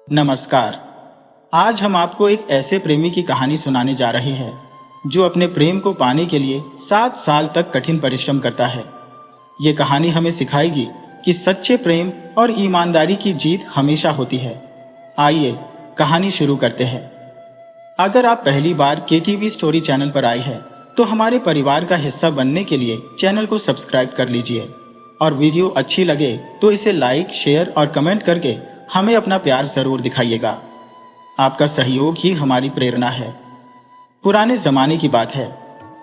नमस्कार। आज हम आपको एक ऐसे प्रेमी की कहानी सुनाने जा रहे हैं जो अपने प्रेम को पाने के लिए 7 साल तक कठिन परिश्रम करता है। ये कहानी हमें सिखाएगी कि सच्चे प्रेम और ईमानदारी की जीत हमेशा होती है। आइए कहानी शुरू करते हैं। अगर आप पहली बार केटीवी स्टोरी चैनल पर आए हैं तो हमारे परिवार का हिस्सा बनने के लिए चैनल को सब्सक्राइब कर लीजिए और वीडियो अच्छी लगे तो इसे लाइक, शेयर और कमेंट करके हमें अपना प्यार जरूर दिखाइएगा। आपका सहयोग ही हमारी प्रेरणा है। पुराने जमाने की बात है।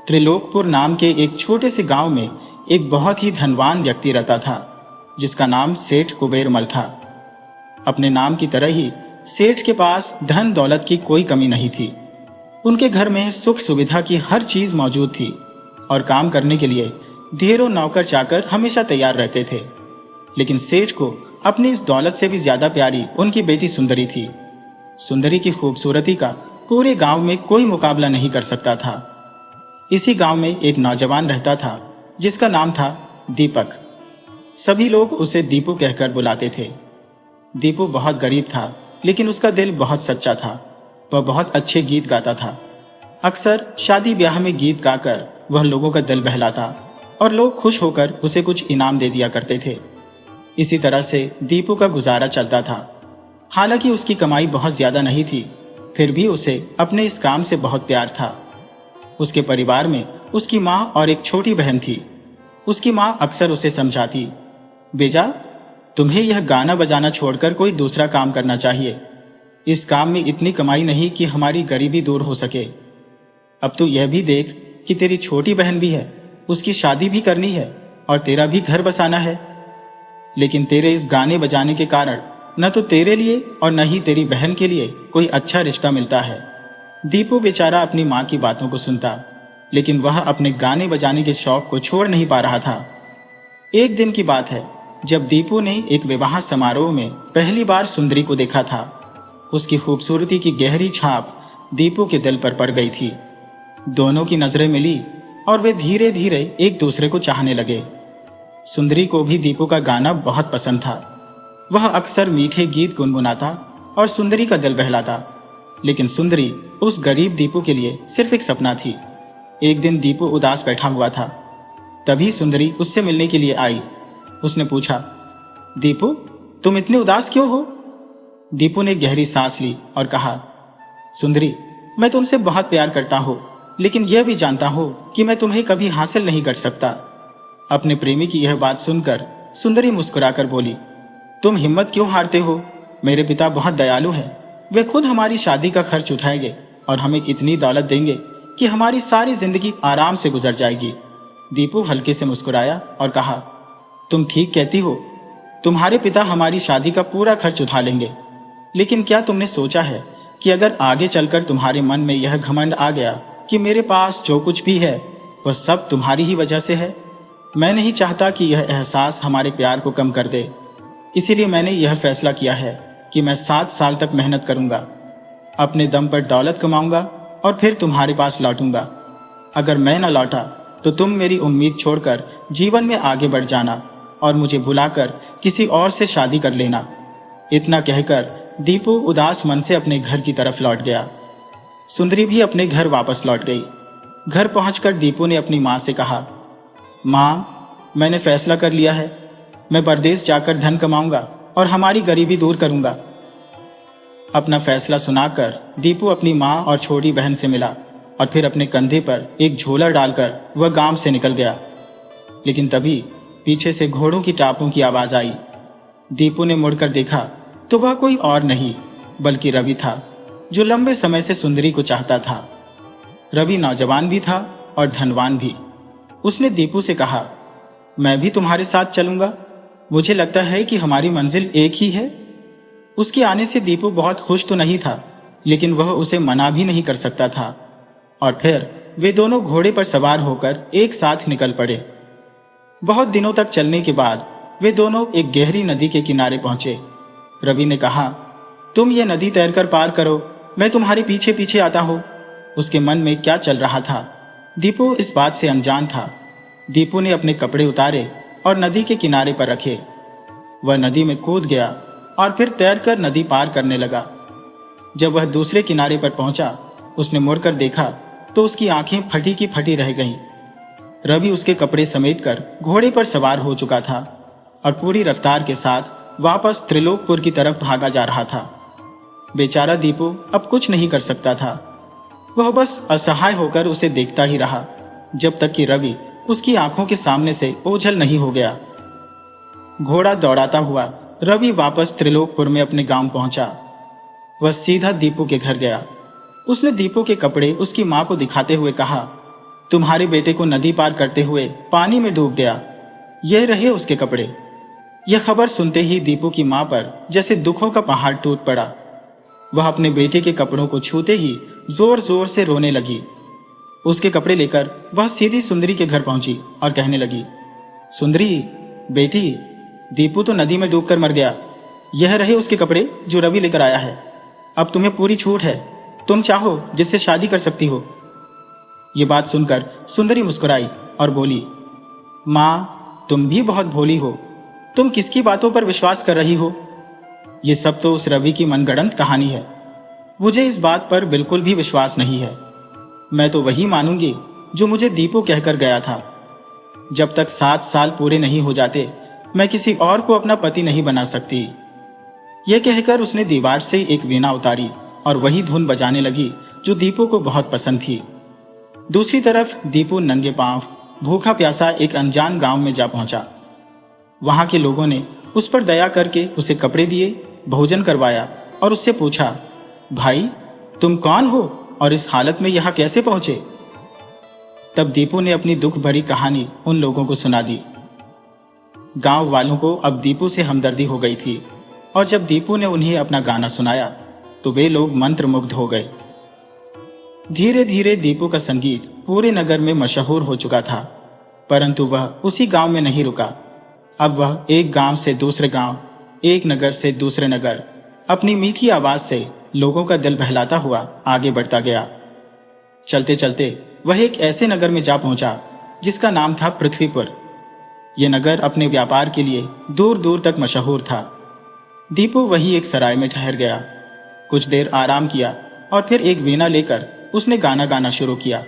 त्रिलोकपुर नाम के एक छोटे से गांव में एक बहुत ही धनवान व्यक्ति रहता था जिसका नाम सेठ कुबेरमल था। अपने नाम की तरह ही सेठ के पास धन दौलत की कोई कमी नहीं थी। उनके घर में सुख सुविधा की हर चीज मौजूद थी और काम करने के लिए ढेरों नौकर चाकर हमेशा तैयार रहते थे। लेकिन सेठ को अपनी इस दौलत से भी ज्यादा प्यारी उनकी बेटी सुंदरी थी। सुंदरी की खूबसूरती का पूरे गांव में कोई मुकाबला नहीं कर सकता था। इसी गांव में एक नौजवान रहता था जिसका नाम था दीपक। सभी लोग उसे दीपू कहकर बुलाते थे। दीपू बहुत गरीब था लेकिन उसका दिल बहुत सच्चा था। वह बहुत अच्छे गीत गाता था। अक्सर शादी ब्याह में गीत गाकर वह लोगों का दिल बहलाता और लोग खुश होकर उसे कुछ इनाम दे दिया करते थे। इसी तरह से दीपू का गुजारा चलता था। हालांकि उसकी कमाई बहुत ज्यादा नहीं थी, फिर भी उसे अपने इस काम से बहुत प्यार था। उसके परिवार में उसकी माँ और एक छोटी बहन थी। उसकी माँ अक्सर उसे समझाती, बेटा तुम्हें यह गाना बजाना छोड़कर कोई दूसरा काम करना चाहिए। इस काम में इतनी कमाई नहीं कि हमारी गरीबी दूर हो सके। अब तू यह भी देख कि तेरी छोटी बहन भी है, उसकी शादी भी करनी है और तेरा भी घर बसाना है। लेकिन तेरे इस गाने बजाने के कारण न तो तेरे लिए और न ही तेरी बहन के लिए कोई अच्छा रिश्ता मिलता है। दीपू बेचारा अपनी माँ की बातों को सुनता, लेकिन वह अपने गाने बजाने के शौक को छोड़ नहीं पा रहा था। एक दिन की बात है जब दीपू ने एक विवाह समारोह में पहली बार सुंदरी को देखा था। उसकी खूबसूरती की गहरी छाप दीपू के दिल पर पड़ गई थी। दोनों की नजरें मिली और वे धीरे धीरे एक दूसरे को चाहने लगे। सुंदरी को भी दीपू का गाना बहुत पसंद था। वह अक्सर मीठे गीत गुनगुनाता और सुंदरी का दिल बहलाता। लेकिन सुंदरी उस गरीब दीपू के लिए सिर्फ एक सपना थी। एक दिन दीपू उदास बैठा हुआ था। तभी सुंदरी उससे मिलने के लिए आई। उसने पूछा, दीपू तुम इतने उदास क्यों हो? दीपू ने गहरी सांस ली और कहा, सुंदरी मैं तुमसे बहुत प्यार करता हूँ, लेकिन यह भी जानता हूँ कि मैं तुम्हें कभी हासिल नहीं कर सकता। अपने प्रेमी की यह बात सुनकर सुंदरी मुस्कुराकर बोली, तुम हिम्मत क्यों हारते हो? मेरे पिता बहुत दयालु हैं। वे खुद हमारी शादी का खर्च उठाएंगे और हमें इतनी दौलत देंगे कि हमारी सारी जिंदगी आराम से गुजर जाएगी। दीपू हल्के से मुस्कुराया और कहा, तुम ठीक कहती हो। तुम्हारे पिता हमारी शादी का पूरा खर्च उठा लेंगे। लेकिन क्या तुमने सोचा है कि अगर आगे चलकर तुम्हारे मन में यह घमंड आ गया कि मेरे पास जो कुछ भी है वह सब तुम्हारी ही वजह से है? मैं नहीं चाहता कि यह एहसास हमारे प्यार को कम कर दे। इसीलिए मैंने यह फैसला किया है कि मैं 7 साल तक मेहनत करूंगा, अपने दम पर दौलत कमाऊंगा और फिर तुम्हारे पास लौटूंगा। अगर मैं न लौटा तो तुम मेरी उम्मीद छोड़कर जीवन में आगे बढ़ जाना और मुझे भुलाकर किसी और से शादी कर लेना। इतना कहकर दीपू उदास मन से अपने घर की तरफ लौट गया। सुंदरी भी अपने घर वापस लौट गई। घर पहुंचकर दीपू ने अपनी माँ से कहा, माँ मैंने फैसला कर लिया है। मैं परदेश जाकर धन कमाऊंगा और हमारी गरीबी दूर करूंगा। अपना फैसला सुनाकर दीपू अपनी माँ और छोटी बहन से मिला और फिर अपने कंधे पर एक झोला डालकर वह गांव से निकल गया। लेकिन तभी पीछे से घोड़ों की टापों की आवाज आई। दीपू ने मुड़कर देखा तो वह कोई और नहीं बल्कि रवि था, जो लंबे समय से सुंदरी को चाहता था। रवि नौजवान भी था और धनवान भी। उसने दीपू से कहा, मैं भी तुम्हारे साथ चलूंगा। मुझे लगता है कि हमारी मंजिल एक ही है। उसके आने से दीपू बहुत खुश तो नहीं था, लेकिन वह उसे मना भी नहीं कर सकता था। और फिर वे दोनों घोड़े पर सवार होकर एक साथ निकल पड़े। बहुत दिनों तक चलने के बाद वे दोनों एक गहरी नदी के किनारे पहुंचे। रवि ने कहा, तुम ये नदी तैरकर पार करो, मैं तुम्हारे पीछे पीछे आता हूं। उसके मन में क्या चल रहा था, दीपू इस बात से अनजान था। दीपू ने अपने कपड़े उतारे और नदी के किनारे पर रखे। वह नदी में कूद गया और फिर तैरकर नदी पार करने लगा। जब वह दूसरे किनारे पर पहुंचा, उसने मुड़कर देखा तो उसकी आंखें फटी की फटी रह गईं। रवि उसके कपड़े समेटकर घोड़े पर सवार हो चुका था और पूरी रफ्तार के साथ वापस त्रिलोकपुर की तरफ भागा जा रहा था। बेचारा दीपू अब कुछ नहीं कर सकता था। वह बस असहाय होकर उसे देखता ही रहा, जब तक कि रवि उसकी आंखों के सामने से ओझल नहीं हो गया। घोड़ा दौड़ाता हुआ रवि वापस त्रिलोकपुर में अपने गांव पहुंचा। वह सीधा दीपू के घर गया। उसने दीपू के कपड़े उसकी मां को दिखाते हुए कहा, तुम्हारे बेटे को नदी पार करते हुए पानी में डूब गया, यह रहे उसके कपड़े। यह खबर सुनते ही दीपू की मां पर जैसे दुखों का पहाड़ टूट पड़ा। वह अपने बेटे के कपड़ों को छूते ही जोर जोर से रोने लगी। उसके कपड़े लेकर वह सीधी सुंदरी के घर पहुंची और कहने लगी, सुंदरी बेटी, दीपू तो नदी में डूबकर मर गया। यह रहे उसके कपड़े जो रवि लेकर आया है। अब तुम्हें पूरी छूट है, तुम चाहो जिससे शादी कर सकती हो। ये बात सुनकर सुंदरी मुस्कुराई और बोली, मां, तुम भी बहुत भोली हो। तुम किसकी बातों पर विश्वास कर रही हो? ये सब तो उस रवि की मनगढ़ंत कहानी है। मुझे इस बात पर बिल्कुल भी विश्वास नहीं है। मैं तो वही मानूंगी जो मुझे दीपू कहकर गया था। जब तक 7 साल पूरे नहीं हो जाते, मैं किसी और को अपना पति नहीं बना सकती। यह कहकर उसने दीवार से एक वीणा उतारी और वही धुन बजाने लगी जो दीपू को बहुत पसंद थी। दूसरी तरफ दीपू नंगे पांव भूखा प्यासा एक अनजान गांव में जा पहुंचा। वहां के लोगों ने उस पर दया करके उसे कपड़े दिए, भोजन करवाया और उससे पूछा, भाई तुम कौन हो और इस हालत में यहां कैसे पहुंचे? तब दीपू ने अपनी दुख भरी कहानी उन लोगों को सुना दी। गांव वालों को अब दीपू से हमदर्दी हो गई थी और जब दीपू ने उन्हें अपना गाना सुनाया तो वे लोग मंत्रमुग्ध हो गए। धीरे धीरे दीपू का संगीत पूरे नगर में मशहूर हो चुका था, परंतु वह उसी गांव में नहीं रुका। अब वह एक गांव से दूसरे गांव, एक नगर से दूसरे नगर अपनी मीठी आवाज से लोगों का दिल बहलाता हुआ आगे बढ़ता गया। चलते चलते वह एक ऐसे नगर में जा पहुंचा जिसका नाम था पृथ्वीपुर। यह नगर अपने व्यापार के लिए दूर दूर तक मशहूर था। दीपू वही एक सराय में ठहर गया। कुछ देर आराम किया और फिर एक वीणा लेकर उसने गाना गाना शुरू किया।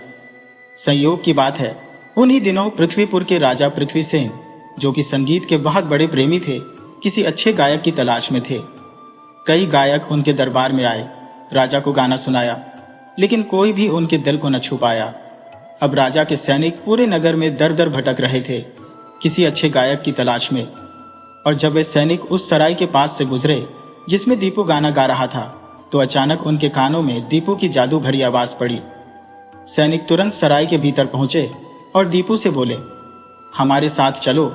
संयोग की बात है, उन्हीं दिनों पृथ्वीपुर के राजा पृथ्वीसेन, जो कि संगीत के बहुत बड़े प्रेमी थे, किसी अच्छे गायक की तलाश में थे। कई गायक उनके दरबार में आए, राजा को गाना सुनाया, लेकिन कोई भी उनके दिल को न छू पाया। अब राजा के सैनिक पूरे नगर में दर दर भटक रहे थे किसी अच्छे गायक की तलाश में। और जब वे सैनिक उस सराय के पास से गुजरे जिसमें दीपू गाना गा रहा था, तो अचानक उनके कानों में दीपू की जादू भरी आवाज पड़ी। सैनिक तुरंत सराय के भीतर पहुंचे और दीपू से बोले, हमारे साथ चलो,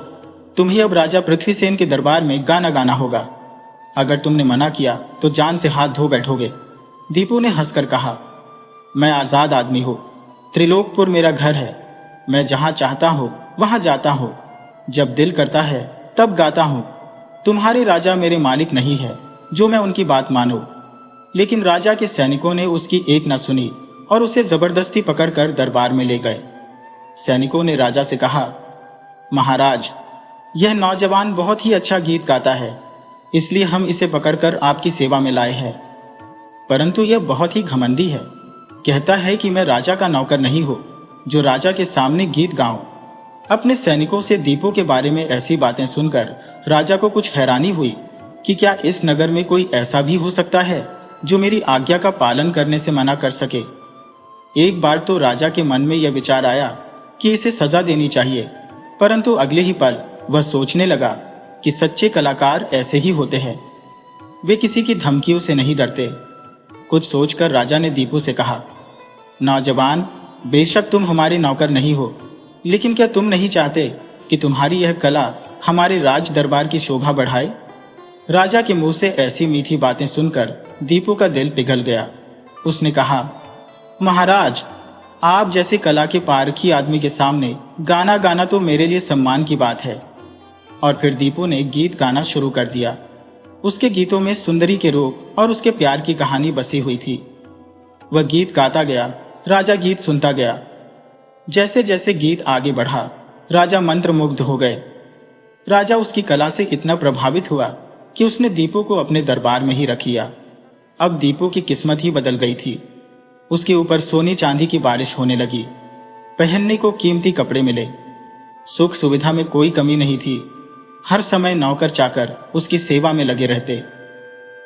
तुम्हें अब राजा पृथ्वीसेन के दरबार में गाना गाना होगा। अगर तुमने मना किया तो जान से हाथ धो बैठोगे। दीपू ने हंसकर कहा, मैं आजाद आदमी हूं, त्रिलोकपुर मेरा घर है। मैं जहां चाहता हूं वहां जाता हूं, जब दिल करता है तब गाता हूं। तुम्हारे राजा मेरे मालिक नहीं है जो मैं उनकी बात मानूं। लेकिन राजा के सैनिकों ने उसकी एक न सुनी और उसे जबरदस्ती पकड़कर दरबार में ले गए। सैनिकों ने राजा से कहा, महाराज, यह नौजवान बहुत ही अच्छा गीत गाता है, इसलिए हम इसे पकड़कर आपकी सेवा में लाए हैं। परंतु यह बहुत ही घमंडी है, कहता है कि मैं राजा का नौकर नहीं हूं जो राजा के सामने गीत गाऊं। अपने सैनिकों से दीपू के बारे में ऐसी बातें सुनकर राजा को कुछ हैरानी हुई कि क्या इस नगर में कोई ऐसा भी हो सकता है जो मेरी आज्ञा का पालन करने से मना कर सके। एक बार तो राजा के मन में यह विचार आया कि इसे सजा देनी चाहिए, परंतु अगले ही पल वह सोचने लगा कि सच्चे कलाकार ऐसे ही होते हैं, वे किसी की धमकियों से नहीं डरते। कुछ सोचकर राजा ने दीपू से कहा, नौजवान, बेशक तुम हमारे नौकर नहीं हो, लेकिन क्या तुम नहीं चाहते कि तुम्हारी यह कला हमारे राज दरबार की शोभा बढ़ाए? राजा के मुंह से ऐसी मीठी बातें सुनकर दीपू का दिल पिघल गया। उसने कहा, महाराज, आप जैसे कला के पारखी आदमी के सामने गाना गाना तो मेरे लिए सम्मान की बात है। और फिर दीपू ने गीत गाना शुरू कर दिया। उसके गीतों में सुंदरी के रूप और उसके प्यार की कहानी बसी हुई थी। वह गीत गाता गया, राजा गीत सुनता गया। जैसे जैसे गीत आगे बढ़ा, राजा मंत्रमुग्ध हो गए। राजा उसकी कला से इतना प्रभावित हुआ कि उसने दीपू को अपने दरबार में ही रख लिया। अब दीपू की किस्मत ही बदल गई थी। उसके ऊपर सोने चांदी की बारिश होने लगी, पहनने को कीमती कपड़े मिले, सुख सुविधा में कोई कमी नहीं थी। हर समय नौकर चाकर उसकी सेवा में लगे रहते।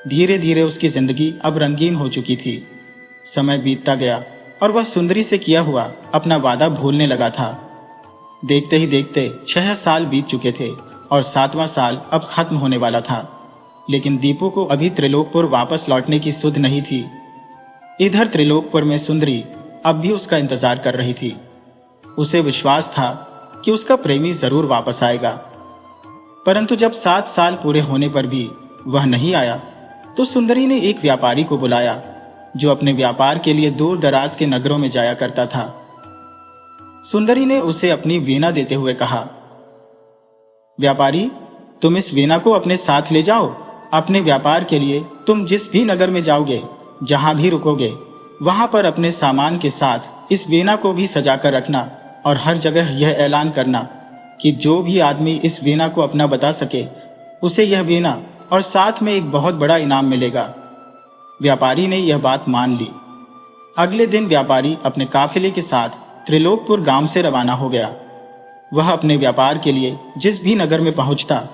धीरे धीरे उसकी जिंदगी अब रंगीन हो चुकी थी। समय बीतता गया और वह सुंदरी से किया हुआ अपना वादा भूलने लगा था। देखते ही देखते 6 साल बीत चुके थे और 7वां साल अब खत्म होने वाला था। लेकिन दीपू को अभी त्रिलोकपुर वापस लौटने की सुध नहीं थी। इधर त्रिलोकपुर में सुंदरी अब भी उसका इंतजार कर रही थी। उसे विश्वास था कि उसका प्रेमी जरूर वापस आएगा। परंतु जब 7 साल पूरे होने पर भी वह नहीं आया, तो सुंदरी ने एक व्यापारी को बुलाया जो अपने व्यापार के लिए दूर दराज के नगरों में जाया करता था। सुंदरी ने उसे अपनी वीणा देते हुए कहा, व्यापारी, तुम इस वीणा को अपने साथ ले जाओ। अपने व्यापार के लिए तुम जिस भी नगर में जाओगे, जहां भी रुकोगे, वहां पर अपने सामान के साथ इस वीणा को भी सजाकर रखना और हर जगह यह ऐलान करना कि जो भी आदमी इस वीणा को अपना बता सके, उसे यह वीणा और साथ में एक बहुत बड़ा इनाम मिलेगा। व्यापारी ने यह बात मान ली। अगले दिन व्यापारी अपने काफिले के साथ त्रिलोकपुर गांव से रवाना हो गया। वह अपने व्यापार के लिए जिस भी नगर में पहुंचता,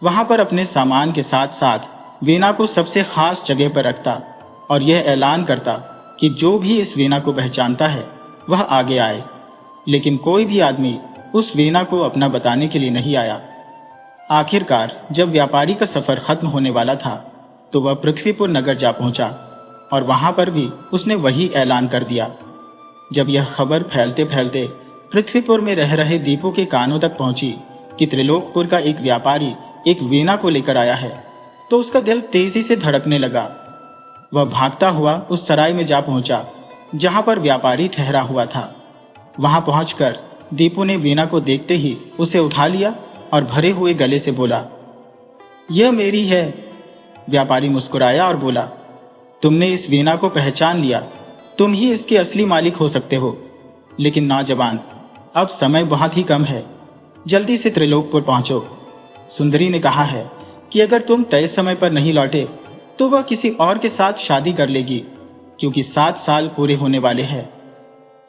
वहां पर अपने सामान के साथ साथ वीणा को सबसे खास जगह पर रखता और यह ऐलान करता कि जो भी इस वीणा को पहचानता है वह आगे आए। लेकिन कोई भी आदमी उस वीणा को अपना बताने के लिए नहीं आया। आखिरकार जब व्यापारी का सफर खत्म होने वाला था, तो वह पृथ्वीपुर नगर जा पहुंचा और वहां पर भी उसने वही ऐलान कर दिया। जब यह खबर फैलते फैलते पृथ्वीपुर में रह रहे दीपू के कानों तक पहुंची कि त्रिलोकपुर का एक व्यापारी एक वीणा को लेकर आया है, तो उसका दिल तेजी से धड़कने लगा। वह भागता हुआ उस सराय में जा पहुंचा जहां पर व्यापारी ठहरा हुआ था। वहां पहुंचकर दीपू ने वीणा को देखते ही उसे उठा लिया और भरे हुए गले से बोला, यह मेरी है। व्यापारी मुस्कुराया और बोला, तुमने इस वीणा को पहचान लिया, तुम ही इसके असली मालिक हो सकते हो। लेकिन नौजवान, अब समय बहुत ही कम है, जल्दी से त्रिलोकपुर पहुंचो। सुंदरी ने कहा है कि अगर तुम तय समय पर नहीं लौटे तो वह किसी और के साथ शादी कर लेगी, क्योंकि 7 साल पूरे होने वाले हैं।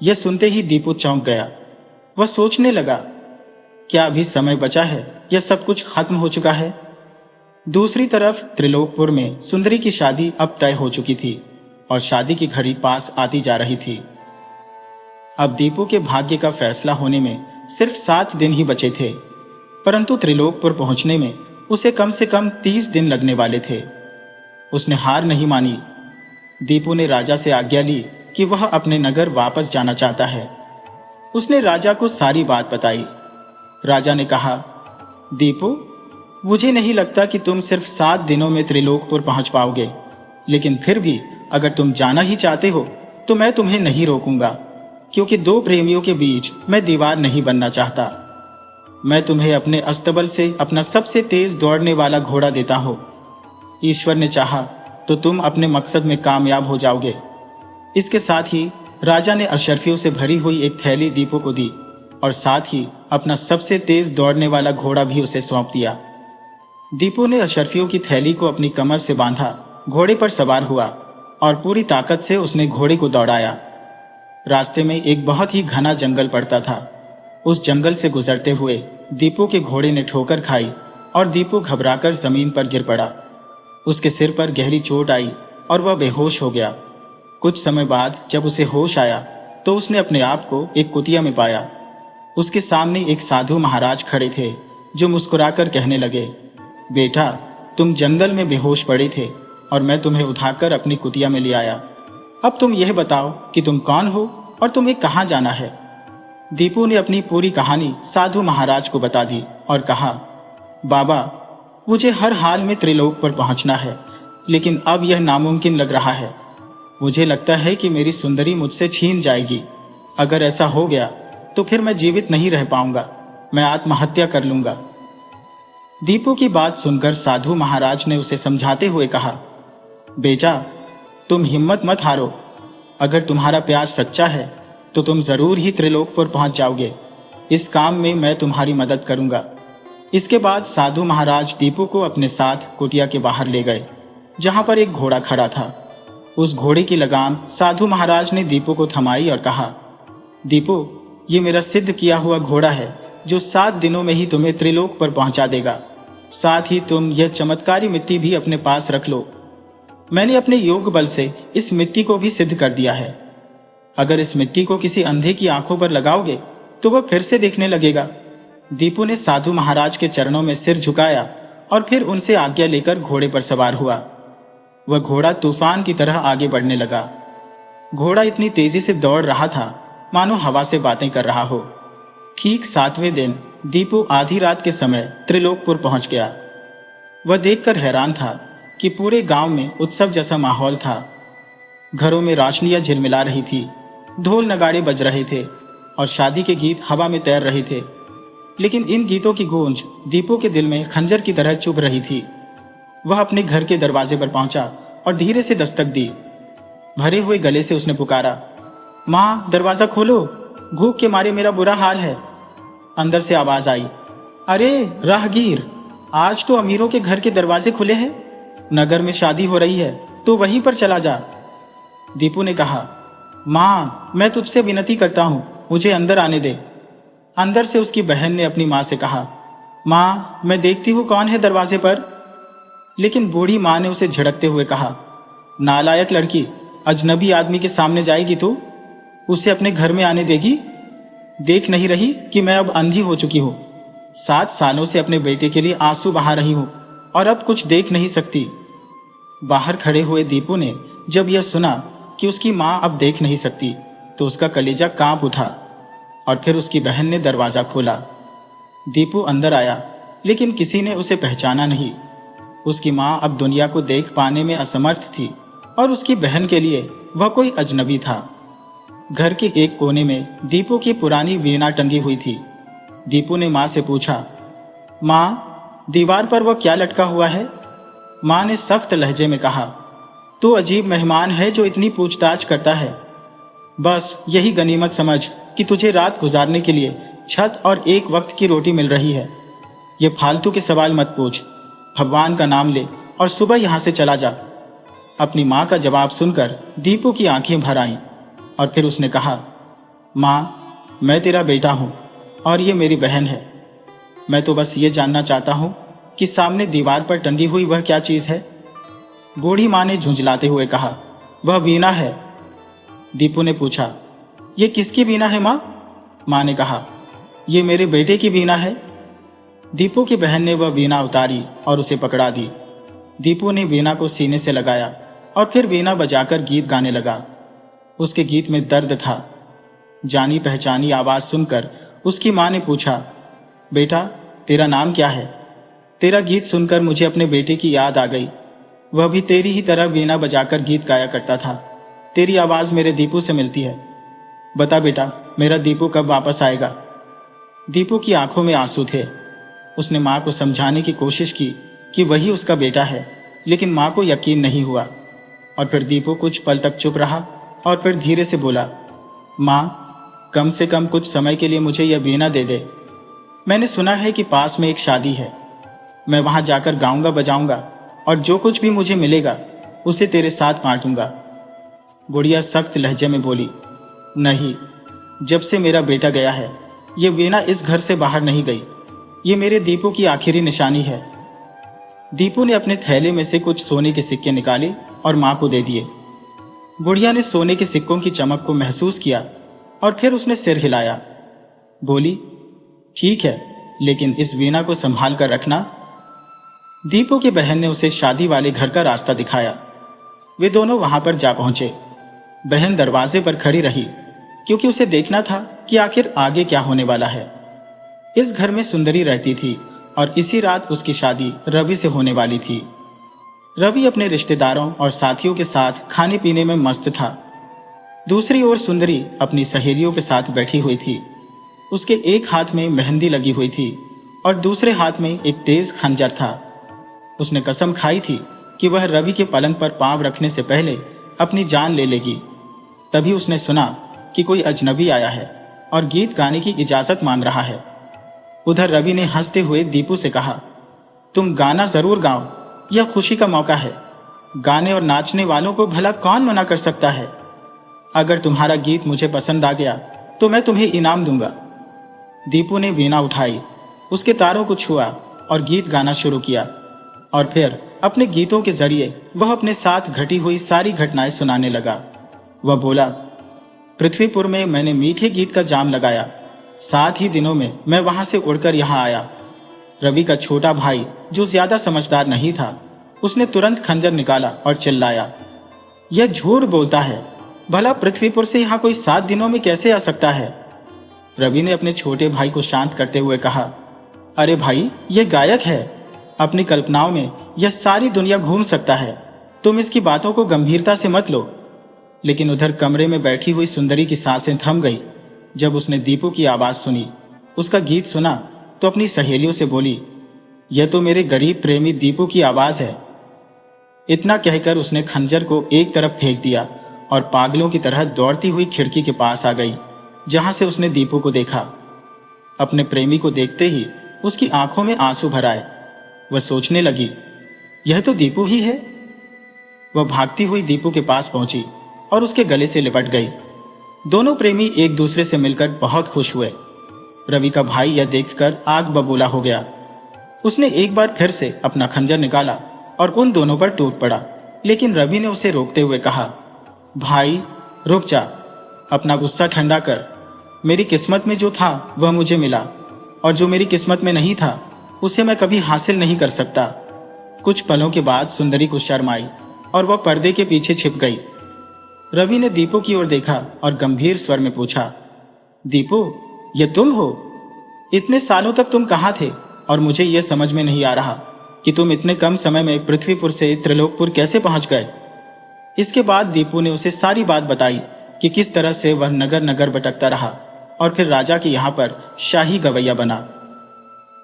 यह सुनते ही दीपू चौंक गया। वह सोचने लगा, क्या अभी समय बचा है या सब कुछ खत्म हो चुका है? दूसरी तरफ त्रिलोकपुर में सुंदरी की शादी अब तय हो चुकी थी और शादी की घड़ी पास आती जा रही थी। अब दीपू के भाग्य का फैसला होने में सिर्फ 7 दिन ही बचे थे, परंतु त्रिलोकपुर पहुंचने में उसे कम से कम 30 दिन लगने वाले थे। उसने हार नहीं मानी। दीपू ने राजा से आज्ञा ली कि वह अपने नगर वापस जाना चाहता है। उसने राजा को सारी बात बताई। राजा ने कहा, दीपू, मुझे नहीं लगता कि तुम सिर्फ 7 दिनों में त्रिलोकपुर पहुंच पाओगे, लेकिन फिर भी अगर तुम जाना ही चाहते हो तो मैं तुम्हें नहीं रोकूंगा, क्योंकि 2 प्रेमियों के बीच मैं दीवार नहीं बनना चाहता। मैं तुम्हें अपने अस्तबल से अपना सबसे तेज दौड़ने वाला घोड़ा देता हूं। ईश्वर ने चाहा तो तुम अपने मकसद में कामयाब हो जाओगे। इसके साथ ही राजा ने अशर्फियों से भरी हुई एक थैली दीपू को दी और साथ ही अपना सबसे तेज दौड़ने वाला घोड़ा भी उसे सौंप दिया। दीपू ने अशर्फियों की थैली को अपनी कमर से बांधा, घोड़े पर सवार हुआ और पूरी ताकत से उसने घोड़े को दौड़ाया। रास्ते में एक बहुत ही घना जंगल पड़ता था। उस जंगल से गुजरते हुए दीपू के घोड़े ने ठोकर खाई और दीपू घबराकर जमीन पर गिर पड़ा। उसके सिर पर गहरी चोट आई और वह बेहोश हो गया। कुछ समय बाद जब उसे होश आया तो उसने अपने आप को एक कुटिया में पाया। उसके सामने एक साधु महाराज खड़े थे जो मुस्कुराकर कहने लगे, बेटा, तुम जंगल में बेहोश पड़े थे और मैं तुम्हें उठाकर अपनी कुटिया में ले आया। अब तुम यह बताओ कि तुम कौन हो और तुम्हें कहां जाना है। दीपू ने अपनी पूरी कहानी साधु महाराज को बता दी और कहा, बाबा, मुझे हर हाल में त्रिलोक पर पहुंचना है, लेकिन अब यह नामुमकिन लग रहा है। मुझे लगता है कि मेरी सुंदरी मुझसे छीन जाएगी। अगर ऐसा हो गया तो फिर मैं जीवित नहीं रह पाऊंगा, मैं आत्महत्या कर लूंगा। दीपू की बात सुनकर साधु महाराज ने उसे समझाते हुए कहा, बेटा, तुम हिम्मत मत हारो। अगर तुम्हारा प्यार सच्चा है तो तुम जरूर ही त्रिलोक पर पहुंच जाओगे। इस काम में मैं तुम्हारी मदद करूंगा। इसके बाद साधु महाराज दीपू को अपने साथ कुटिया के बाहर ले गए, जहां पर एक घोड़ा खड़ा था। उस घोड़े की लगाम साधु महाराज ने दीपू को थमाई और कहा, दीपू, ये मेरा सिद्ध किया हुआ घोड़ा है जो 7 दिनों में ही तुम्हें त्रिलोक पर पहुंचा देगा। साथ ही तुम यह चमत्कारी मिट्टी भी अपने पास रख लो। मैंने अपने योग बल से इस मिट्टी को भी सिद्ध कर दिया है। अगर इस मिट्टी को किसी अंधे की आंखों पर लगाओगे तो वह फिर से देखने लगेगा। दीपू ने साधु महाराज के चरणों में सिर झुकाया और फिर उनसे आज्ञा लेकर घोड़े पर सवार हुआ। वह घोड़ा तूफान की तरह आगे बढ़ने लगा। घोड़ा इतनी तेजी से दौड़ रहा था मानो हवा से बातें कर रहा हो। ठीक 7वें दिन दीपू आधी रात के समय त्रिलोकपुर पहुंच गया। वह देखकर हैरान था कि पूरे गांव में उत्सव जैसा माहौल था। घरों में रोशनियां झिलमिला रही थी, ढोल नगाड़े बज रहे थे और शादी के गीत हवा में तैर रहे थे। लेकिन इन गीतों की गूंज दीपू के दिल में खंजर की तरह चुभ रही थी। वह अपने घर के दरवाजे पर पहुंचा और धीरे से दस्तक दी। भरे हुए गले से उसने पुकारा, मां, दरवाजा खोलो, भूख के मारे मेरा बुरा हाल है। अंदर से आवाज आई, अरे राहगीर, आज तो अमीरों के घर के दरवाजे खुले हैं। नगर में शादी हो रही है तो वहीं पर चला जा। दीपू ने कहा, मां, मैं तुझसे विनती करता हूं, मुझे अंदर आने दे। अंदर से उसकी बहन ने अपनी मां से कहा, मां, मैं देखती हूं कौन है दरवाजे पर। लेकिन बूढ़ी मां ने उसे झिड़कते हुए कहा, नालायक लड़की, अजनबी आदमी के सामने जाएगी तू? उसे अपने घर में आने देगी? देख नहीं रही कि मैं अब अंधी हो चुकी हूं। 7 सालों से अपने बेटे के लिए आंसू बहा रही हूं और अब कुछ देख नहीं सकती। बाहर खड़े हुए दीपू ने जब यह सुना कि उसकी मां अब देख नहीं सकती तो उसका कलेजा कांप उठा और फिर उसकी बहन ने दरवाजा खोला। दीपू अंदर आया लेकिन किसी ने उसे पहचाना नहीं। उसकी मां अब दुनिया को देख पाने में असमर्थ थी और उसकी बहन के लिए वह कोई अजनबी था। घर के एक कोने में दीपू की पुरानी वीणा टंगी हुई थी। दीपू ने मां से पूछा, मां, दीवार पर वह क्या लटका हुआ है? मां ने सख्त लहजे में कहा, तू अजीब मेहमान है जो इतनी पूछताछ करता है। बस यही गनीमत समझ कि तुझे रात गुजारने के लिए छत और एक वक्त की रोटी मिल रही है। ये फालतू के सवाल मत पूछ, भगवान का नाम ले और सुबह यहां से चला जा। अपनी मां का जवाब सुनकर दीपू की आंखें भर आईं और फिर उसने कहा, मां, मैं तेरा बेटा हूं और ये मेरी बहन है। मैं तो बस ये जानना चाहता हूं कि सामने दीवार पर टंगी हुई वह क्या चीज है? बूढ़ी मां ने झुंझलाते हुए कहा, वह वीणा है। दीपू ने पूछा, ये किसकी वीणा है मां? मां ने कहा, ये मेरे बेटे की वीणा है। दीपू की बहन ने वह वीणा उतारी और उसे पकड़ा दी। दीपू ने वीणा को सीने से लगाया और फिर वीणा बजाकर गीत गाने लगा। उसके गीत में दर्द था। जानी पहचानी आवाज सुनकर उसकी मां ने पूछा, बेटा, तेरा नाम क्या है? तेरा गीत सुनकर मुझे अपने बेटे की याद आ गई। वह भी तेरी ही तरह वीणा बजाकर गीत गाया करता था। तेरी आवाज मेरे दीपू से मिलती है। बता बेटा, मेरा दीपू कब वापस आएगा? दीपू की आंखों में आंसू थे। उसने मां को समझाने की कोशिश की कि वही उसका बेटा है, लेकिन मां को यकीन नहीं हुआ। और फिर दीपू कुछ पल तक चुप रहा और फिर धीरे से बोला, मां, कम से कम कुछ समय के लिए मुझे यह वीणा दे दे। मैंने सुना है कि पास में एक शादी है। मैं वहां जाकर गाऊंगा बजाऊंगा और जो कुछ भी मुझे मिलेगा उसे तेरे साथ बांटूंगा। बुढ़िया सख्त लहजे में बोली, नहीं, जब से मेरा बेटा गया है ये वीणा इस घर से बाहर नहीं गई। ये मेरे दीपू की आखिरी निशानी है। दीपू ने अपने थैले में से कुछ सोने के सिक्के निकाले और मां को दे दिए। बुढ़िया ने सोने के सिक्कों की चमक को महसूस किया और फिर उसने सिर हिलाया। बोली, ठीक है, लेकिन इस वीणा को संभाल कर रखना। दीपू की बहन ने उसे शादी वाले घर का रास्ता दिखाया। वे दोनों वहां पर जा पहुंचे। बहन दरवाजे पर खड़ी रही क्योंकि उसे देखना था कि आखिर आगे क्या होने वाला है। इस घर में सुंदरी रहती थी और इसी रात उसकी शादी रवि से होने वाली थी। रवि अपने रिश्तेदारों और साथियों के साथ खाने पीने में मस्त था। दूसरी ओर सुंदरी अपनी सहेलियों के साथ बैठी हुई थी। उसके एक हाथ में मेहंदी लगी हुई थी और दूसरे हाथ में एक तेज खंजर था। उसने कसम खाई थी कि वह रवि के पलंग पर पांव रखने से पहले अपनी जान ले लेगी। तभी उसने सुना कि कोई अजनबी आया है और गीत गाने की इजाजत मांग रहा है। उधर रवि ने हंसते हुए दीपू से कहा, तुम गाना जरूर गाओ, यह खुशी का मौका है। गाने और नाचने वालों को भला कौन मना कर सकता है। अगर तुम्हारा गीत मुझे पसंद आ गया तो मैं तुम्हें इनाम दूंगा। दीपू ने वीणा उठाई, उसके तारों को छुआ और गीत गाना शुरू किया। और फिर अपने गीतों के जरिए वह अपने साथ घटी हुई सारी घटनाएं सुनाने लगा। वह बोला, पृथ्वीपुर में मैंने मीठे गीत का जाम लगाया। 7 ही दिनों में मैं वहां से उड़कर यहां आया। रवि का छोटा भाई, जो ज्यादा समझदार नहीं था, उसने तुरंत खंजर निकाला और चिल्लाया, यह झूठ बोलता है। भला पृथ्वीपुर से यहां कोई 7 दिनों में कैसे आ सकता है। रवि ने अपने छोटे भाई को शांत करते हुए कहा, अरे भाई, यह गायक है। अपनी कल्पनाओं में यह सारी दुनिया घूम सकता है। तुम इसकी बातों को गंभीरता से मत लो। लेकिन उधर कमरे में बैठी हुई सुंदरी की सांसें थम गई जब उसने दीपू की आवाज सुनी। उसका गीत सुना तो अपनी सहेलियों से बोली, यह तो मेरे गरीब प्रेमी दीपू की आवाज है। इतना कहकर उसने खंजर को एक तरफ फेंक दिया और पागलों की तरह दौड़ती हुई खिड़की के पास आ गई, जहां से उसने दीपू को देखा। अपने प्रेमी को देखते ही उसकी आंखों में आंसू भर आए। वह सोचने लगी, यह तो दीपू ही है। वह भागती हुई दीपू के पास पहुंची और उसके गले से लिपट गई। दोनों प्रेमी एक दूसरे से मिलकर बहुत खुश हुए। रवि का भाई यह देखकर आग बबूला हो गया। उसने एक बार फिर से अपना खंजर निकाला और उन दोनों पर टूट पड़ा। लेकिन रवि ने उसे रोकते हुए कहा, भाई रुक जा, अपना गुस्सा ठंडा कर। मेरी किस्मत में जो था वह मुझे मिला, और जो मेरी किस्मत में नहीं था उसे मैं कभी हासिल नहीं कर सकता। कुछ पलों के बाद सुंदरी को शर्म आई और वह पर्दे के पीछे छिप गई। रवि ने दीपू की ओर देखा और गंभीर स्वर में पूछा, दीपू, ये तुम हो? इतने सालों तक तुम कहाँ थे और मुझे यह समझ में नहीं आ रहा कि तुम इतने कम समय में पृथ्वीपुर से त्रिलोकपुर कैसे पहुंच गए। इसके बाद दीपू ने उसे सारी बात बताई कि किस तरह से वह नगर नगर भटकता रहा और फिर राजा के यहाँ पर शाही गवैया बना।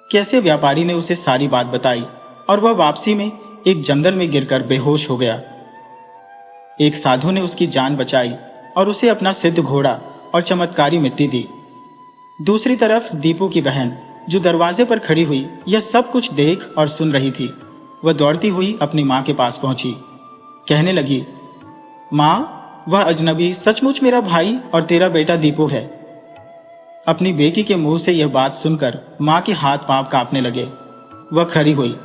कैसे व्यापारी ने उसे सारी बात बताई और वह वापसी में एक जंगल में गिरकर बेहोश हो गया। एक साधु ने उसकी जान बचाई और उसे अपना सिद्ध घोड़ा और चमत्कारी मिट्टी दी। दूसरी तरफ दीपू की बहन, जो दरवाजे पर खड़ी हुई यह सब कुछ देख और सुन रही थी, वह दौड़ती हुई अपनी मां के पास पहुंची। कहने लगी, मां, वह अजनबी सचमुच मेरा भाई और तेरा बेटा दीपू है। अपनी बेटी के मुंह से यह बात सुनकर मां के हाथ पांव कांपने लगे। वह खड़ी हुई।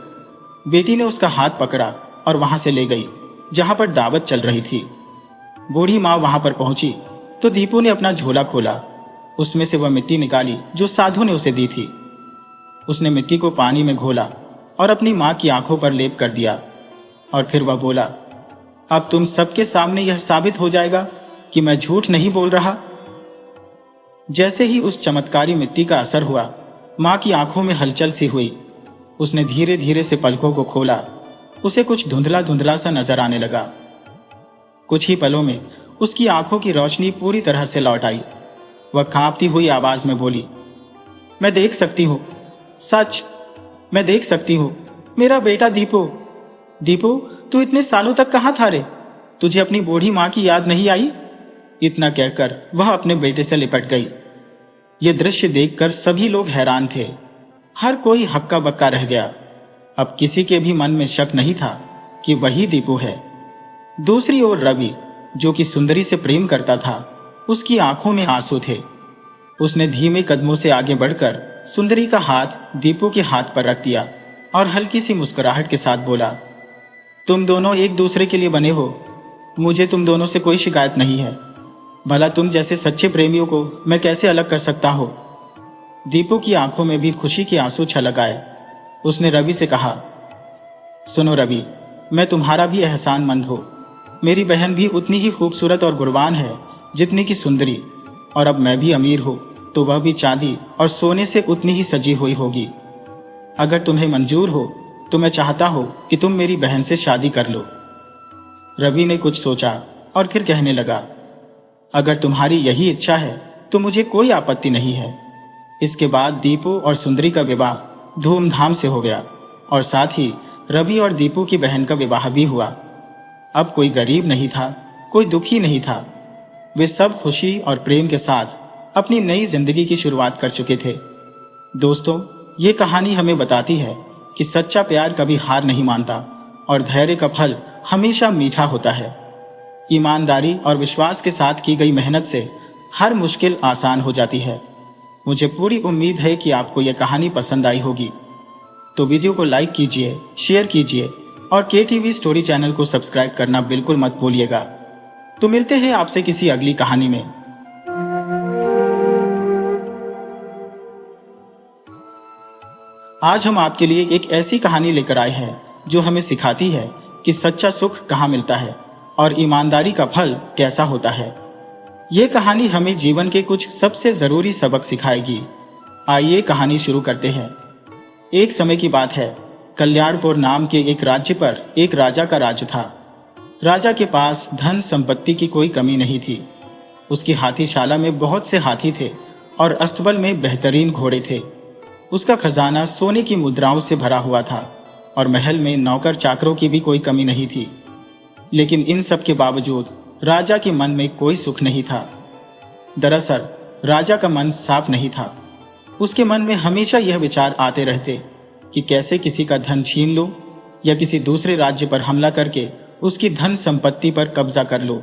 बेटी ने उसका हाथ पकड़ा और वहां से ले गई जहां पर दावत चल रही थी। बूढ़ी मां वहां पर पहुंची तो दीपू ने अपना झोला खोला। उसमें से वह मिट्टी निकाली जो साधु ने उसे दी थी। उसने मिट्टी को पानी में घोला और अपनी मां की आंखों पर लेप कर दिया और फिर वह बोला, अब तुम सबके सामने यह साबित हो जाएगा कि मैं झूठ नहीं बोल रहा। जैसे ही उस चमत्कारी मिट्टी का असर हुआ, मां की आंखों में हलचल सी हुई। उसने धीरे धीरे से पलकों को खोला। उसे कुछ धुंधला धुंधला सा नजर आने लगा। कुछ ही पलों में उसकी आंखों की रोशनी पूरी तरह से लौट आई। वह कांपती हुई आवाज में बोली, मैं देख सकती हूं, सच, मैं देख सकती हूं, मेरा बेटा दीपू। दीपू, तू इतने सालों तक कहां था रे? तुझे अपनी बूढ़ी मां की याद नहीं आई? इतना कहकर वह अपने बेटे से लिपट गई। यह दृश्य देखकर सभी लोग हैरान थे। हर कोई हक्का बक्का रह गया। अब किसी के भी मन में शक नहीं था कि वही दीपू है। दूसरी ओर रवि, जो कि सुंदरी से प्रेम करता था, उसकी आंखों में आंसू थे। उसने धीमे कदमों से आगे बढ़कर सुंदरी का हाथ दीपू के हाथ पर रख दिया और हल्की सी मुस्कुराहट के साथ बोला, तुम दोनों एक दूसरे के लिए बने हो। मुझे तुम दोनों से कोई शिकायत नहीं है। भला तुम जैसे सच्चे प्रेमियों को मैं कैसे अलग कर सकता हूं। दीपू की आंखों में भी खुशी के आंसू छलक आए। उसने रवि से कहा, सुनो रवि, मैं तुम्हारा भी एहसानमंद हूं। मेरी बहन भी उतनी ही खूबसूरत और गुणवान है जितनी की सुंदरी, और अब मैं भी अमीर हूं तो वह भी चांदी और सोने से उतनी ही सजी हुई होगी। अगर तुम्हें मंजूर हो तो मैं चाहता हूं कि तुम मेरी बहन से शादी कर लो। रवि ने कुछ सोचा और फिर कहने लगा, अगर तुम्हारी यही इच्छा है तो मुझे कोई आपत्ति नहीं है। इसके बाद दीपू और सुंदरी का विवाह धूमधाम से हो गया और साथ ही रवि और दीपू की बहन का विवाह भी हुआ। अब कोई गरीब नहीं था, कोई दुखी नहीं था। वे सब खुशी और प्रेम के साथ अपनी नई जिंदगी की शुरुआत कर चुके थे। दोस्तों, ये कहानी हमें बताती है कि सच्चा प्यार कभी हार नहीं मानता और धैर्य का फल हमेशा मीठा होता है। ईमानदारी और विश्वास के साथ की गई मेहनत से हर मुश्किल आसान हो जाती है। मुझे पूरी उम्मीद है कि आपको यह कहानी पसंद आई होगी। तो वीडियो को लाइक कीजिए, शेयर कीजिए और KTV स्टोरी चैनल को सब्सक्राइब करना बिल्कुल मत भूलिएगा। तो मिलते हैं आपसे किसी अगली कहानी में। आज हम आपके लिए एक ऐसी कहानी लेकर आए हैं जो हमें सिखाती है कि सच्चा सुख कहाँ मिलता है और ईमानदारी का फल कैसा होता है। ये कहानी हमें जीवन के कुछ सबसे जरूरी सबक सिखाएगी। आइए कहानी शुरू करते हैं। एक समय की बात है, कल्याणपुर नाम के एक राज्य पर एक राजा का राज्य था। राजा के पास धन संपत्ति की कोई कमी नहीं थी। उसकी हाथीशाला में बहुत से हाथी थे और अस्तबल में बेहतरीन घोड़े थे। उसका खजाना सोने की मुद्राओं से भरा हुआ था और महल में नौकर चाकरों की भी कोई कमी नहीं थी। लेकिन इन सब के बावजूद राजा के मन में कोई सुख नहीं था। दरअसल राजा का मन साफ नहीं था। उसके मन में हमेशा यह विचार आते रहते कि कैसे किसी का धन छीन लो या किसी दूसरे राज्य पर हमला करके उसकी धन संपत्ति पर कब्जा कर लो।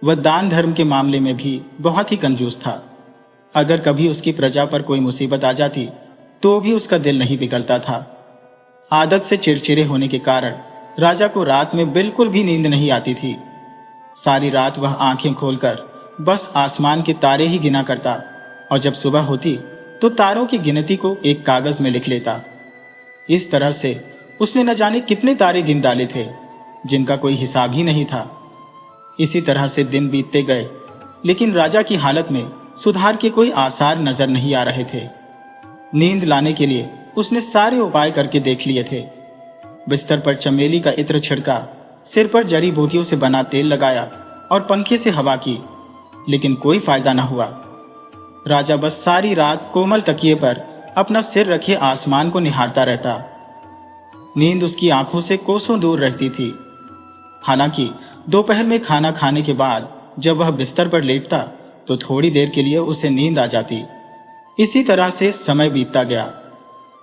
वह दान धर्म के मामले में भी बहुत ही कंजूस था। अगर कभी उसकी प्रजा पर कोई मुसीबत आ जाती तो भी उसका दिल नहीं पिघलता था। आदत से चिड़चिड़े होने के कारण राजा को रात में बिल्कुल भी नींद नहीं आती थी। सारी रात वह आंखें खोलकर बस आसमान के तारे ही गिना करता और जब सुबह होती तो तारों की गिनती को एक कागज में लिख लेता। इस तरह से उसने न जाने कितने तारे गिन डाले थे जिनका कोई हिसाब ही नहीं था। इसी तरह से दिन बीतते गए, लेकिन राजा की हालत में सुधार के कोई आसार नजर नहीं आ रहे थे। नींद लाने के लिए उसने सारे उपाय करके देख लिए थे। बिस्तर पर चमेली का इत्र छिड़का, सिर पर जड़ी बूटियों से बना तेल लगाया और पंखे से हवा की, लेकिन कोई फायदा न हुआ। राजा बस सारी रात कोमल तकिए पर अपना सिर रखे आसमान को निहारता रहता। नींद उसकी आंखों से कोसों दूर रहती थी। हालांकि दोपहर में खाना खाने के बाद जब वह बिस्तर पर लेटता तो थोड़ी देर के लिए उसे नींद आ जाती। इसी तरह से समय बीतता गया।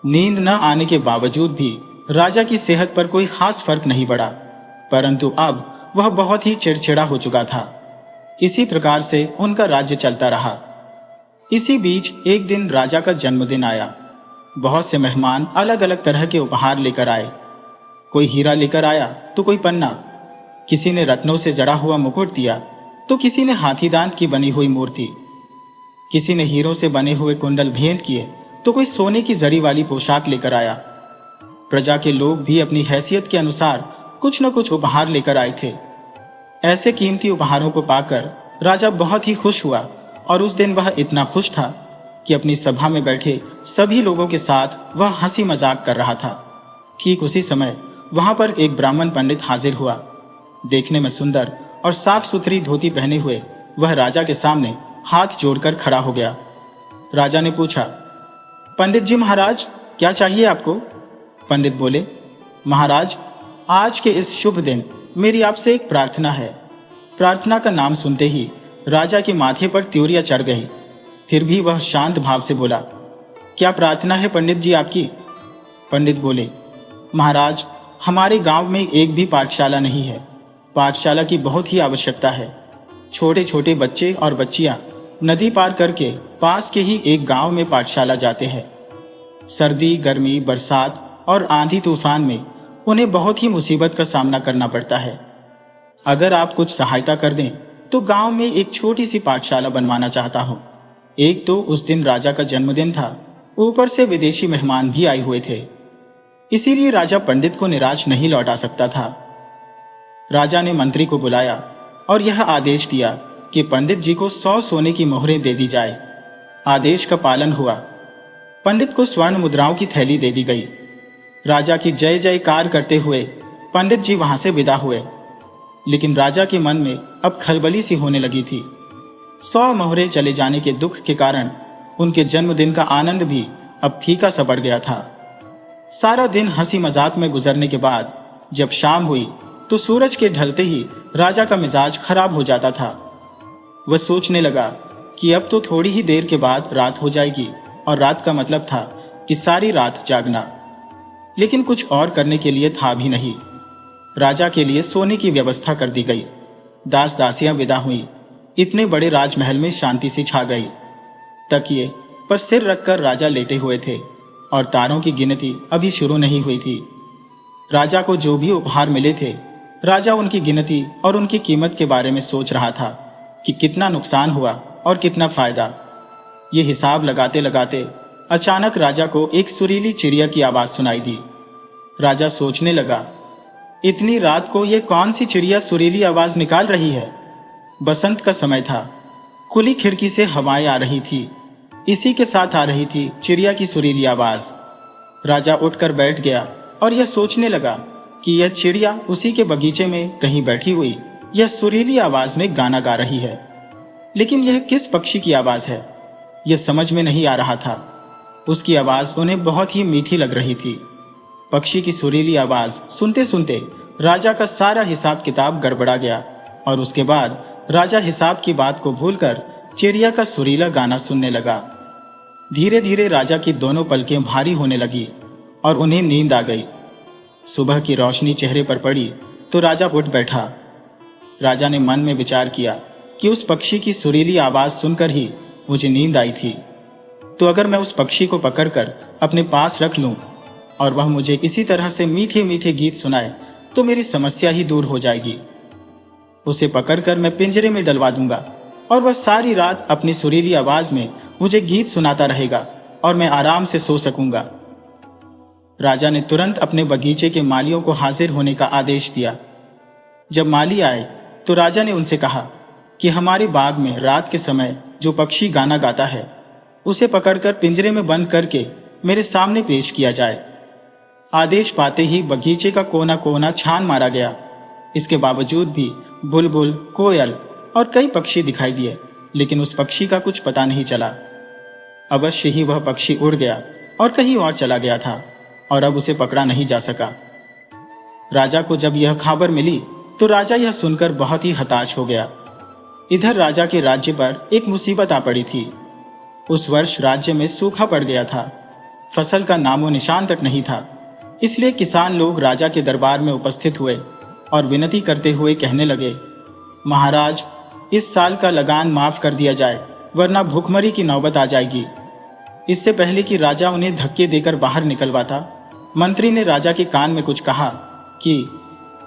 नींद न आने के बावजूद भी राजा की सेहत पर कोई खास फर्क नहीं पड़ा, परंतु अब वह बहुत ही चिड़चिड़ा हो चुका था। इसी प्रकार से उनका राज्य चलता रहा। इसी बीच एक दिन राजा का जन्मदिन आया। बहुत से मेहमान अलग अलग तरह के उपहार लेकर आए। कोई हीरा लेकर आया तो कोई पन्ना, किसी ने रत्नों से जड़ा हुआ मुकुट दिया तो किसी ने हाथी दांत की बनी हुई मूर्ति, किसी ने हीरों से बने हुए कुंडल भेंट किए तो कोई सोने की जड़ी वाली पोशाक लेकर आया। प्रजा के लोग भी अपनी हैसियत के अनुसार कुछ न कुछ उपहार लेकर आए थे। ऐसे कीमती उपहारों को पाकर राजा बहुत ही खुश हुआ और उस दिन वह इतना खुश था कि अपनी सभा में बैठे सभी लोगों के साथ वह हंसी मजाक कर रहा था। ठीक उसी समय वहां पर एक ब्राह्मण पंडित हाजिर हुआ। देखने में सुंदर और साफ सुथरी धोती पहने हुए वह राजा के सामने हाथ जोड़कर खड़ा हो गया। राजा ने पूछा, पंडित जी महाराज, क्या चाहिए आपको? पंडित बोले, महाराज, आज के इस शुभ दिन मेरी आपसे एक प्रार्थना है। प्रार्थना का नाम सुनते ही राजा के माथे पर त्योरियां चढ़ गई। फिर भी वह शांत भाव से बोला, क्या प्रार्थना है पंडित जी आपकी? पंडित बोले, महाराज, हमारे गांव में एक भी पाठशाला नहीं है। पाठशाला की बहुत ही आवश्यकता है। छोटे छोटे बच्चे और बच्चियां नदी पार करके पास के ही एक गांव में पाठशाला जाते हैं। सर्दी, गर्मी, बरसात और आंधी तूफान में उन्हें बहुत ही मुसीबत का सामना करना पड़ता है। अगर आप कुछ सहायता कर दें तो गांव में एक छोटी सी पाठशाला बनवाना चाहता हूं। एक तो उस दिन राजा का जन्मदिन था, ऊपर से विदेशी मेहमान भी आए हुए थे, इसीलिए राजा पंडित को निराश नहीं लौटा सकता था। राजा ने मंत्री को बुलाया और यह आदेश दिया कि पंडित जी को 100 सोने की मोहरें दे दी जाए। आदेश का पालन हुआ। पंडित को स्वर्ण मुद्राओं की थैली दे दी गई। राजा की जय जयकार करते हुए पंडित जी वहां से विदा हुए। लेकिन राजा के मन में अब खलबली सी होने लगी थी। 100 मोहरे चले जाने के दुख के कारण उनके जन्मदिन का आनंद भी अब फीका सा पड़ गया था। सारा दिन हंसी मजाक में गुजरने के बाद जब शाम हुई तो सूरज के ढलते ही राजा का मिजाज खराब हो जाता था। वह सोचने लगा कि अब तो थोड़ी ही देर के बाद रात हो जाएगी और रात का मतलब था कि सारी रात जागना। लेकिन कुछ और करने के लिए था भी नहीं। राजा के लिए सोने की व्यवस्था कर दी गई। दास दासियां विदा हुई। इतने बड़े राजमहल में शांति सी छा गई। तकिए पर सिर रखकर राजा लेटे हुए थे और तारों की गिनती अभी शुरू नहीं हुई थी। राजा को जो भी उपहार मिले थे, राजा उनकी गिनती और उनकी कीमत के बारे में सोच रहा था कि कितना नुकसान हुआ और कितना फायदा। ये हिसाब लगाते लगाते अचानक राजा को एक सुरीली चिड़िया की आवाज सुनाई दी। राजा सोचने लगा, इतनी रात को ये कौन सी चिड़िया सुरीली आवाज निकाल रही है। बसंत का समय था। खुली खिड़की से हवाएं आ रही थी। इसी के साथ आ रही थी चिड़िया की सुरीली आवाज। राजा उठकर बैठ गया और यह सोचने लगा कि यह चिड़िया उसी के बगीचे में कहीं बैठी हुई यह सुरीली आवाज में गाना गा रही है। लेकिन यह किस पक्षी की आवाज है, यह समझ में नहीं आ रहा था। उसकी आवाज उन्हें बहुत ही मीठी लग रही थी। पक्षी की सुरीली आवाज सुनते सुनते राजा का सारा हिसाब किताब गड़बड़ा गया और उसके बाद राजा हिसाब की बात को भूलकर चिड़िया का सुरीला गाना सुनने लगा। धीरे धीरे राजा की दोनों पलकें भारी होने लगी और उन्हें नींद आ गई। सुबह की रोशनी चेहरे पर पड़ी तो राजा उठ बैठा। राजा ने मन में विचार किया कि उस पक्षी की सुरीली आवाज सुनकर ही मुझे नींद आई थी, तो अगर मैं उस पक्षी को पकड़कर अपने पास रख लूं और वह मुझे इसी तरह से मीठे मीठे गीत सुनाए तो मेरी समस्या ही दूर हो जाएगी। उसे पकड़कर मैं पिंजरे में डलवा दूंगा और वह सारी रात अपनी सुरीली आवाज में मुझे गीत सुनाता रहेगा और मैं आराम से सो सकूंगा। राजा ने तुरंत अपने बगीचे के मालियों को हाजिर होने का आदेश दिया। जब माली आए तो राजा ने उनसे कहा कि हमारे बाग में रात के समय जो पक्षी गाना गाता है उसे पकड़कर पिंजरे में बंद करके मेरे सामने पेश किया जाए। आदेश पाते ही बगीचे का कोना कोना छान मारा गया। इसके बावजूद भी बुलबुल, कोयल और कई पक्षी दिखाई दिए, लेकिन उस पक्षी का कुछ पता नहीं चला। अवश्य ही वह पक्षी उड़ गया और कहीं और चला गया था और अब उसे पकड़ा नहीं जा सका। राजा को जब यह खबर मिली तो राजा यह सुनकर बहुत ही हताश हो गया। इधर राजा के राज्य पर एक मुसीबत आ पड़ी थी। उस वर्ष राज्य में सूखा पड़ गया था। फसल का नामो निशान तक नहीं था। इसलिए किसान लोग राजा के दरबार में उपस्थित हुए और विनती करते हुए कहने लगे, महाराज, इस साल का लगान माफ कर दिया जाए, वरना भूखमरी की नौबत आ जाएगी। इससे पहले कि राजा उन्हें धक्के देकर बाहर निकलवाता, मंत्री ने राजा के कान में कुछ कहा कि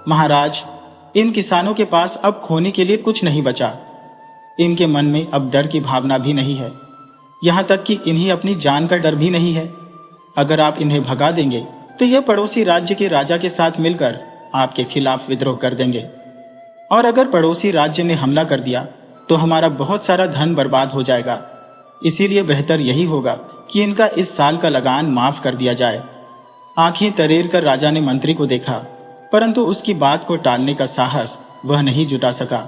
महाराज, इन किसानों के पास अब खोने के लिए कुछ नहीं बचा। इनके मन में अब डर की भावना भी नहीं है, यहां तक कि इन्हें अपनी जान का डर भी नहीं है। अगर आप इन्हें भगा देंगे तो यह पड़ोसी राज्य के राजा के साथ मिलकर आपके खिलाफ विद्रोह कर देंगे, और अगर पड़ोसी राज्य ने हमला कर दिया तो हमारा बहुत सारा धन बर्बाद हो जाएगा। इसीलिए बेहतर यही होगा कि इनका इस साल का लगान माफ कर दिया जाए। आंखें तरेर कर राजा ने मंत्री को देखा, परंतु उसकी बात को टालने का साहस वह नहीं जुटा सका,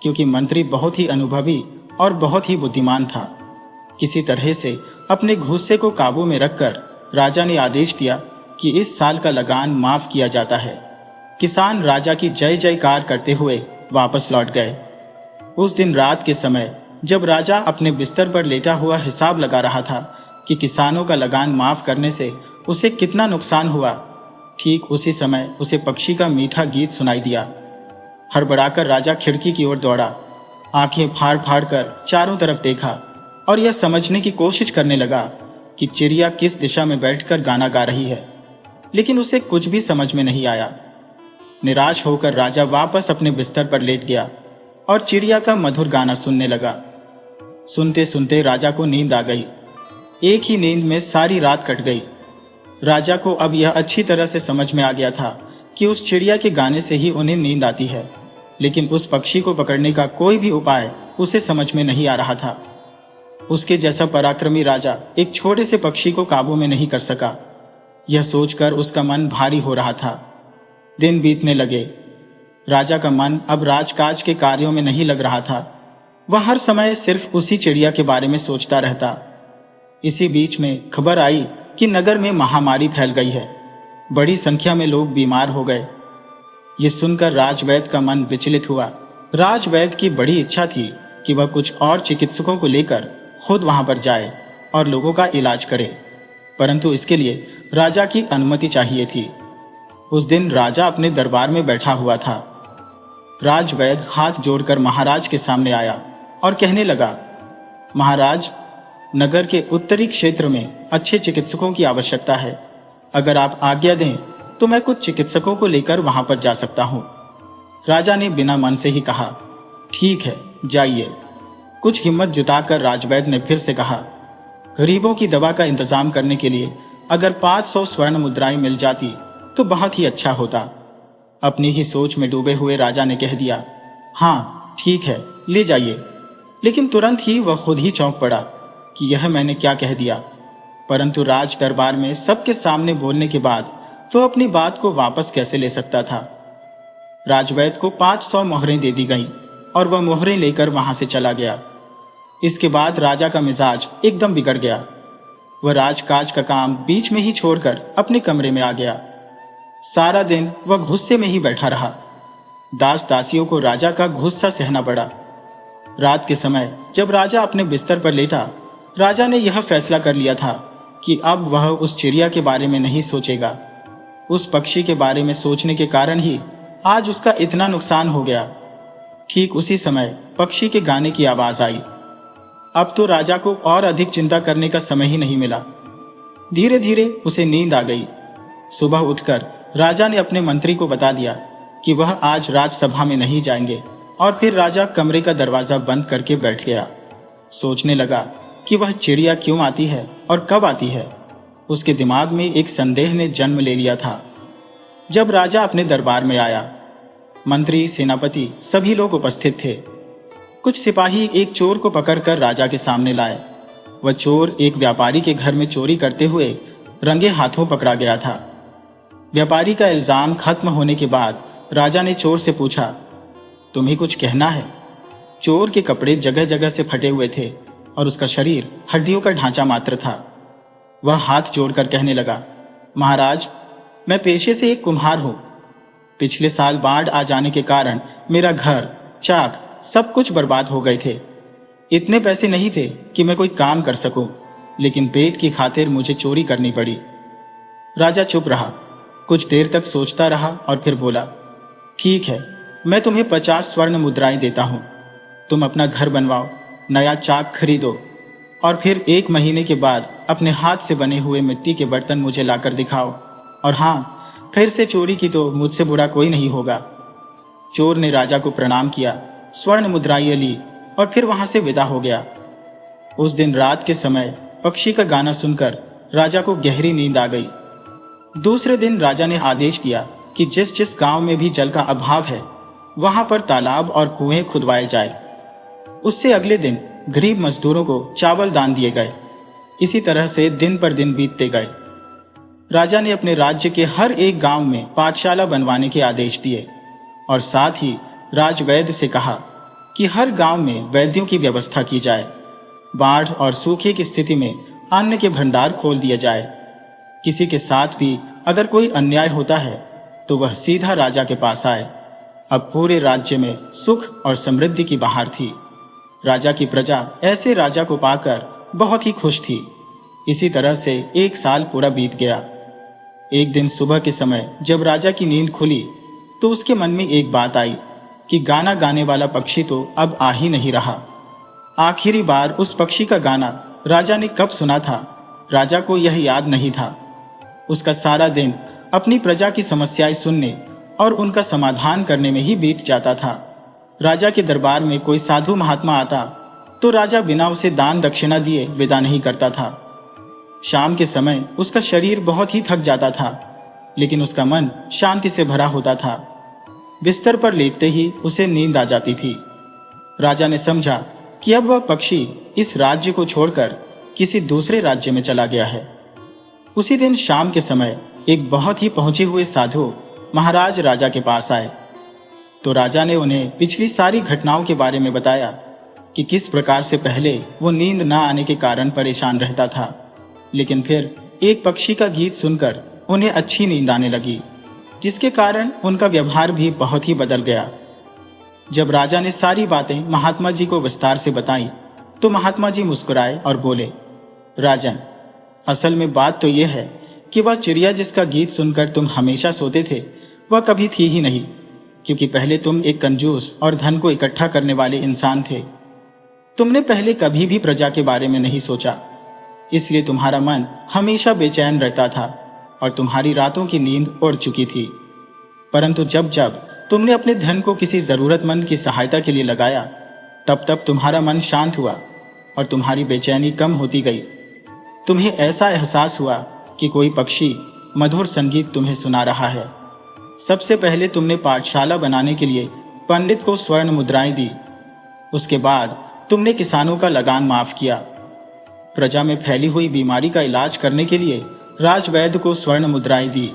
क्योंकि मंत्री बहुत ही अनुभवी और बहुत ही बुद्धिमान था। किसी तरह से अपने गुस्से को काबू में रखकर राजा ने आदेश दिया कि इस साल का लगान माफ किया जाता है। किसान राजा की जय जयकार करते हुए वापस लौट गए। उस दिन रात के समय जब राजा अपने बिस्तर पर लेटा हुआ हिसाब लगा रहा था कि किसानों का लगान माफ करने से उसे कितना नुकसान हुआ, ठीक उसी समय उसे पक्षी का मीठा गीत सुनाई दिया। हड़बड़ाकर राजा खिड़की की ओर दौड़ा। आंखें फाड़ फाड़ कर चारों तरफ देखा और यह समझने की कोशिश करने लगा कि चिड़िया किस दिशा में बैठकर गाना गा रही है, लेकिन उसे कुछ भी समझ में नहीं आया। निराश होकर राजा वापस अपने बिस्तर पर लेट गया और चिड़िया का मधुर गाना सुनने लगा। सुनते सुनते राजा को नींद आ गई। एक ही नींद में सारी रात कट गई। राजा को अब यह अच्छी तरह से समझ में आ गया था कि उस चिड़िया के गाने से ही उन्हें नींद आती है, लेकिन उस पक्षी को पकड़ने का कोई भी उपाय उसे समझ में नहीं आ रहा था। उसके जैसा पराक्रमी राजा एक छोटे से पक्षी को काबू में नहीं कर सका। यह सोचकर उसका मन भारी हो रहा था। दिन बीतने लगे। राजा का मन अब राजकाज के कार्यों में नहीं लग रहा था। वह हर समय सिर्फ उसी चिड़िया के बारे में सोचता रहता। इसी बीच में खबर आई कि नगर में महामारी फैल गई है। बड़ी संख्या में लोग बीमार हो गए। ये सुनकर राजवैद्य का मन विचलित हुआ। राजवैद्य की बड़ी इच्छा थी कि वह कुछ और चिकित्सकों को लेकर खुद वहां पर जाए और लोगों का इलाज करे, परंतु इसके लिए राजा की अनुमति चाहिए थी। उस दिन राजा अपने दरबार में बैठा हुआ था। राजवैद्य हाथ जोड़कर महाराज के सामने आया और कहने लगा, महाराज, नगर के उत्तरी क्षेत्र में अच्छे चिकित्सकों की आवश्यकता है। अगर आप आज्ञा दें तो मैं कुछ चिकित्सकों को लेकर वहां पर जा सकता हूं। राजा ने बिना मन से ही कहा, ठीक है, जाइए। कुछ हिम्मत जुटाकर राजवैद्य ने फिर से कहा, गरीबों की दवा का इंतजाम करने के लिए अगर 500 स्वर्ण मुद्राएं मिल जाती तो बहुत ही अच्छा होता। अपनी ही सोच में डूबे हुए राजा ने कह दिया, हाँ ठीक है, ले जाइए। लेकिन तुरंत ही वह खुद ही चौंक पड़ा कि यह मैंने क्या कह दिया। परंतु राज दरबार में सबके सामने बोलने के बाद वह अपनी बात को वापस कैसे ले सकता था। राजवैद्य को 500 मोहरें दे दी गईं और वह मोहरें लेकर वहां से चला गया। इसके बाद राजा का मिजाज एकदम बिगड़ गया। वह राजकाज का काम बीच में ही छोड़कर अपने कमरे में आ गया। सारा दिन वह गुस्से में ही बैठा रहा। दास दासियों को राजा का गुस्सा सहना पड़ा। रात के समय जब राजा अपने बिस्तर पर लेटा, राजा ने यह फैसला कर लिया था कि अब वह उस चिड़िया के बारे में नहीं सोचेगा। उस पक्षी के बारे में सोचने के कारण ही आज उसका इतना नुकसान हो गया। ठीक उसी समय पक्षी के गाने की आवाज आई। अब तो राजा को और अधिक चिंता करने का समय ही नहीं मिला। धीरे धीरे उसे नींद आ गई। सुबह उठकर राजा ने अपने मंत्री को बता दिया कि वह आज राजसभा में नहीं जाएंगे और फिर राजा कमरे का दरवाजा बंद करके बैठ गया। सोचने लगा कि वह चिड़िया क्यों आती है और कब आती है। उसके दिमाग में एक संदेह ने जन्म ले लिया था। जब राजा अपने दरबार में आया, मंत्री, सेनापति सभी लोग उपस्थित थे। कुछ सिपाही एक चोर को पकड़कर राजा के सामने लाए। वह चोर एक व्यापारी के घर में चोरी करते हुए रंगे हाथों पकड़ा गया था। व्यापारी का इल्जाम खत्म होने के बाद राजा ने चोर से पूछा, तुम्हें कुछ कहना है? चोर के कपड़े जगह जगह से फटे हुए थे और उसका शरीर हड्डियों का ढांचा मात्र था। वह हाथ जोड़कर कहने लगा, महाराज, मैं पेशे से एक कुम्हार हूं। पिछले साल बाढ़ आ जाने के कारण मेरा घर, चाक सब कुछ बर्बाद हो गए थे। इतने पैसे नहीं थे कि मैं कोई काम कर सकूं, लेकिन पेट की खातिर मुझे चोरी करनी पड़ी। राजा चुप रहा। कुछ देर तक सोचता रहा और फिर बोला, ठीक है, मैं तुम्हें 50 स्वर्ण मुद्राएं देता हूं। तुम अपना घर बनवाओ, नया चाक खरीदो और फिर 1 महीने के बाद अपने हाथ से बने हुए मिट्टी के बर्तन मुझे लाकर दिखाओ। और हाँ, फिर से चोरी की तो मुझसे बुरा कोई नहीं होगा। चोर ने राजा को प्रणाम किया, स्वर्ण मुद्राएं ली और फिर वहां से विदा हो गया। उस दिन रात के समय पक्षी का गाना सुनकर राजा को गहरी नींद आ गई। दूसरे दिन राजा ने आदेश दिया कि जिस जिस गांव में भी जल का अभाव है, वहां पर तालाब और कुएं खुदवाए जाए। उससे अगले दिन गरीब मजदूरों को चावल दान दिए गए। इसी तरह से दिन पर दिन बीतते गए। राजा ने अपने राज्य के हर एक गांव में पाठशाला बनवाने के आदेश दिए और साथ ही राजवैद्य से कहा कि हर गांव में वैद्यों की व्यवस्था की जाए। बाढ़ और सूखे की स्थिति में अन्न के भंडार खोल दिए जाए। किसी के साथ भी अगर कोई अन्याय होता है तो वह सीधा राजा के पास आए। अब पूरे राज्य में सुख और समृद्धि की बहार थी। राजा की प्रजा ऐसे राजा को पाकर बहुत ही खुश थी। इसी तरह से 1 साल पूरा बीत गया। एक दिन सुबह के समय जब राजा की नींद खुली तो उसके मन में एक बात आई कि गाना गाने वाला पक्षी तो अब आ ही नहीं रहा। आखिरी बार उस पक्षी का गाना राजा ने कब सुना था, राजा को यह याद नहीं था। उसका सारा दिन अपनी प्रजा की समस्याएं सुनने और उनका समाधान करने में ही बीत जाता था। राजा के दरबार में कोई साधु महात्मा आता तो राजा बिना उसे दान दक्षिणा दिए विदा नहीं करता था। शाम के समय उसका शरीर बहुत ही थक जाता था, लेकिन उसका मन शांति से भरा होता था। बिस्तर पर लेटते ही उसे नींद आ जाती थी। राजा ने समझा कि अब वह पक्षी इस राज्य को छोड़कर किसी दूसरे राज्य में चला गया है। उसी दिन शाम के समय एक बहुत ही पहुंचे हुए साधु महाराज राजा के पास आए तो राजा ने उन्हें पिछली सारी घटनाओं के बारे में बताया कि किस प्रकार से पहले वो नींद न आने के कारण परेशान रहता था, लेकिन फिर एक पक्षी का गीत सुनकर उन्हें अच्छी नींद आने लगी, जिसके कारण उनका व्यवहार भी बहुत ही बदल गया। जब राजा ने सारी बातें महात्मा जी को विस्तार से बताई तो महात्मा जी मुस्कुराए और बोले, राजन, असल में बात तो यह है कि वह चिड़िया जिसका गीत सुनकर तुम हमेशा सोते थे, वह कभी थी ही नहीं, क्योंकि पहले तुम एक कंजूस और धन को इकट्ठा करने वाले इंसान थे। तुमने पहले कभी भी प्रजा के बारे में नहीं सोचा, इसलिए तुम्हारा मन हमेशा बेचैन रहता था और तुम्हारी रातों की नींद उड़ चुकी थी। परंतु जब जब तुमने अपने धन को किसी जरूरतमंद की सहायता के लिए लगाया, तब तब तुम्हारा मन शांत हुआ और तुम्हारी बेचैनी कम होती गई। तुम्हें ऐसा एहसास हुआ कि कोई पक्षी मधुर संगीत तुम्हें सुना रहा है। सबसे पहले तुमने पाठशाला बनाने के लिए पंडित को स्वर्ण मुद्राएं दी। उसके बाद तुमने किसानों का लगान माफ किया। प्रजा में फैली हुई बीमारी का इलाज करने के लिए राजवैद्य को स्वर्ण मुद्राएं दी।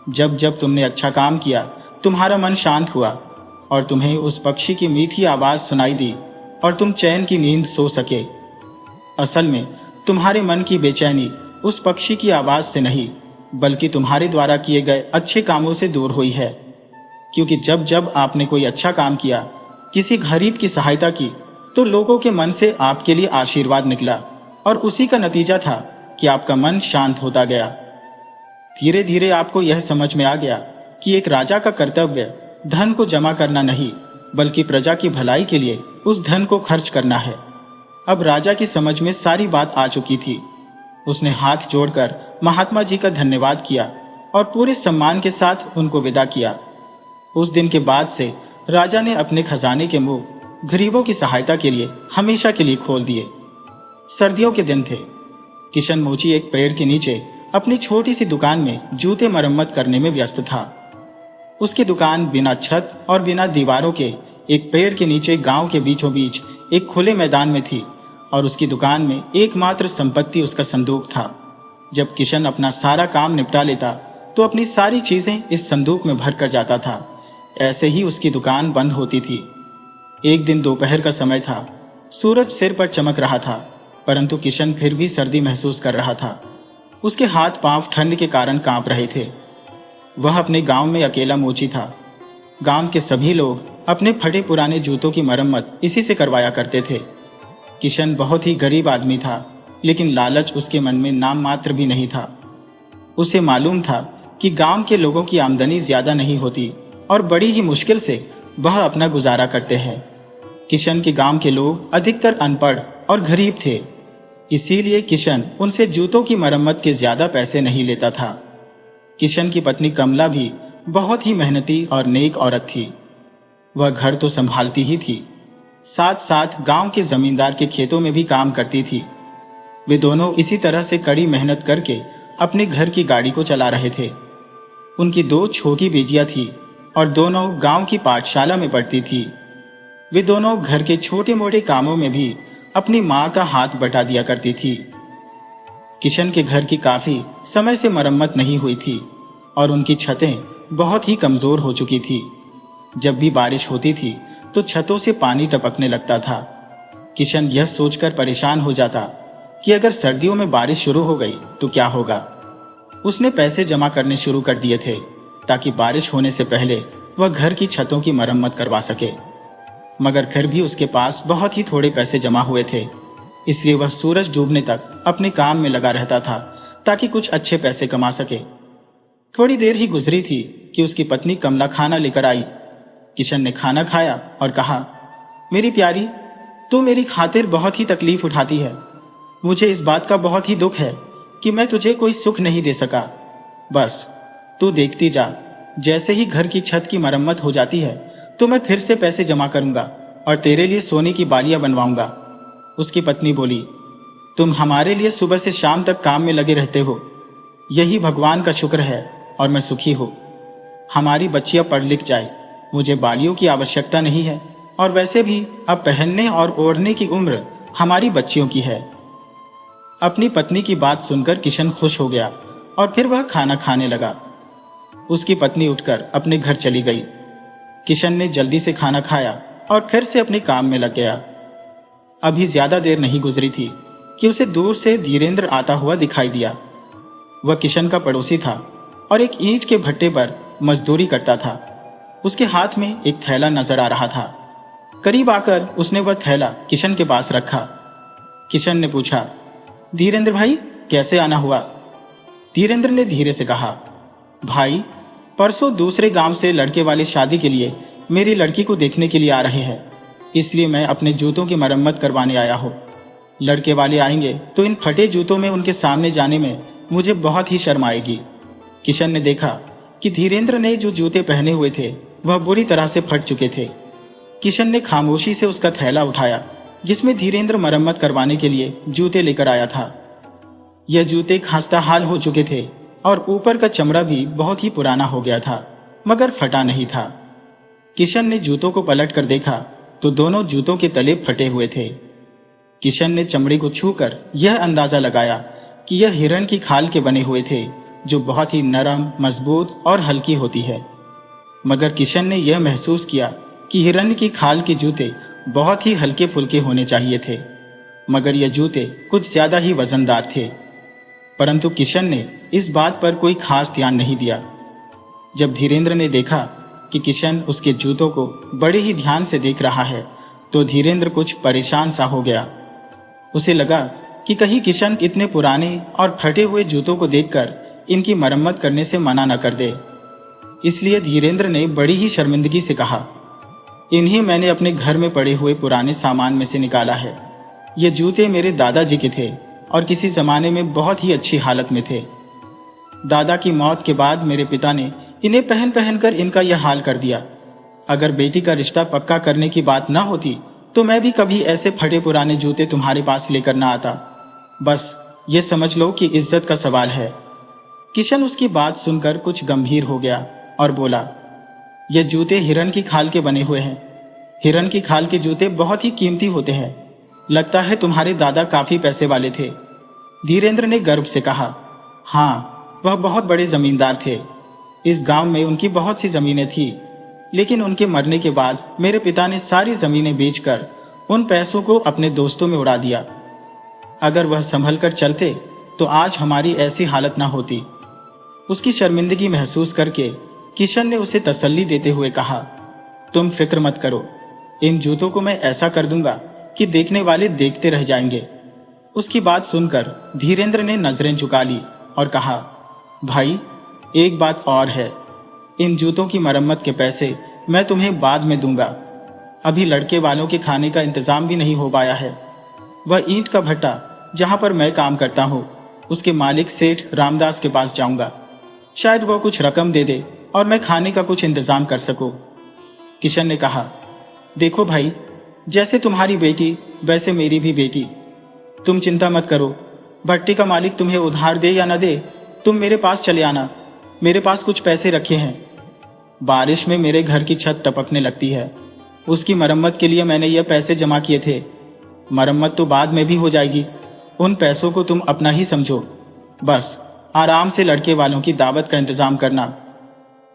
जब जब तुमने अच्छा काम किया, तुम्हारा मन शांत हुआ और तुम्हें उस पक्षी की मीठी आवाज सुनाई दी और तुम चैन की नींद सो सके। असल में तुम्हारे मन की बेचैनी उस पक्षी की आवाज से नहीं, बल्कि तुम्हारे द्वारा किए गए अच्छे कामों से दूर हुई है। क्योंकि जब जब आपने कोई अच्छा काम किया, किसी गरीब की सहायता की, तो लोगों के मन से आपके लिए आशीर्वाद निकला और उसी का नतीजा था कि आपका मन शांत होता गया। धीरे धीरे आपको यह समझ में आ गया कि एक राजा का कर्तव्य धन को जमा करना नहीं, बल्कि प्रजा की भलाई के लिए उस धन को खर्च करना है। अब राजा की समझ में सारी बात आ चुकी थी। उसने हाथ जोड़कर महात्मा जी का धन्यवाद किया और पूरे सम्मान के साथ उनको विदा किया। उस दिन के बाद से राजा ने अपने खजाने के मुंह गरीबों की सहायता के लिए हमेशा के लिए खोल दिए। सर्दियों के दिन थे। किशन मोची एक पेड़ के नीचे अपनी छोटी सी दुकान में जूते मरम्मत करने में व्यस्त था। उसकी दुकान बिना छत और बिना दीवारों के एक पेड़ के नीचे गांव के बीचों बीच एक खुले मैदान में थी और उसकी दुकान में एकमात्र संपत्ति उसका संदूक था। जब किशन अपना सारा काम निपटा लेता तो अपनी सारी चीजें इस संदूक में भर कर जाता था। ऐसे ही उसकी दुकान बंद होती थी। एक दिन दोपहर का समय था। सूरज सिर पर चमक रहा था, परंतु किशन फिर भी सर्दी महसूस कर रहा था। उसके हाथ पांव ठंड के कारण कांप रहे थे। वह अपने गांव में अकेला मोची था। गांव के सभी लोग अपने फटे पुराने जूतों की मरम्मत इसी से करवाया करते थे। किशन बहुत ही गरीब आदमी था, लेकिन लालच उसके मन में नाम मात्र भी नहीं था। उसे मालूम था कि गांव के लोगों की आमदनी ज्यादा नहीं होती और बड़ी ही मुश्किल से वह अपना गुजारा करते हैं। किशन के गांव के लोग अधिकतर अनपढ़ और गरीब थे, इसीलिए किशन उनसे जूतों की मरम्मत के ज्यादा पैसे नहीं लेता था। किशन की पत्नी कमला भी बहुत ही मेहनती और नेक औरत थी। वह घर तो संभालती ही थी, साथ साथ गांव के जमींदार के खेतों में भी काम करती थी। वे दोनों इसी तरह से कड़ी मेहनत करके अपने घर की गाड़ी को चला रहे थे। उनकी 2 छोटी बेटियां थी और दोनों गांव की पाठशाला में पढ़ती थी। वे दोनों घर के छोटे मोटे कामों में भी अपनी मां का हाथ बटा दिया करती थी। किशन के घर की काफी समय से मरम्मत नहीं हुई थी और उनकी छतें बहुत ही कमजोर हो चुकी थी। जब भी बारिश होती थी तो छतों से पानी टपकने लगता था। किशन यह सोचकर परेशान हो जाता कि अगर सर्दियों में बारिश शुरू हो गई तो क्या होगा। उसने पैसे जमा करने शुरू कर दिए थे ताकि बारिश होने से पहले वह घर की छतों की मरम्मत करवा सके, मगर फिर भी उसके पास बहुत ही थोड़े पैसे जमा हुए थे। इसलिए वह सूरज डूबने तक अपने काम में लगा रहता था ताकि कुछ अच्छे पैसे कमा सके। थोड़ी देर ही गुजरी थी कि उसकी पत्नी कमला खाना लेकर आई। किशन ने खाना खाया और कहा, मेरी प्यारी, तू मेरी खातिर बहुत ही तकलीफ उठाती है। मुझे इस बात का बहुत ही दुख है कि मैं तुझे कोई सुख नहीं दे सका। बस तू देखती जा, जैसे ही घर की छत की मरम्मत हो जाती है तो मैं फिर से पैसे जमा करूंगा और तेरे लिए सोने की बालियां बनवाऊंगा। उसकी पत्नी बोली, तुम हमारे लिए सुबह से शाम तक काम में लगे रहते हो, यही भगवान का शुक्र है और मैं सुखी हूं। हमारी बच्चियां पढ़ लिख जाए, मुझे बालियों की आवश्यकता नहीं है और वैसे भी अब पहनने और ओढ़ने की उम्र हमारी बच्चियों की है। अपनी पत्नी की बात सुनकर किशन खुश हो गया और फिर वह खाना खाने लगा। उसकी पत्नी उठकर अपने घर चली गई। किशन ने जल्दी से खाना खाया और फिर से अपने काम में लग गया। अभी ज्यादा देर नहीं गुजरी थी कि उसे दूर से धीरेन्द्र आता हुआ दिखाई दिया। वह किशन का पड़ोसी था और एक ईंट के भट्टे पर मजदूरी करता था। उसके हाथ में एक थैला नजर आ रहा था। करीब आकर उसने वह थैला किशन के पास रखा। किशन ने पूछा, धीरेन्द्र भाई, कैसे आना हुआ? धीरेन्द्र ने धीरे से कहा, भाई, परसों दूसरे गांव से लड़के वाले शादी के लिए मेरी लड़की को देखने के लिए आ रहे हैं, इसलिए मैं अपने जूतों की मरम्मत करवाने आया हूँ। लड़के वाले आएंगे तो इन फटे जूतों में उनके सामने जाने में मुझे बहुत ही शर्म आएगी। किशन ने देखा कि धीरेन्द्र ने जो जूते पहने हुए थे वह बुरी तरह से फट चुके थे। किशन ने खामोशी से उसका थैला उठाया जिसमें धीरेन्द्र मरम्मत करवाने के लिए जूते लेकर आया था। यह जूते खस्ताहाल हो चुके थे और ऊपर का चमड़ा भी बहुत ही पुराना हो गया था, मगर फटा नहीं था। किशन ने जूतों को पलट कर देखा तो दोनों जूतों के तले फटे हुए थे। किशन ने चमड़ी को छूकर यह अंदाजा लगाया कि यह हिरण की खाल के बने हुए थे, जो बहुत ही नरम, मजबूत और हल्की होती है। मगर किशन ने यह महसूस किया कि हिरण की खाल के जूते बहुत ही हल्के फुल्के होने चाहिए थे, मगर यह जूते कुछ ज्यादा ही वजनदार थे। परंतु किशन ने इस बात पर कोई खास ध्यान नहीं दिया। जब धीरेन्द्र ने देखा कि किशन उसके जूतों को बड़े ही ध्यान से देख रहा है तो धीरेन्द्र कुछ परेशान सा हो गया। उसे लगा कि कहीं किशन इतने पुराने और फटे हुए जूतों को देखकर इनकी मरम्मत करने से मना न कर दे। इसलिए धीरेन्द्र ने बड़ी ही शर्मिंदगी से कहा, इन्हें मैंने अपने घर में पड़े हुए पुराने सामान में से निकाला है। ये जूते मेरे दादाजी के थे और किसी जमाने में बहुत ही अच्छी हालत में थे। दादा की मौत के बाद मेरे पिता ने इन्हें पहन पहन कर इनका यह हाल कर दिया। अगर बेटी का रिश्ता पक्का करने की बात ना होती तो मैं भी कभी ऐसे फटे पुराने जूते तुम्हारे पास लेकर ना आता। बस ये समझ लो कि इज्जत का सवाल है। किशन उसकी बात सुनकर कुछ गंभीर हो गया और बोला, ये जूते हिरण की खाल के बने हुए हैं। हिरण की खाल के जूते बहुत ही कीमती होते हैं। लगता है तुम्हारे दादा काफी पैसे वाले थे। धीरेन्द्र ने गर्व से कहा, हाँ, वह बहुत बड़े जमींदार थे। इस गांव में उनकी बहुत सी जमीनें थी, लेकिन उनके मरने के बाद मेरे पिता ने सारी जमीनें बेचकर उन पैसों को अपने दोस्तों में उड़ा दिया। अगर वह संभल कर चलते तो आज हमारी ऐसी हालत ना होती। उसकी शर्मिंदगी महसूस करके किशन ने उसे तसल्ली देते हुए कहा, तुम फिक्र मत करो, इन जूतों को मैं ऐसा कर दूंगा कि देखने वाले देखते रह जाएंगे। उसकी बात सुनकर धीरेन्द्र ने नजरें झुका ली और कहा, भाई, एक बात और है, इन जूतों की मरम्मत के पैसे मैं तुम्हें बाद में दूंगा। अभी लड़के वालों के खाने का इंतजाम भी नहीं हो पाया है। वह ईंट का भट्टा जहां पर मैं काम करता हूं, उसके मालिक सेठ रामदास के पास जाऊंगा। शायद वह कुछ रकम दे दे और मैं खाने का कुछ इंतजाम कर सकूं। किशन ने कहा, देखो भाई, जैसे तुम्हारी बेटी वैसे मेरी भी बेटी। तुम चिंता मत करो, भट्टी का मालिक तुम्हें उधार दे या न दे, तुम मेरे पास चले आना। मेरे पास कुछ पैसे रखे हैं। बारिश में मेरे घर की छत टपकने लगती है, उसकी मरम्मत के लिए मैंने ये पैसे जमा किए थे। मरम्मत तो बाद में भी हो जाएगी, उन पैसों को तुम अपना ही समझो। बस आराम से लड़के वालों की दावत का इंतजाम करना।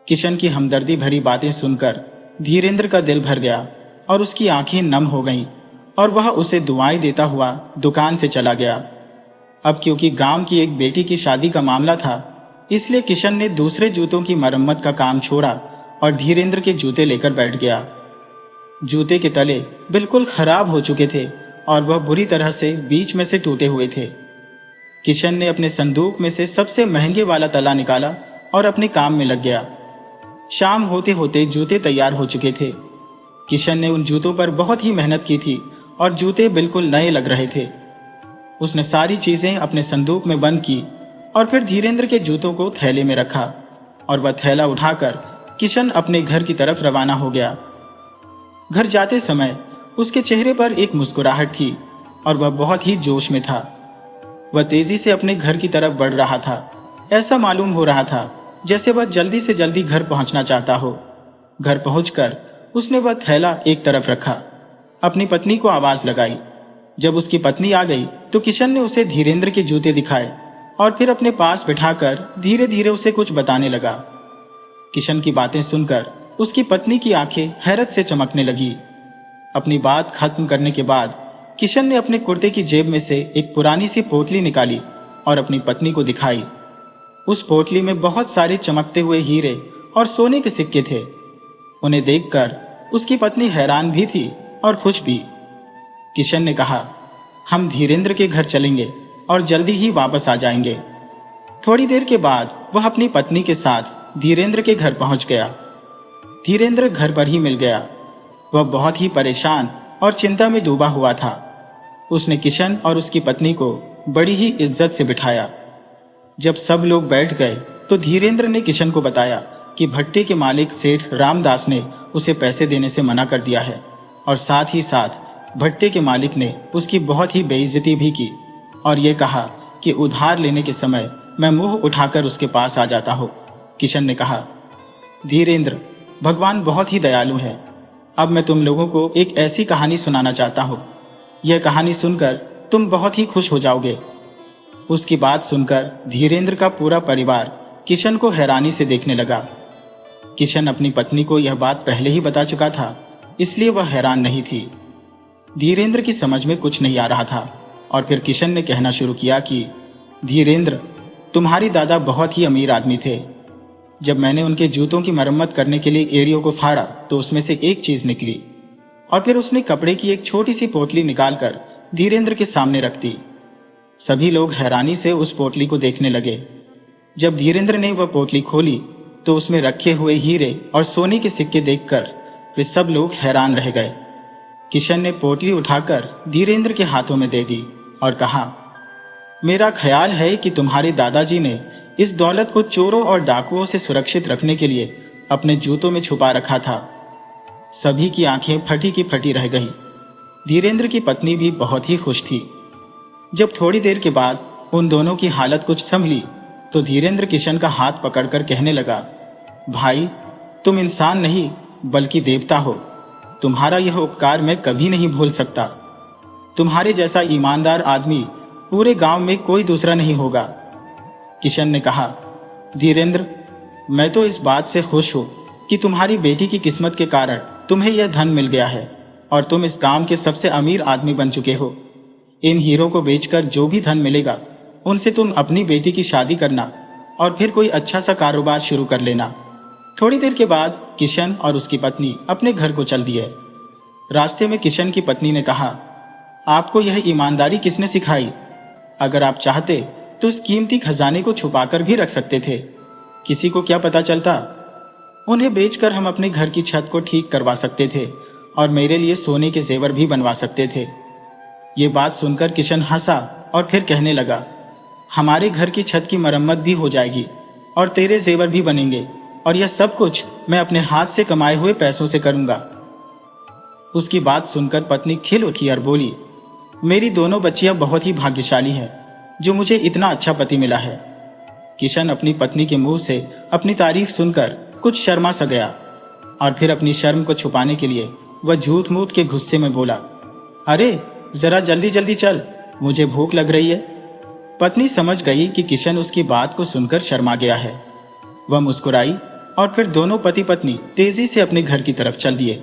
किशन की हमदर्दी भरी बातें सुनकर धीरेन्द्र का दिल भर गया और उसकी आंखें नम हो गईं और वह उसे दुआएं देता हुआ दुकान से चला गया। अब क्योंकि गांव की एक बेटी की शादी का मामला था, इसलिए किशन ने दूसरे जूतों की मरम्मत का काम छोड़ा और धीरेन्द्र के जूते लेकर बैठ गया। जूते के तले बिल्कुल खराब हो चुके थे और वह बुरी तरह से बीच में से टूटे हुए थे। किशन ने अपने संदूक में से सबसे महंगे वाला तला निकाला और अपने काम में लग गया। शाम होते होते जूते तैयार हो चुके थे। किशन ने उन जूतों पर बहुत ही मेहनत की थी और जूते बिल्कुल नए लग रहे थे। उसने सारी चीजें अपने संदूक में बंद की और फिर धीरेन्द्र के जूतों को थैले में रखा और वह थैला उठाकर किशन अपने घर की तरफ रवाना हो गया। घर जाते समय उसके चेहरे पर एक मुस्कुराहट थी और वह बहुत ही जोश में था। वह तेजी से अपने घर की तरफ बढ़ रहा था। ऐसा मालूम हो रहा था जैसे वह जल्दी से जल्दी घर पहुंचना चाहता हो। घर पहुंचकर उसने वह थैला एक तरफ रखा, अपनी पत्नी को आवाज लगाई। जब उसकी पत्नी आ गई तो किशन ने उसे धीरेन्द्र के जूते दिखाए और फिर अपने पास बिठाकर धीरे धीरे उसे कुछ बताने लगा। किशन की बातें सुनकर उसकी पत्नी की आंखें हैरत से चमकने लगी। अपनी बात खत्म करने के बाद किशन ने अपने कुर्ते की जेब में से एक पुरानी सी पोटली निकाली और अपनी पत्नी को दिखाई। उस पोटली में बहुत सारे चमकते हुए हीरे और सोने के सिक्के थे। उन्हें देखकर उसकी पत्नी हैरान भी थी और खुश भी। किशन ने कहा, हम धीरेन्द्र के घर चलेंगे, और जल्दी ही वापस आ जाएंगे। थोड़ी देर के बाद वह अपनी पत्नी के साथ धीरेंद्र के घर पहुंच गया। धीरेंद्र घर पर ही मिल गया। वह बहुत ही परेशान और चिंता में डूबा हुआ था। उसने किशन और उसकी पत्नी को बड़ी ही इज्जत से बिठाया। जब सब लोग बैठ गए तो धीरेंद्र ने किशन को बताया कि भट्टे के मालिक सेठ रामदास ने उसे पैसे देने से मना कर दिया है और साथ ही साथ भट्टे के मालिक ने उसकी बहुत ही बेइज्जती भी की और ये कहा कि उधार लेने के समय मैं मुंह उठाकर उसके पास आ जाता हूँ। किशन ने कहा, धीरेंद्र, भगवान बहुत ही दयालु है। अब मैं तुम लोगों को एक ऐसी कहानी सुनाना चाहता हूँ। यह कहानी सुनकर तुम बहुत ही खुश हो जाओगे। उसकी बात सुनकर धीरेंद्र का पूरा परिवार किशन को हैरानी से देखने लगा। किशन अपनी पत्नी को यह बात पहले ही बता चुका था, इसलिए वह हैरान नहीं थी। धीरेंद्र की समझ में कुछ नहीं आ रहा था और फिर किशन ने कहना शुरू किया कि धीरेंद्र, तुम्हारी दादा बहुत ही अमीर आदमी थे। जब मैंने उनके जूतों की मरम्मत करने के लिए एड़ियों को फाड़ा तो उसमें से एक चीज निकली और फिर उसने कपड़े की एक छोटी सी पोटली निकालकर धीरेंद्र के सामने रख दी। सभी लोग हैरानी से उस पोटली को देखने लगे। जब धीरेंद्र ने वह पोटली खोली तो उसमें रखे हुए हीरे और सोने के सिक्के देखकर वे सब लोग हैरान रह गए। किशन ने पोटली उठाकर धीरेंद्र के हाथों में दे दी और कहा, मेरा ख्याल है कि तुम्हारे दादाजी ने इस दौलत को चोरों और डाकुओं से सुरक्षित रखने के लिए अपने जूतों में छुपा रखा था। सभी की आंखें फटी की फटी रह गई। धीरेंद्र की पत्नी भी बहुत ही खुश थी। जब थोड़ी देर के बाद उन दोनों की हालत कुछ संभली तो धीरेंद्र किशन का हाथ पकड़कर कहने लगा, भाई, तुम इंसान नहीं बल्कि देवता हो। तुम्हारा यह उपकार मैं कभी नहीं भूल सकता। तुम्हारे जैसा ईमानदार आदमी पूरे गांव में कोई दूसरा नहीं होगा। किशन ने कहा, धीरेंद्र, मैं तो इस बात से खुश हूं कि तुम्हारी बेटी की किस्मत के कारण तुम्हें यह धन मिल गया है और तुम इस गांव के सबसे अमीर आदमी बन चुके हो। इन हीरों को बेचकर जो भी धन मिलेगा उनसे तुम अपनी बेटी की शादी करना और फिर कोई अच्छा सा कारोबार शुरू कर लेना। थोड़ी देर के बाद किशन और उसकी पत्नी अपने घर को चल दिए। रास्ते में किशन की पत्नी ने कहा, आपको यह ईमानदारी किसने सिखाई? अगर आप चाहते तो इस कीमती खजाने को छुपाकर भी रख सकते थे। किसी को क्या पता चलता? उन्हें बेचकर हम अपने घर की छत को ठीक करवा सकते थे और मेरे लिए सोने के जेवर भी बनवा सकते थे। ये बात सुनकर किशन हंसा और फिर कहने लगा, हमारे घर की छत की मरम्मत भी हो जाएगी और तेरे जेवर भी बनेंगे और यह सब कुछ मैं अपने हाथ से कमाए हुए पैसों से करूंगा। उसकी बात सुनकर पत्नी खिल उठी और बोली, मेरी दोनों बच्चियां बहुत ही भाग्यशाली हैं जो मुझे इतना अच्छा पति मिला है। किशन अपनी पत्नी के मुंह से अपनी तारीफ सुनकर कुछ शर्मा सा गया और फिर अपनी शर्म को छुपाने के लिए वह झूठ मूठ के गुस्से में बोला, अरे जरा जल्दी जल्दी चल, मुझे भूख लग रही है। पत्नी समझ गई कि किशन उसकी बात को सुनकर शर्मा गया है। वह मुस्कुराई और फिर दोनों पति पत्नी तेजी से अपने घर की तरफ चल दिए।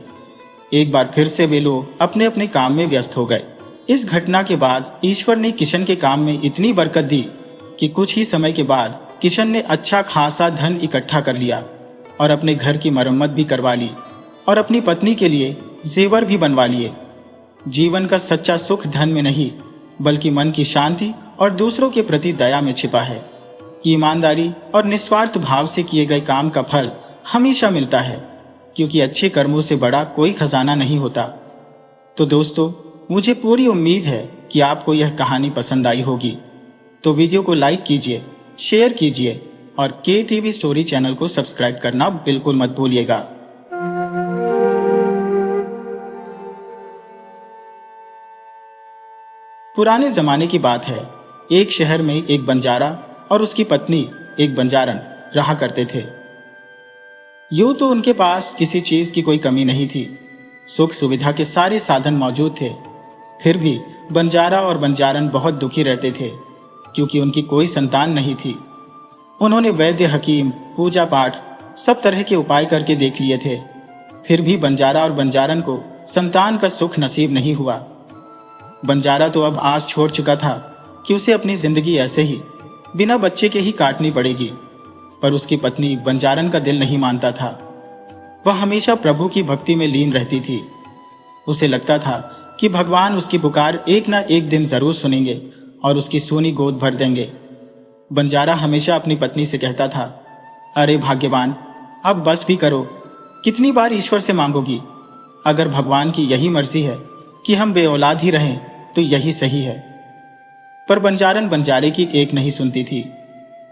एक बार फिर से वे लोग अपने अपने काम में व्यस्त हो गए। इस घटना के बाद ईश्वर ने किशन के काम में इतनी बरकत दी कि कुछ ही समय के बाद किशन ने अच्छा खासा धन इकट्ठा कर लिया और अपने घर की मरम्मत भी करवा ली और अपनी पत्नी के लिए जेवर भी बनवा लिए। जीवन का सच्चा सुख धन में नहीं बल्कि मन की शांति और दूसरों के प्रति दया में छिपा है। ईमानदारी और निस्वार्थ भाव से किए गए काम का फल हमेशा मिलता है, क्योंकि अच्छे कर्मों से बड़ा कोई खजाना नहीं होता। तो दोस्तों, मुझे पूरी उम्मीद है कि आपको यह कहानी पसंद आई होगी। तो वीडियो को लाइक कीजिए, शेयर कीजिए और KTV स्टोरी चैनल को सब्सक्राइब करना बिल्कुल मत भूलिएगा। पुराने जमाने की बात है। एक शहर में एक बंजारा और उसकी पत्नी एक बंजारन रहा करते थे। यूं तो उनके पास किसी चीज की कोई कमी नहीं थी, सुख सुविधा के सारे साधन मौजूद थे। फिर भी बंजारा और बंजारन बहुत दुखी रहते थे क्योंकि उनकी कोई संतान नहीं थी। उन्होंने वैद्य, हकीम, पूजा पाठ सब तरह के उपाय करके देख लिए थे, फिर भी बंजारा और बंजारन को संतान का सुख नसीब नहीं हुआ। बंजारा तो अब आस छोड़ चुका था कि उसे अपनी जिंदगी ऐसे ही बिना बच्चे के ही काटनी पड़ेगी, पर उसकी पत्नी बंजारन का दिल नहीं मानता था। वह हमेशा प्रभु की भक्ति में लीन रहती थी। उसे लगता था कि भगवान उसकी पुकार एक ना एक दिन जरूर सुनेंगे और उसकी सोनी गोद भर देंगे। बंजारा हमेशा अपनी पत्नी से कहता था, अरे भाग्यवान, अब बस भी करो, कितनी बार ईश्वर से मांगोगी? अगर भगवान की यही मर्जी है कि हम बेऔलाद ही रहें तो यही सही है। पर बंजारन बंजारे की एक नहीं सुनती थी।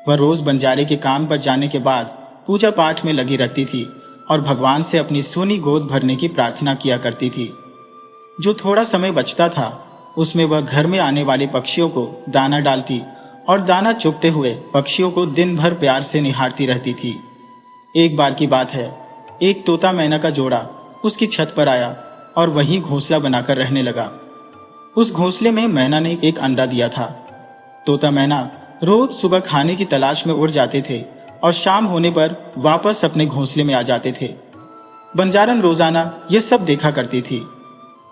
वह रोज बंजारे के काम पर जाने के बाद पूजा पाठ में लगी रहती थी और भगवान से अपनी सोनी गोद भरने की प्रार्थना किया करती थी। जो थोड़ा समय बचता था उसमें वह घर में आने वाले पक्षियों को दाना डालती और दाना चुगते हुए पक्षियों को दिन भर प्यार से निहारती रहती थी। एक बार की बात है, एक तोता मैना का जोड़ा उसकी छत पर आया और वहीं घोंसला बनाकर रहने लगा। उस घोंसले में मैना ने एक अंडा दिया था। तोता मैना रोज सुबह खाने की तलाश में उड़ जाते थे और शाम होने पर वापस अपने घोंसले में आ जाते थे। बंजारन रोजाना यह सब देखा करती थी।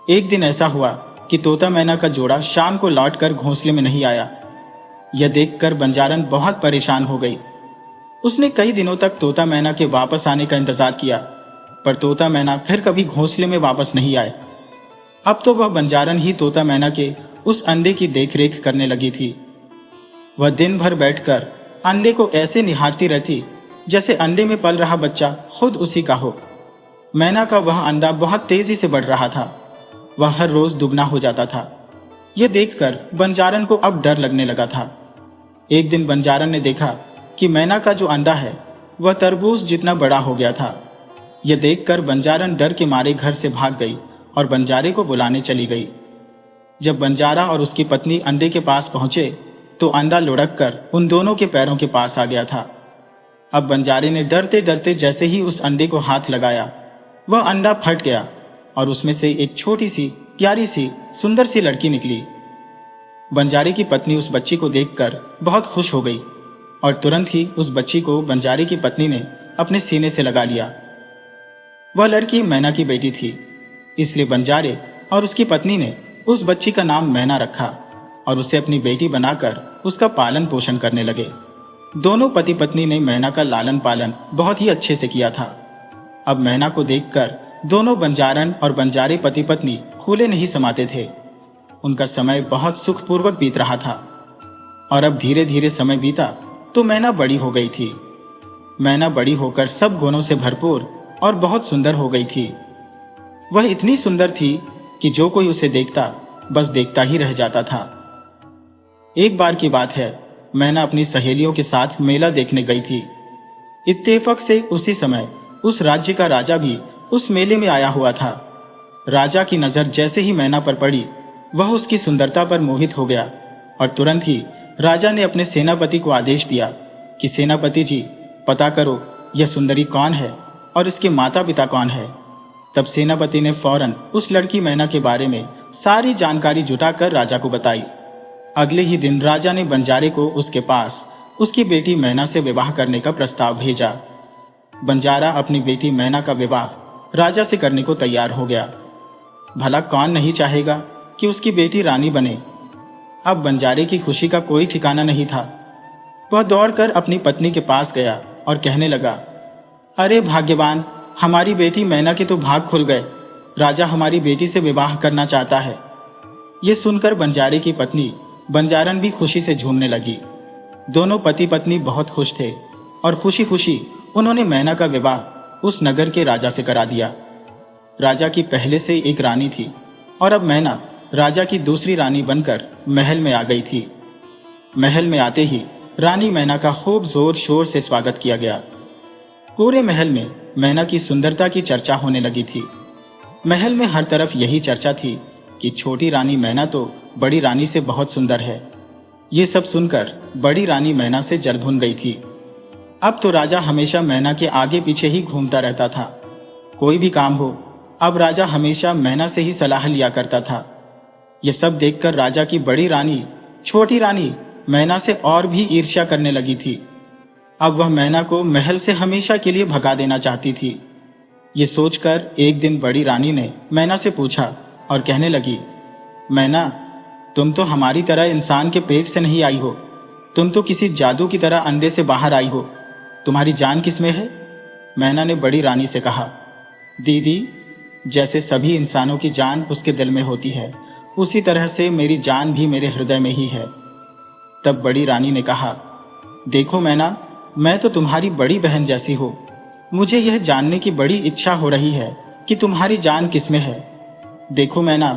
एक दिन ऐसा हुआ कि तोता मैना का जोड़ा शाम को लौटकर घोंसले में नहीं आया। यह देखकर बंजारन बहुत परेशान हो गई। उसने कई दिनों तक तोता मैना के वापस आने का इंतजार किया, पर तोता मैना फिर कभी घोंसले में वापस नहीं आए। अब तो वह बंजारन ही तोता मैना के उस अंडे की देखरेख करने लगी थी। वह दिन भर बैठकर अंडे को ऐसे निहारती रहती जैसे अंडे में पल रहा बच्चा खुद उसी का हो। मैना का वह अंडा बहुत तेजी से बढ़ रहा था। वह हर रोज दुगना हो जाता था। यह देखकर बंजारन को अब डर लगने लगा था। एक दिन बंजारन ने देखा कि मैना का जो अंडा है वह तरबूज जितना बड़ा हो गया था। यह देखकर बंजारन डर के मारे घर से भाग गई और बंजारे को बुलाने चली गई। जब बंजारा और उसकी पत्नी अंडे के पास पहुंचे तो अंडा लुढ़क कर उन दोनों के पैरों के पास आ गया था। अब बंजारे ने डरते डरते जैसे ही उस अंडे को हाथ लगाया, वह अंडा फट गया और उसमें से एक छोटी सी प्यारी सी सुंदर सी लड़की निकली। बंजारे की पत्नी उस बच्ची को देखकर बहुत खुश हो गई और तुरंत ही उस बच्ची को बंजारे की पत्नी ने अपने सीने से लगा लिया। वह लड़की मैना की बेटी थी, इसलिए बंजारे और उसकी पत्नी ने उस बच्ची का नाम मैना रखा और उसे अपनी बेटी बनाकर उसका पालन पोषण करने लगे। दोनों पति पत्नी ने मैना का लालन पालन बहुत ही अच्छे से किया था। अब मैना को देखकर दोनों बंजारन और बंजारे पति पत्नी फूले नहीं समाते थे। उनका समय बहुत सुखपूर्वक बीत रहा था और अब धीरे धीरे समय बीता तो मैना बड़ी हो गई थी। मैना बड़ी होकर सब गुणों से भरपूर और बहुत सुंदर हो गई थी। वह इतनी सुंदर थी कि जो कोई उसे देखता बस देखता ही रह जाता था। एक बार की बात है, मैना अपनी सहेलियों के साथ मेला देखने गई थी। इत्तेफाक से उसी समय उस राज्य का राजा भी उस मेले में आया हुआ था। राजा की नजर जैसे ही मैना पर पड़ी, वह उसकी सुंदरता पर मोहित हो गया और तुरंत ही राजा ने अपने सेनापति को आदेश दिया कि सेनापति जी, पता करो यह सुंदरी कौन है और इसके माता पिता कौन है। तब सेनापति ने फौरन उस लड़की मैना के बारे में सारी जानकारी जुटाकर राजा को बताई। अगले ही दिन राजा ने बंजारे को उसके पास उसकी बेटी मैना से विवाह करने का प्रस्ताव भेजा। बंजारा अपनी बेटी मैना का विवाह राजा से करने को तैयार हो गया। भला कौन नहीं चाहेगा कि उसकी बेटी रानी बने। अब बंजारे की खुशी का कोई ठिकाना नहीं था। वह दौड़कर अपनी पत्नी के पास गया और कहने लगा, अरे भाग्यवान, हमारी बेटी मैना के तो भाग खुल गए। राजा हमारी बेटी से विवाह करना चाहता है। ये सुनकर बंजारे की पत्नी बंजारन भी खुशी से झूमने लगी। दोनों पति पत्नी बहुत खुश थे और खुशी खुशी उन्होंने मैना का विवाह उस नगर के राजा से करा दिया। राजा की पहले से एक रानी थी और अब मैना राजा की दूसरी रानी बनकर महल में आ गई थी। महल में आते ही रानी मैना का खूब जोर शोर से स्वागत किया गया। पूरे महल में मैना की सुंदरता की चर्चा होने लगी थी। महल में हर तरफ यही चर्चा थी कि छोटी रानी मैना तो बड़ी रानी से बहुत सुंदर है। ये सब सुनकर बड़ी रानी मैना से जल भुन गई थी। अब तो राजा हमेशा मैना के आगे पीछे ही घूमता रहता था। कोई भी काम हो, अब राजा हमेशा मैना से ही सलाह लिया करता था। ये सब देखकर राजा की बड़ी रानी छोटी रानी मैना से और भी ईर्ष्या करने लगी थी। अब वह मैना को महल से हमेशा के लिए भगा देना चाहती थी। ये सोचकर एक दिन बड़ी रानी ने मैना से पूछा और कहने लगी, मैना, तुम तो हमारी तरह इंसान के पेट से नहीं आई हो। तुम तो किसी जादू की तरह अंडे से बाहर आई हो। तुम्हारी जान किसमें है? मैना ने बड़ी रानी से कहा, दीदी, जैसे सभी इंसानों की जान उसके दिल में होती है, उसी तरह से मेरी जान भी मेरे हृदय में ही है। तब बड़ी रानी ने कहा, देखो मैना, मैं तो तुम्हारी बड़ी बहन जैसी हूँ। मुझे यह जानने की बड़ी इच्छा हो रही है कि तुम्हारी जान किसमें है। देखो मैना,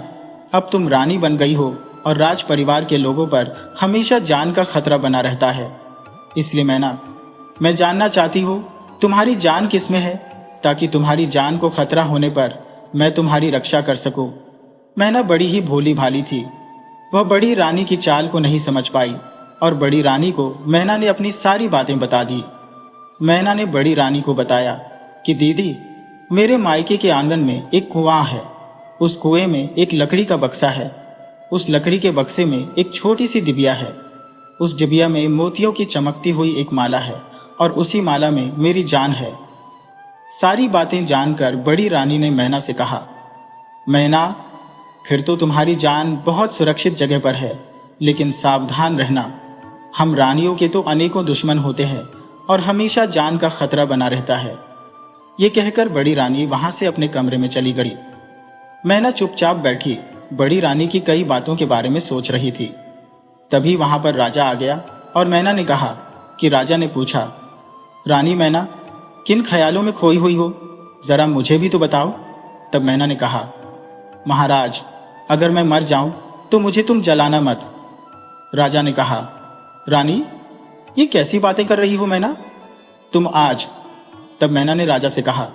अब तुम रानी बन गई हो और राज परिवार के लोगों पर हमेशा जान का खतरा बना रहता है। इसलिए मैना, मैं जानना चाहती हूँ तुम्हारी जान किसमें है, ताकि तुम्हारी जान को खतरा होने पर मैं तुम्हारी रक्षा कर सकूं। मैना बड़ी ही भोली भाली थी। वह बड़ी रानी की चाल को नहीं समझ पाई और बड़ी रानी को मैना ने अपनी सारी बातें बता दी। मैना ने बड़ी रानी को बताया कि दीदी, मेरे मायके के आंगन में एक कुआं है। उस कुएं में एक लकड़ी का बक्सा है। उस लकड़ी के बक्से में एक छोटी सी डिबिया है। उस डिबिया में मोतियों की चमकती हुई एक माला है और उसी माला में मेरी जान है। सारी बातें जानकर बड़ी रानी ने मैना से कहा, मैना, फिर तो तुम्हारी जान बहुत सुरक्षित जगह पर है, लेकिन सावधान रहना। हम रानियों के तो अनेकों दुश्मन होते हैं और हमेशा जान का खतरा बना रहता है। ये कहकर बड़ी रानी वहां से अपने कमरे में चली गई। मैना चुपचाप बैठी बड़ी रानी की कई बातों के बारे में सोच रही थी। तभी वहां पर राजा आ गया और मैना ने कहा कि राजा ने पूछा, रानी मैना, किन ख्यालों में खोई हुई हो, जरा मुझे भी तो बताओ। तब मैना ने कहा, महाराज, अगर मैं मर जाऊं तो मुझे तुम जलाना मत। राजा ने कहा, रानी, ये कैसी बातें कर रही हो मैना, तुम आज। तब मैना ने राजा से कहा,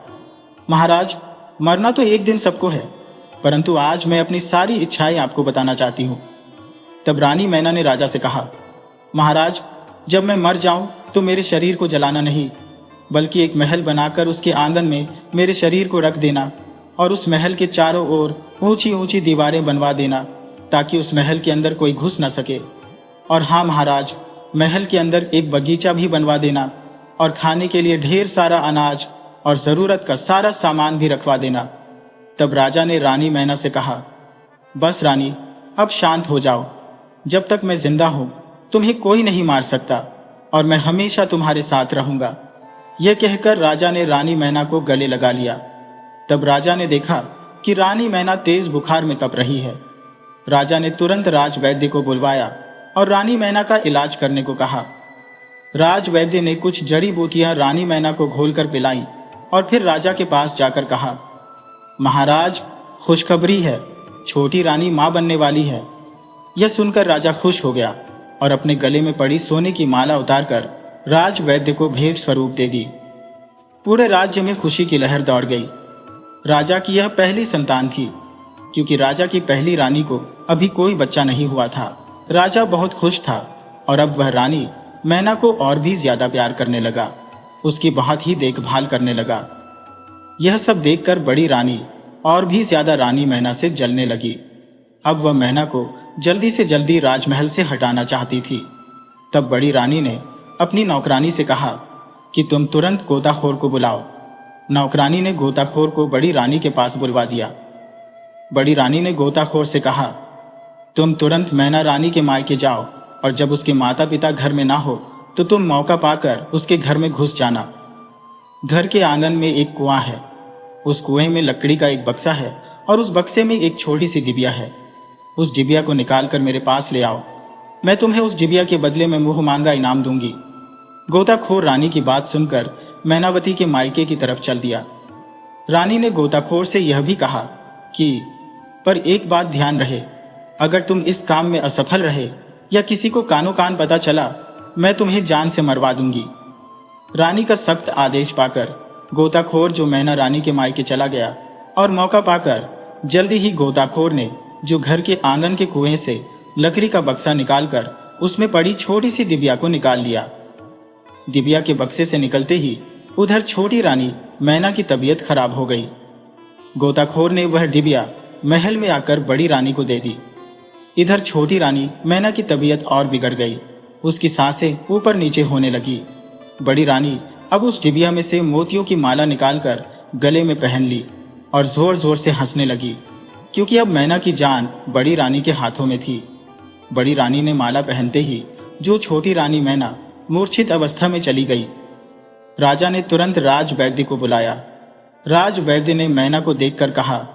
महाराज, मरना तो एक दिन सबको है, परंतु आज मैं अपनी सारी इच्छाएं आपको बताना चाहती हूं। तब रानी मैना ने राजा से कहा, महाराज, जब मैं मर जाऊं तो मेरे शरीर को जलाना नहीं, बल्कि एक महल बनाकर उसके आंगन में मेरे शरीर को रख देना और उस महल के चारों ओर ऊंची ऊंची दीवारें बनवा देना, ताकि उस महल के अंदर कोई घुस न सके। और हाँ महाराज, महल के अंदर एक बगीचा भी बनवा देना और खाने के लिए ढेर सारा अनाज और जरूरत का सारा सामान भी रखवा देना। तब राजा ने रानी मैना से कहा, बस रानी, अब शांत हो जाओ। जब तक मैं जिंदा हूं तुम्हें कोई नहीं मार सकता और मैं हमेशा तुम्हारे साथ रहूंगा। यह कहकर राजा ने रानी मैना को गले लगा लिया। तब राजा ने देखा कि रानी मैना तेज बुखार में तप रही है। राजा ने तुरंत राज वैद्य को बुलवाया और रानी मैना का इलाज करने को कहा। राज वैद्य ने कुछ जड़ी बूटियां रानी मैना को घोलकर पिलाई और फिर राजा के पास जाकर कहा, महाराज, खुशखबरी है, छोटी रानी मां बनने वाली है। यह सुनकर राजा खुश हो गया और अपने गले में पड़ी सोने की माला उतारकर राज वैद्य को भेंट स्वरूप दे दी। पूरे राज्य में खुशी की लहर दौड़ गई। राजा की यह पहली संतान थी, क्योंकि राजा की पहली रानी को अभी कोई बच्चा नहीं हुआ था। राजा बहुत खुश था और अब वह रानी मैना को और भी ज्यादा प्यार करने लगा, उसकी बहुत ही देखभाल करने लगा। यह सब देखकर बड़ी रानी और भी ज्यादा रानी मैना से जलने लगी। अब वह मैना को जल्दी से जल्दी राजमहल से हटाना चाहती थी। तब बड़ी रानी ने अपनी नौकरानी से कहा कि तुम तुरंत गोताखोर को बुलाओ। नौकरानी ने गोताखोर को बड़ी रानी के पास बुलवा दिया। बड़ी रानी ने गोताखोर से कहा, तुम तुरंत मैना रानी के मायके जाओ और जब उसके माता पिता घर में ना हो तो तुम मौका पाकर उसके घर में घुस जाना। घर के आंगन में एक कुआं है। उस कुएं में लकड़ी का एक बक्सा है और उस बक्से में एक छोटी सी डिबिया है। उस डिबिया को निकालकर मेरे पास ले आओ। मैं तुम्हें उस डिबिया के बदले में मुंह मांगा इनाम दूंगी। गोताखोर रानी की बात सुनकर मैनावती के मायके की तरफ चल दिया। रानी ने गोताखोर से यह भी कहा कि पर एक बात ध्यान रहे, अगर तुम इस काम में असफल रहे या किसी को कानो कान पता चला, मैं तुम्हें जान से मरवा दूंगी। रानी का सख्त आदेश पाकर गोताखोर जो मैना रानी के मायके चला गया और मौका पाकर जल्दी ही गोताखोर ने जो घर के आंगन के कुएं से लकड़ी का बक्सा निकालकर उसमें पड़ी छोटी सी डिबिया को निकाल लिया। डिबिया के बक्से से निकलते ही उधर छोटी रानी मैना की तबीयत खराब हो गई। गोताखोर ने वह डिबिया महल में आकर बड़ी रानी को दे दी। इधर छोटी रानी मैना की तबीयत और बिगड़ गई। उसकी सांसें ऊपर नीचे होने लगी। बड़ी रानी अब उस डिबिया में से मोतियों की माला निकालकर गले में पहन ली और जोर जोर से हंसने लगी, क्योंकि अब मैना की जान बड़ी रानी के हाथों में थी। बड़ी रानी ने माला पहनते ही जो छोटी रानी मैना मूर्छित अवस्था में चली गई। राजा ने तुरंत राज वैद्य को बुलाया। राज वैद्य ने मैना को देखकर कहा,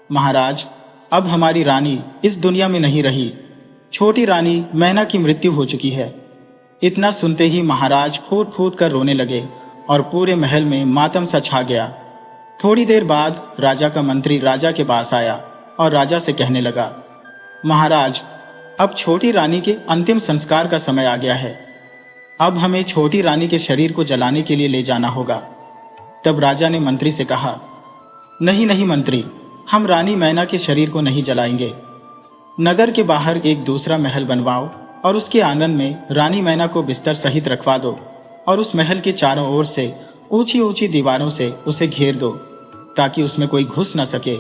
महाराज, अब हमारी रानी इस दुनिया में नहीं रही। छोटी रानी मैना की मृत्यु हो चुकी है। इतना सुनते ही महाराज फूट फूट कर रोने लगे और पूरे महल में मातम सा छा गया। थोड़ी देर बाद राजा का मंत्री राजा के पास आया और राजा से कहने लगा, महाराज, अब छोटी रानी के अंतिम संस्कार का समय आ गया है। अब हमें छोटी रानी के शरीर को जलाने के लिए ले जाना होगा। तब राजा ने मंत्री से कहा, नहीं नहीं मंत्री, हम रानी मैना के शरीर को नहीं जलाएंगे। नगर के बाहर एक दूसरा महल बनवाओ और उसके आंगन में रानी मैना को बिस्तर सहित रखवा दो और उस महल के चारों ओर से ऊंची ऊंची दीवारों से उसे घेर दो ताकि उसमें कोई घुस न सके।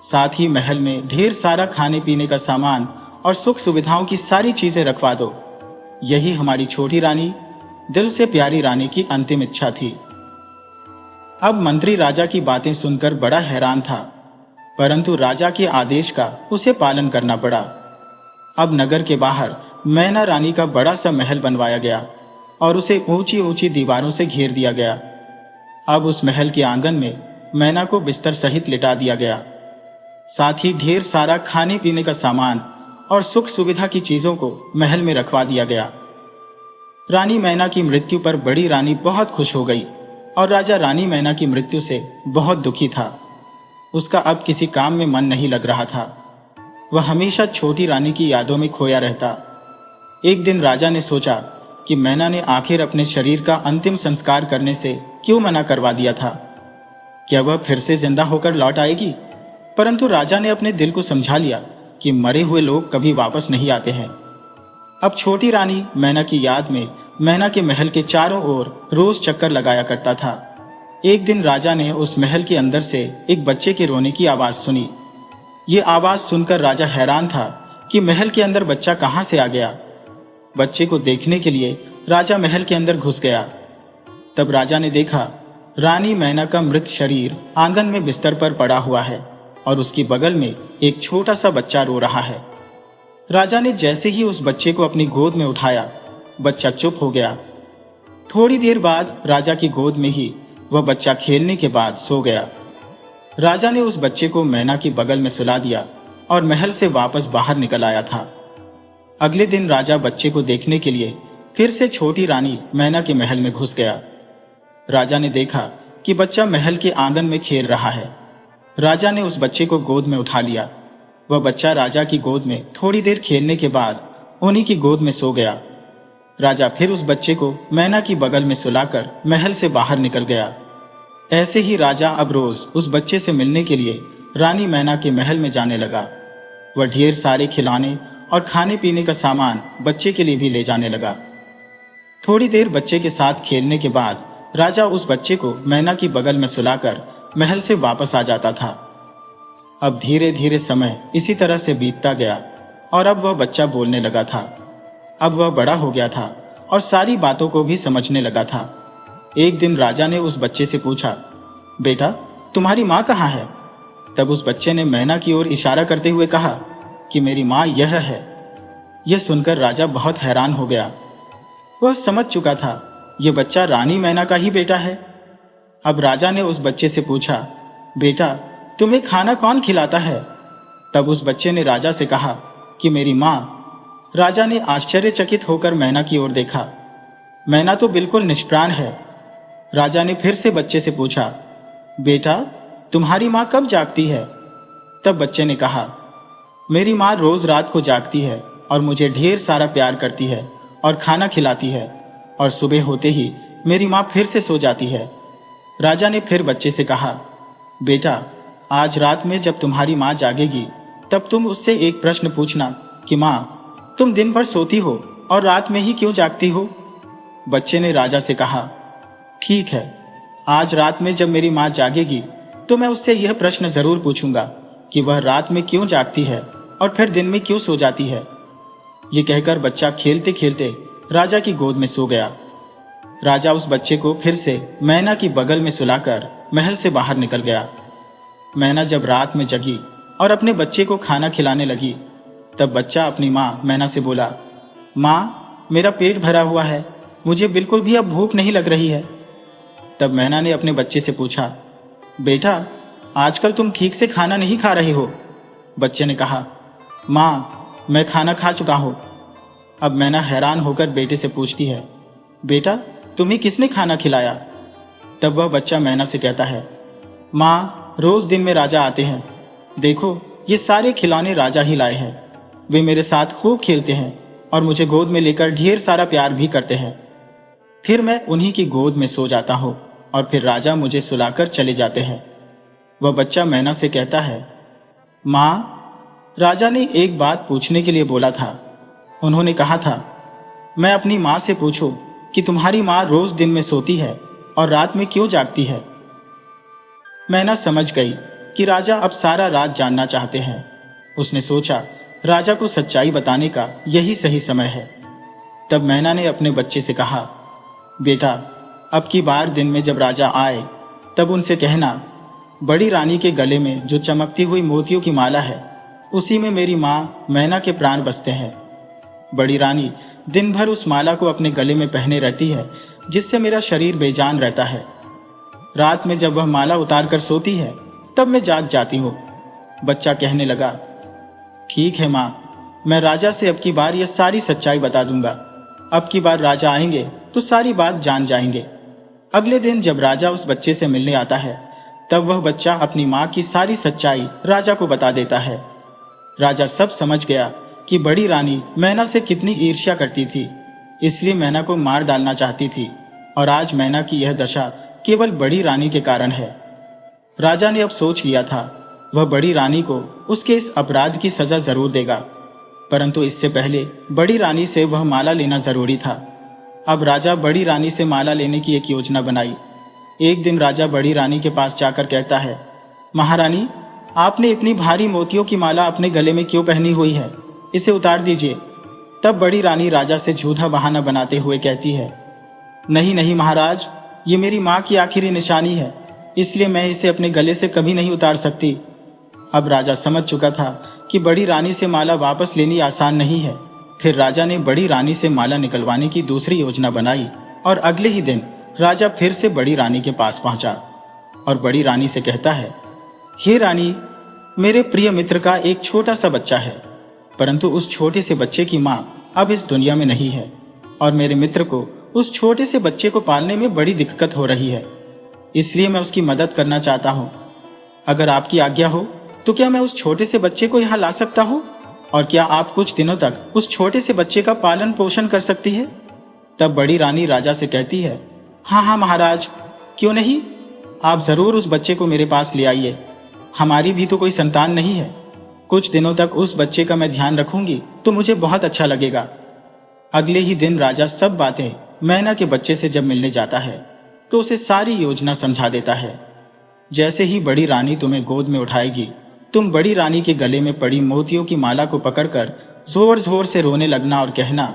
साथ ही महल में ढेर सारा खाने पीने का सामान और सुख सुविधाओं की सारी चीजें रखवा दो। यही हमारी छोटी रानी, दिल से प्यारी रानी की अंतिम इच्छा थी। अब मंत्री राजा की बातें सुनकर बड़ा हैरान था, परंतु राजा के आदेश का उसे पालन करना पड़ा। अब नगर के बाहर मैना रानी का बड़ा सा महल बनवाया गया और उसे ऊंची ऊंची दीवारों से घेर दिया गया। अब उस महल के आंगन में मैना को बिस्तर सहित लिटा दिया गया। साथ ही ढेर सारा खाने पीने का सामान और सुख सुविधा की चीजों को महल में रखवा दिया गया। रानी मैना की मृत्यु पर बड़ी रानी बहुत खुश हो गई और राजा रानी मैना की मृत्यु से बहुत दुखी था। उसका अब किसी काम में मन नहीं लग रहा था। वह हमेशा छोटी रानी की यादों में खोया रहता। एक दिन राजा ने सोचा कि मैना ने आखिर अपने शरीर का अंतिम संस्कार करने से क्यों मना करवा दिया था। क्या वह फिर से जिंदा होकर लौट आएगी? परंतु राजा ने अपने दिल को समझा लिया कि मरे हुए लोग कभी वापस नहीं आते हैं। अब छोटी रानी मैना की याद में मैना के महल के चारों ओर रोज चक्कर लगाया करता था। एक दिन राजा ने उस महल के अंदर से एक बच्चे के रोने की आवाज सुनी। ये आवाज सुनकर राजा हैरान था कि महल के अंदर बच्चा कहां से आ गया। बच्चे को देखने के लिए राजा महल के अंदर घुस गया। तब राजा ने देखा रानी मैना का मृत शरीर आंगन में बिस्तर पर पड़ा हुआ है और उसकी बगल में एक छोटा सा बच्चा रो रहा है। राजा ने जैसे ही उस बच्चे को अपनी गोद में उठाया, बच्चा चुप हो गया। थोड़ी देर बाद राजा की गोद में ही वह बच्चा खेलने के बाद सो गया। राजा ने उस बच्चे को मैना की बगल में सुला दिया और महल से वापस बाहर निकल आया था। अगले दिन राजा बच्चे को देखने के लिए फिर से छोटी रानी मैना के महल में घुस गया। राजा ने देखा कि बच्चा महल के आंगन में खेल रहा है। राजा ने उस बच्चे को गोद में उठा लिया। वह बच्चा राजा की गोद में थोड़ी देर खेलने के बाद उन्हीं की गोद में सो गया। राजा फिर उस बच्चे को मैना की बगल में सुलाकर महल से बाहर निकल गया। ऐसे ही राजा अब रोज उस बच्चे से मिलने के लिए रानी मैना के महल में जाने लगा। वह ढेर सारे खिलौने और खाने पीने का सामान बच्चे के लिए भी ले जाने लगा। थोड़ी देर बच्चे के साथ खेलने के बाद राजा उस बच्चे को मैना की बगल में सुलाकर महल से वापस आ जाता था। अब धीरे धीरे समय इसी तरह से बीतता गया और अब वह बच्चा बोलने लगा था। अब वह बड़ा हो गया था और सारी बातों को भी समझने लगा था। एक दिन राजा ने उस बच्चे से पूछा, बेटा, तुम्हारी माँ कहाँ है? तब उस बच्चे ने मैना की ओर इशारा करते हुए कहा कि मेरी माँ यह है। यह सुनकर राजा बहुत हैरान हो गया। वह समझ चुका था यह बच्चा रानी मैना का ही बेटा है। अब राजा ने उस बच्चे से पूछा, बेटा, तुम्हें खाना कौन खिलाता है? तब उस बच्चे ने राजा से कहा कि मेरी माँ। राजा ने आश्चर्यचकित होकर मैना की ओर देखा। मैना तो बिल्कुल निष्प्राण है। राजा ने फिर से बच्चे से पूछा, बेटा, तुम्हारी माँ कब जागती है? तब बच्चे ने कहा, मेरी माँ रोज रात को जागती है और मुझे ढेर सारा प्यार करती है और खाना खिलाती है, और सुबह होते ही मेरी माँ फिर से सो जाती है। राजा ने फिर बच्चे से कहा, बेटा, आज रात में जब तुम्हारी माँ जागेगी तब तुम उससे एक प्रश्न पूछना कि माँ, तुम दिन भर सोती हो और रात में ही क्यों जागती हो? बच्चे ने राजा से कहा, ठीक है, आज रात में जब मेरी माँ जागेगी तो मैं उससे यह प्रश्न जरूर पूछूंगा कि वह रात में क्यों जागती है और फिर दिन में क्यों सो जाती है। ये कहकर बच्चा खेलते खेलते राजा की गोद में सो गया। राजा उस बच्चे को फिर से मैना की बगल में सुलाकर महल से बाहर निकल गया। मैना जब रात में जगी और अपने बच्चे को खाना खिलाने लगी, तब बच्चा अपनी माँ मैना से बोला, माँ, मेरा पेट भरा हुआ है, मुझे बिल्कुल भी अब भूख नहीं लग रही है। तब मैना ने अपने बच्चे से पूछा, बेटा, आजकल तुम ठीक से खाना नहीं खा रहे हो? बच्चे ने कहा, माँ, मैं खाना खा चुका हूँ। अब मैना हैरान होकर बेटे से पूछती है, बेटा तुम्हें किसने खाना खिलाया? तब वह बच्चा मैना से कहता है, माँ रोज दिन में राजा आते हैं, देखो ये सारे खिलौने राजा ही लाए हैं। वे मेरे साथ खूब खेलते हैं और मुझे गोद में लेकर ढेर सारा प्यार भी करते हैं। फिर मैं उन्हीं की गोद में सो जाता हूँ और फिर राजा मुझे सुलाकर चले जाते हैं। वह बच्चा मैना से कहता है, माँ राजा ने एक बात पूछने के लिए बोला था। उन्होंने कहा था मैं अपनी माँ से पूछूं कि तुम्हारी माँ रोज दिन में सोती है और रात में क्यों जागती है। मैना समझ गई कि राजा अब सारा राज जानना चाहते हैं। उसने सोचा राजा को सच्चाई बताने का यही सही समय है। तब मैना ने अपने बच्चे से कहा, बेटा अब की बार दिन में जब राजा आए तब उनसे कहना, बड़ी रानी के गले में जो चमकती हुई मोतियों की माला है उसी में मेरी माँ मैना के प्राण बसते हैं। बड़ी रानी दिन भर उस माला को अपने गले में पहने रहती है, जिससे मेरा शरीर बेजान रहता है। रात में जब वह माला उतार कर सोती है तब मैं जाग जाती हूँ। बच्चा कहने लगा, ठीक है माँ, मैं राजा से अब की बार यह सारी सच्चाई बता दूंगा। अब की बार राजा आएंगे तो सारी बात जान जाएंगे। अगले दिन जब राजा उस बच्चे से मिलने आता है तब वह बच्चा अपनी माँ की सारी सच्चाई राजा को बता देता है। राजा सब समझ गया कि बड़ी रानी मैना से कितनी ईर्ष्या करती थी, इसलिए मैना को मार डालना चाहती थी और आज मैना की यह दशा केवल बड़ी रानी के कारण है। राजा ने अब सोच लिया था वह बड़ी रानी को उसके इस अपराध की सजा जरूर देगा, परंतु इससे पहले बड़ी रानी से वह माला लेना जरूरी था। अब राजा बड़ी रानी से माला लेने की एक योजना बनाई। एक दिन राजा बड़ी रानी के पास जाकर कहता है, महारानी आपने इतनी भारी मोतियों की माला अपने गले में क्यों पहनी हुई है, इसे उतार दीजिए। तब बड़ी रानी राजा से झूठा बहाना बनाते हुए कहती है, नहीं नहीं महाराज, ये मेरी माँ की आखिरी निशानी है, इसलिए मैं इसे अपने गले से कभी नहीं उतार सकती। अब राजा समझ चुका था कि बड़ी रानी से माला वापस लेनी आसान नहीं है। फिर राजा ने बड़ी रानी से माला निकलवाने की दूसरी योजना बनाई और अगले ही दिन राजा फिर से बड़ी रानी के पास पहुंचा और बड़ी रानी से कहता है, हे रानी, मेरे प्रिय मित्र का एक छोटा सा बच्चा है, परंतु उस छोटे से बच्चे की माँ अब इस दुनिया में नहीं है और मेरे मित्र को उस छोटे से बच्चे को पालने में बड़ी दिक्कत हो रही है, इसलिए मैं उसकी मदद करना चाहता हूँ। अगर आपकी आज्ञा हो तो क्या मैं उस छोटे से बच्चे को यहाँ ला सकता हूँ, और क्या आप कुछ दिनों तक उस छोटे से बच्चे का पालन पोषण कर सकती है? तब बड़ी रानी राजा से कहती है, हाँ हाँ महाराज, क्यों नहीं, आप जरूर उस बच्चे को मेरे पास ले आइए। हमारी भी तो कोई संतान नहीं है। कुछ दिनों तक उस बच्चे का मैं ध्यान रखूंगी तो मुझे बहुत अच्छा लगेगा। अगले ही दिन राजा सब बातें मैना के बच्चे से जब मिलने जाता है तो उसे सारी योजना समझा देता है। जैसे ही बड़ी रानी तुम्हें गोद में उठाएगी, तुम बड़ी रानी के गले में पड़ी मोतियों की माला को पकड़कर जोर जोर से रोने लगना और कहना,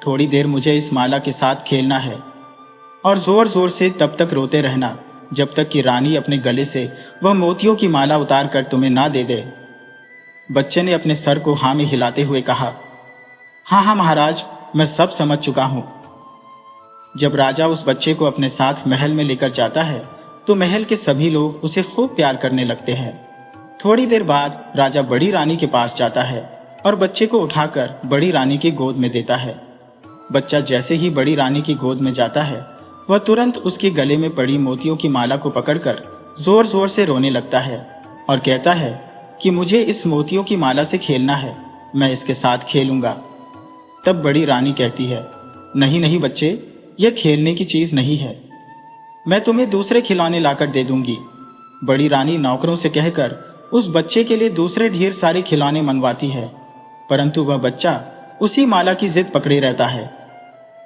थोड़ी देर मुझे इस माला के साथ खेलना है, और जोर जोर से तब तक रोते रहना जब तक कि रानी अपने गले से वह मोतियों की माला उतार कर तुम्हें ना दे दे। बच्चे ने अपने सर को हाँ में हिलाते हुए कहा, हाँ हाँ महाराज, मैं सब समझ चुका हूं। जब राजा उस बच्चे को अपने साथ महल में लेकर जाता है तो महल के सभी लोग उसे खूब प्यार करने लगते हैं। थोड़ी देर बाद राजा बड़ी रानी के पास जाता है और बच्चे को उठाकर बड़ी रानी की गोद में देता है। बच्चा जैसे ही बड़ी रानी की गोद में जाता है वह तुरंत उसके गले में पड़ी मोतियों की माला को पकड़कर जोर जोर से रोने लगता है और कहता है कि मुझे इस मोतियों की माला से खेलना है, मैं इसके साथ खेलूंगा। तब बड़ी रानी कहती है, नहीं नहीं बच्चे, यह खेलने की चीज नहीं है, मैं तुम्हें दूसरे खिलौने लाकर दे दूंगी। बड़ी रानी नौकरों से कहकर उस बच्चे के लिए दूसरे ढेर सारे खिलौने मंगवाती है, परंतु वह बच्चा उसी माला की जिद पकड़े रहता है।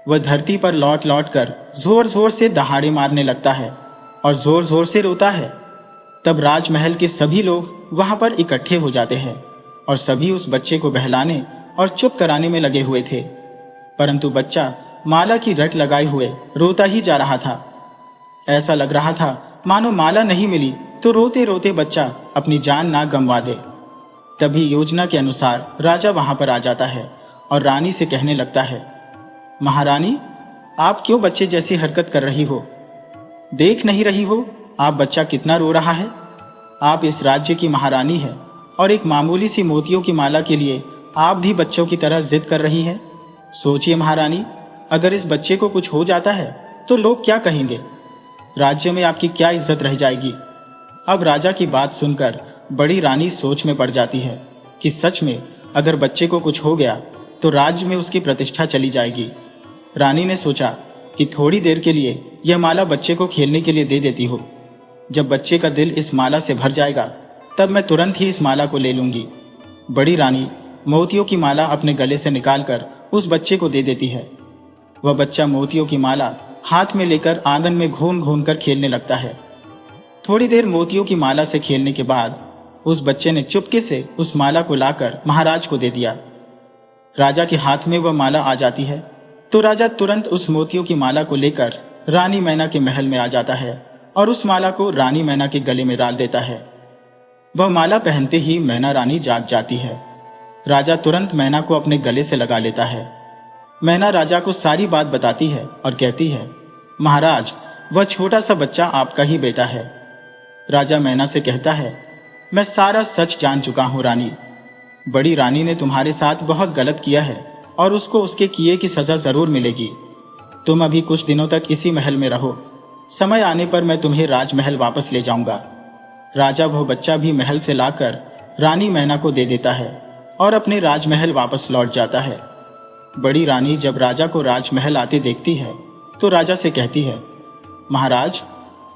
वह धरती पर लौट लौट कर जोर जोर से दहाड़े मारने लगता है और जोर जोर से रोता है। तब राजमहल के सभी लोग वहां पर इकट्ठे हो जाते हैं और सभी उस बच्चे को बहलाने और चुप कराने में लगे हुए थे, परंतु बच्चा माला की रट लगाए हुए रोता ही जा रहा था। ऐसा लग रहा था मानो माला नहीं मिली तो रोते रोते बच्चा अपनी जान ना गंवा दे। तभी योजना के अनुसार राजा वहां पर आ जाता है और रानी से कहने लगता है, महारानी, आप क्यों बच्चे जैसी हरकत कर रही हो? देख नहीं रही हो आप बच्चा कितना रो रहा है? आप इस राज्य की महारानी है और एक मामूली सी मोतियों की माला के लिए आप भी बच्चों की तरह जिद कर रही हैं। सोचिए महारानी, अगर इस बच्चे को कुछ हो जाता है तो लोग क्या कहेंगे? राज्य में आपकी क्या इज्जत रह जाएगी? अब राजा की बात सुनकर बड़ी रानी सोच में पड़ जाती है कि सच में अगर बच्चे को कुछ हो गया तो राज्य में उसकी प्रतिष्ठा चली जाएगी। रानी ने सोचा कि थोड़ी देर के लिए यह माला बच्चे को खेलने के लिए दे देती हूँ। जब बच्चे का दिल इस माला से भर जाएगा तब मैं तुरंत ही इस माला को ले लूंगी। बड़ी रानी मोतियों की माला अपने गले से निकालकर उस बच्चे को दे देती है। वह बच्चा मोतियों की माला हाथ में लेकर आंगन में घूम घूम कर खेलने लगता है। थोड़ी देर मोतियों की माला से खेलने के बाद उस बच्चे ने चुपके से उस माला को लाकर महाराज को दे दिया। राजा के हाथ में वह माला आ जाती है तो राजा तुरंत उस मोतियों की माला को लेकर रानी मैना के महल में आ जाता है और उस माला को रानी मैना के गले में डाल देता है। वह माला पहनते ही मैना रानी जाग जाती है। राजा तुरंत मैना को अपने गले से लगा लेता है। मैना राजा को सारी बात बताती है और कहती है, महाराज, वह छोटा सा बच्चा आपका ही बेटा है। राजा मैना से कहता है, मैं सारा सच जान चुका हूं रानी। बड़ी रानी ने तुम्हारे साथ बहुत गलत किया है और उसको उसके किए की सजा जरूर मिलेगी। तुम अभी कुछ दिनों तक इसी महल में रहो। समय आने पर मैं तुम्हें राजमहल वापस ले जाऊंगा। राजा वह बच्चा भी महल से लाकर रानी मैना को दे देता है और अपने राजमहल वापस लौट जाता है। बड़ी रानी जब राजा को राजमहल आते देखती है तो राजा से कहती है, महाराज,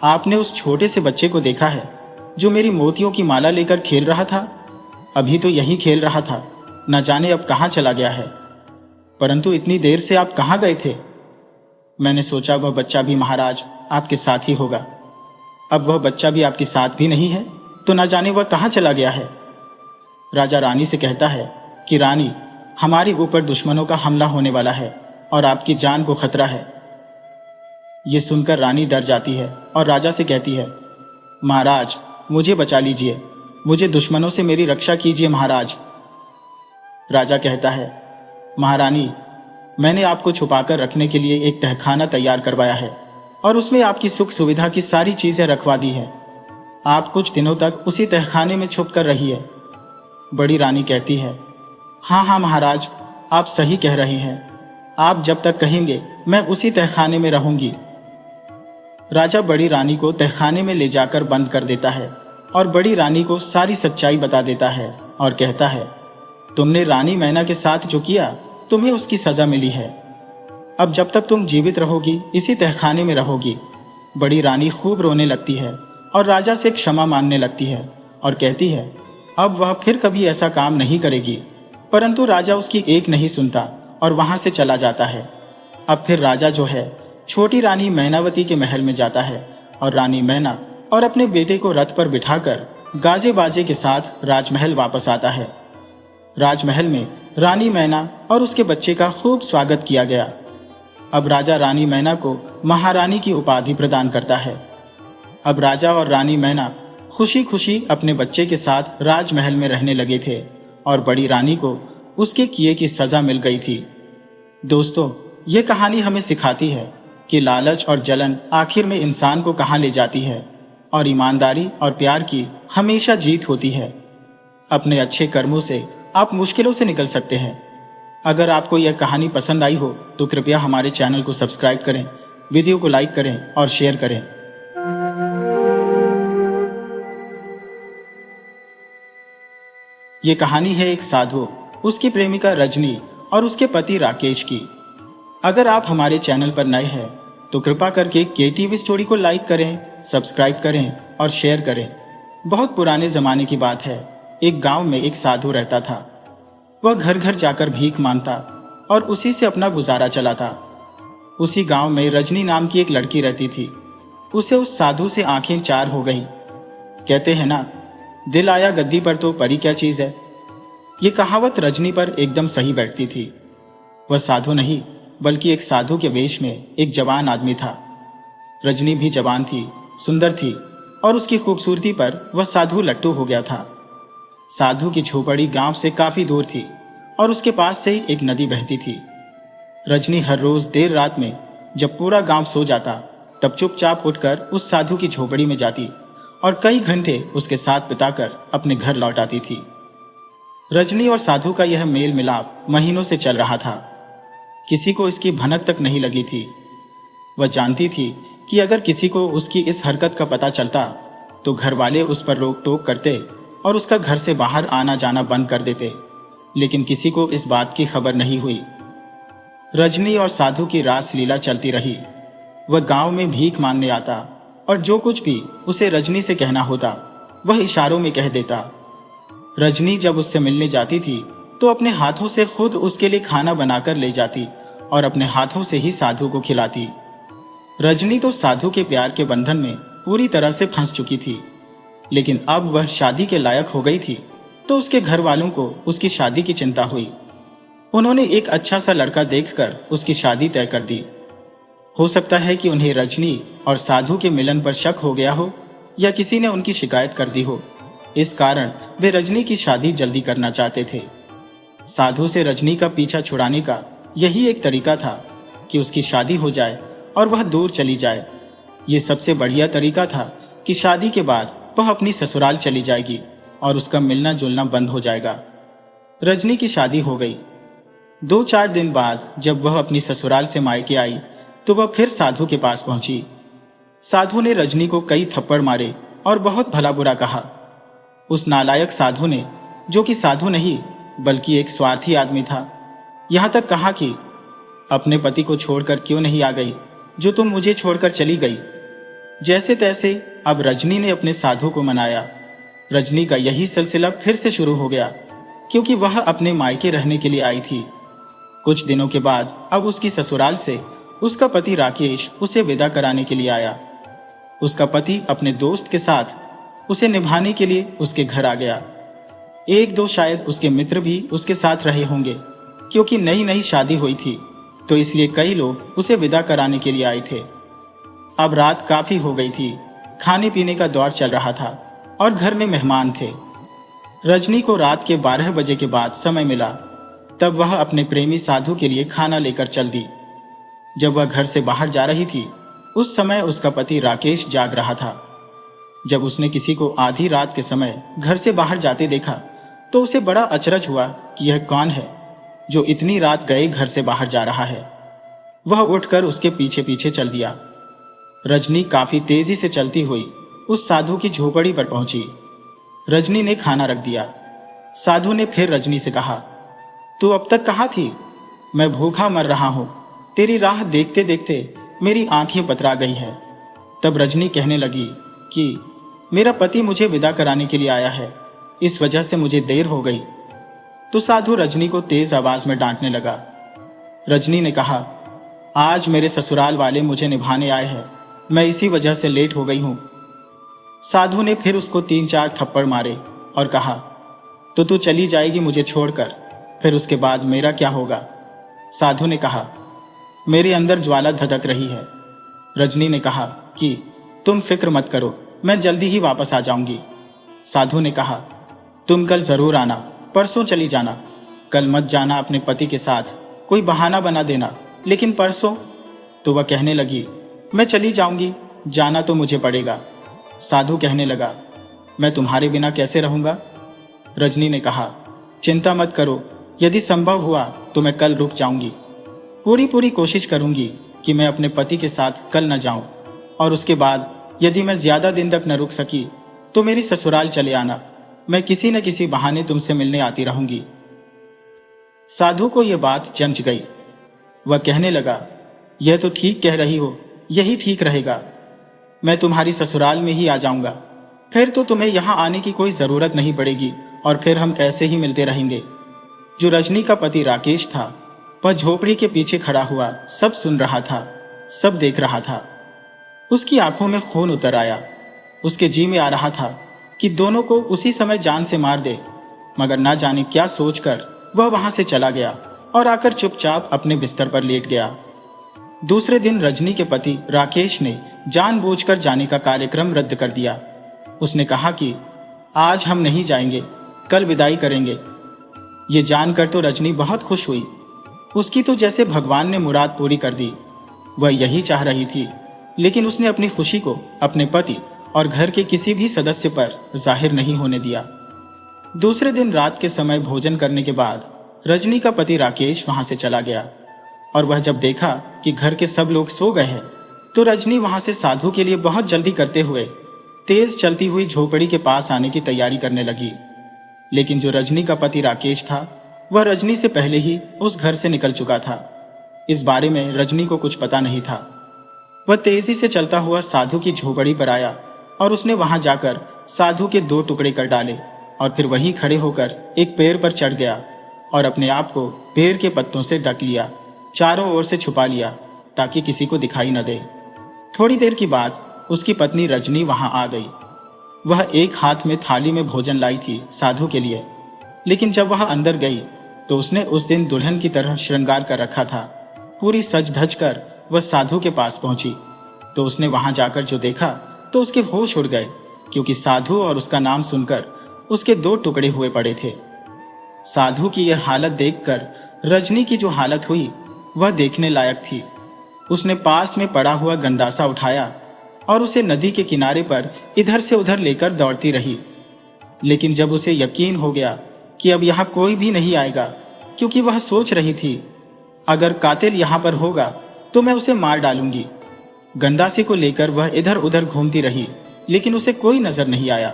आपने उस छोटे से बच्चे को देखा है जो मेरी मोतियों की माला लेकर खेल रहा था? अभी तो यही खेल रहा था, न जाने अब कहां चला गया है। परंतु इतनी देर से आप कहां गए थे? मैंने सोचा वह बच्चा भी महाराज आपके साथ ही होगा। अब वह बच्चा भी आपके साथ भी नहीं है तो न जाने वह कहां चला गया है। राजा रानी से कहता है कि रानी, हमारे ऊपर दुश्मनों का हमला होने वाला है और आपकी जान को खतरा है। ये सुनकर रानी डर जाती है और राजा से कहती है, महाराज, मुझे बचा लीजिए, मुझे दुश्मनों से मेरी रक्षा कीजिए महाराज। राजा कहता है, महारानी, मैंने आपको छुपाकर रखने के लिए एक तहखाना तैयार करवाया है और उसमें आपकी सुख सुविधा की सारी चीजें रखवा दी है। आप कुछ दिनों तक उसी तहखाने में छुप कर रहिए। बड़ी रानी कहती है, हाँ हाँ महाराज, आप सही कह रहे हैं। आप जब तक कहेंगे मैं उसी तहखाने में रहूंगी। राजा बड़ी रानी को तहखाने में ले जाकर बंद कर देता है और बड़ी रानी को सारी सच्चाई बता देता है और कहता है, तुमने रानी मैना के साथ जो किया तुम्हें उसकी सजा मिली है। अब जब तक तुम जीवित रहोगी इसी तहखाने में रहोगी। बड़ी रानी खूब रोने लगती है और राजा से क्षमा मांगने लगती है और कहती है अब वह फिर कभी ऐसा काम नहीं करेगी। परंतु राजा उसकी एक नहीं सुनता और वहां से चला जाता है। अब फिर राजा जो है छोटी रानी मैनावती के महल में जाता है और रानी मैना और अपने बेटे को रथ पर बिठाकर गाजे बाजे के साथ राजमहल वापस आता है। राजमहल में रानी मैना और उसके बच्चे का खूब स्वागत किया गया। अब राजा रानी मैना को महारानी की उपाधि प्रदान करता है। अब राजा और रानी मैना खुशी खुशी अपने बच्चे के साथ राजमहल में रहने लगे थे और बड़ी रानी को उसके किए की सजा मिल गई थी। दोस्तों, ये कहानी हमें सिखाती है कि लालच और जलन आखिर में इंसान को कहां ले जाती है और ईमानदारी और प्यार की हमेशा जीत होती है। अपने अच्छे कर्मों से आप मुश्किलों से निकल सकते हैं। अगर आपको यह कहानी पसंद आई हो तो कृपया हमारे चैनल को सब्सक्राइब करें, वीडियो को लाइक करें और शेयर करें। ये कहानी है एक साधु, उसकी प्रेमिका रजनी और उसके पति राकेश की। अगर आप हमारे चैनल पर नए हैं तो कृपा करके केटीवी स्टोरी को लाइक करें, सब्सक्राइब करें और शेयर करें। बहुत पुराने जमाने की बात है। एक गांव में एक साधु रहता था। वह घर घर जाकर भीख मांगता और उसी से अपना गुजारा चलाता। उसी गांव में रजनी नाम की एक लड़की रहती थी। उसे उस साधु से आंखें चार हो गई। कहते हैं ना, दिल आया गद्दी पर तो परी क्या चीज है। ये कहावत रजनी पर एकदम सही बैठती थी। वह साधु नहीं बल्कि एक साधु के वेश में एक जवान आदमी था। रजनी भी जवान थी, सुंदर थी और उसकी खूबसूरती पर वह साधु लट्टू हो गया था। साधु की झोपड़ी गांव से काफी दूर थी और उसके पास से ही एक नदी बहती थी। रजनी हर रोज देर रात में जब पूरा गांव सो जाता तब चुपचाप उठकर उस साधु की झोपड़ी में जाती और कई घंटे उसके साथ बिताकर अपने घर लौट आती थी। रजनी और साधु का यह मेल मिलाप महीनों से चल रहा था। किसी को इसकी भनक तक नहीं लगी थी। वह जानती थी कि अगर किसी को उसकी इस हरकत का पता चलता तो घर वाले उस पर रोक टोक करते और उसका घर से बाहर आना जाना बंद कर देते, लेकिन किसी को इस बात की खबर नहीं हुई। रजनी और साधु की रास लीला चलती रही। वह गांव में भीख मांगने आता और जो कुछ भी उसे रजनी से कहना होता वह इशारों में कह देता। रजनी जब उससे मिलने जाती थी तो अपने हाथों से खुद उसके लिए खाना बनाकर ले जाती और अपने हाथों से ही साधु को खिलाती। रजनी तो साधु के प्यार के बंधन में पूरी तरह से फंस चुकी थी, लेकिन अब वह शादी के लायक हो गई थी तो उसके घर वालों को उसकी शादी की चिंता हुई। उन्होंने एक अच्छा सा लड़का देखकर उसकी शादी तय कर दी। हो सकता है कि उन्हें रजनी और साधु के मिलन पर शक हो गया हो या किसी ने उनकी शिकायत कर दी हो। इस कारण वे रजनी की शादी जल्दी करना चाहते थे। साधु से रजनी का पीछा छुड़ाने का यही एक तरीका था कि उसकी शादी हो जाए और वह दूर चली जाए। ये सबसे बढ़िया तरीका था कि शादी के बाद वह अपनी ससुराल चली जाएगी और उसका मिलना जुलना बंद हो जाएगा। रजनी की शादी हो गई। 2-4 दिन बाद जब वह अपनी ससुराल से मायके आई तो वह फिर साधु के पास पहुंची। साधु ने रजनी को कई थप्पड़ मारे और बहुत भला बुरा कहा। उस नालायक साधु ने, जो कि साधु नहीं बल्कि एक स्वार्थी आदमी था, यहां तक कहा कि अपने पति को छोड़कर क्यों नहीं आ गई जो तुम मुझे छोड़कर चली गई। जैसे तैसे अब रजनी ने अपने साधु को मनाया। रजनी का यही सिलसिला फिर से शुरू हो गया क्योंकि वह अपने मायके रहने के लिए आई थी। कुछ दिनों के बाद अब उसकी ससुराल से उसका पति राकेश उसे विदा कराने के लिए आया। उसका पति अपने दोस्त के साथ उसे निभाने के लिए उसके घर आ गया। 1-2 शायद उसके मित्र भी उसके साथ रहे होंगे क्योंकि नई नई शादी हुई थी, तो इसलिए कई लोग उसे विदा कराने के लिए आए थे। अब रात काफी हो गई थी। खाने पीने का दौर चल रहा था और घर में मेहमान थे। रजनी को रात के 12 बजे के बाद समय मिला, तब वह अपने प्रेमी साधु के लिए खाना लेकर चल दी। जब वह घर से बाहर जा रही थी उस समय उसका पति राकेश जाग रहा था। जब उसने किसी को आधी रात के समय घर से बाहर जाते देखा तो उसे बड़ा अचरज हुआ कि यह कौन है जो इतनी रात गए घर से बाहर जा रहा है। वह उठकर उसके पीछे पीछे चल दिया। रजनी काफी तेजी से चलती हुई उस साधु की झोपड़ी पर पहुंची। रजनी ने खाना रख दिया। साधु ने फिर रजनी से कहा, तू अब तक कहाँ थी? मैं भूखा मर रहा हूं। तेरी राह देखते देखते मेरी आंखें पतरा गई है। तब रजनी कहने लगी कि मेरा पति मुझे विदा कराने के लिए आया है, इस वजह से मुझे देर हो गई। तो साधु रजनी को तेज आवाज में डांटने लगा। रजनी ने कहा, आज मेरे ससुराल वाले मुझे निभाने आए हैं, मैं इसी वजह से लेट हो गई हूं। साधु ने फिर उसको 3-4 थप्पड़ मारे और कहा, तो तू चली जाएगी मुझे छोड़कर, फिर उसके बाद मेरा क्या होगा? साधु ने कहा, मेरे अंदर ज्वाला धधक रही है। रजनी ने कहा कि तुम फिक्र मत करो, मैं जल्दी ही वापस आ जाऊंगी। साधु ने कहा, तुम कल जरूर आना, परसों चली जाना। कल मत जाना अपने पति के साथ, कोई बहाना बना देना, लेकिन परसों? तो वह कहने लगी, मैं चली जाऊंगी, जाना तो मुझे पड़ेगा। साधु कहने लगा, मैं तुम्हारे बिना कैसे रहूंगा? रजनी ने कहा, चिंता मत करो, यदि संभव हुआ तो मैं कल रुक जाऊंगी। पूरी कोशिश करूंगी कि मैं अपने पति के साथ कल न जाऊं, और उसके बाद यदि मैं ज्यादा दिन तक न रुक सकी तो मेरी ससुराल चले आना, मैं किसी न किसी बहाने तुमसे मिलने आती रहूंगी। साधु को यह बात जंच गई। वह कहने लगा, यह तो ठीक कह रही हो, यही ठीक रहेगा। मैं तुम्हारी ससुराल में ही आ जाऊंगा, फिर तो तुम्हें यहां आने की कोई जरूरत नहीं पड़ेगी और फिर हम ऐसे ही मिलते रहेंगे। जो रजनी का पति राकेश था वह झोपड़ी के पीछे खड़ा हुआ सब सुन रहा था, सब देख रहा था। उसकी आंखों में खून उतर आया। उसके जी में आ रहा था कि दोनों को उसी समय जान से मार दे, मगर ना जाने क्या सोचकर वह वहां से चला गया और आकर चुपचाप अपने बिस्तर पर लेट गया। दूसरे दिन रजनी के पति राकेश ने जानबूझकर जाने का कार्यक्रम रद्द कर दिया। उसने कहा कि आज हम नहीं जाएंगे, कल विदाई करेंगे। ये जानकर तो रजनी बहुत खुश हुई। उसकी तो जैसे भगवान ने मुराद पूरी कर दी। वह यही चाह रही थी, लेकिन उसने अपनी खुशी को अपने पति और घर के किसी भी सदस्य पर जाहिर नहीं होने दिया। दूसरे दिन रात के समय भोजन करने के बाद रजनी का पति राकेश वहां से चला गया और वह जब देखा कि घर के सब लोग सो गए हैं तो रजनी वहां से साधु के लिए बहुत जल्दी करते हुए तेज चलती हुई झोपड़ी के पास आने की तैयारी करने लगी। लेकिन जो रजनी का पति राकेश था वह रजनी से पहले ही उस घर से निकल चुका था। इस बारे में रजनी को कुछ पता नहीं था। वह तेजी से चलता हुआ साधु की झोपड़ी पर आया और उसने वहां जाकर साधु के 2 टुकड़े कर डाले और फिर वहीं खड़े होकर एक पेड़ पर चढ़ गया और अपने आप को पेड़ के पत्तों से ढक लिया, चारों ओर से छुपा लिया ताकि किसी को दिखाई न दे। थोड़ी देर के बाद उसकी पत्नी रजनी वहां आ गई। वह एक हाथ में थाली में भोजन लाई थी साधु के लिए, लेकिन जब वह अंदर गई तो उसने उस दिन दुल्हन की तरह श्रृंगार कर रखा था। पूरी सज धज कर वह साधु के पास पहुंची तो उसने वहां जाकर जो देखा तो उसके होश उड़ गए, क्योंकि साधु और उसका नाम सुनकर उसके 2 टुकड़े हुए पड़े थे। साधु की यह हालत देखकर रजनी की जो हालत हुई वह देखने लायक थी। उसने पास में पड़ा हुआ गंडासा उठाया और उसे नदी के किनारे पर इधर से उधर लेकर दौड़ती रही। लेकिन जब उसे यकीन हो गया कि अब यहां कोई भी नहीं आएगा, क्योंकि वह सोच रही थी अगर कातिल यहां पर होगा तो मैं उसे मार डालूंगी। गंडासे को लेकर वह इधर उधर घूमती रही, लेकिन उसे कोई नजर नहीं आया।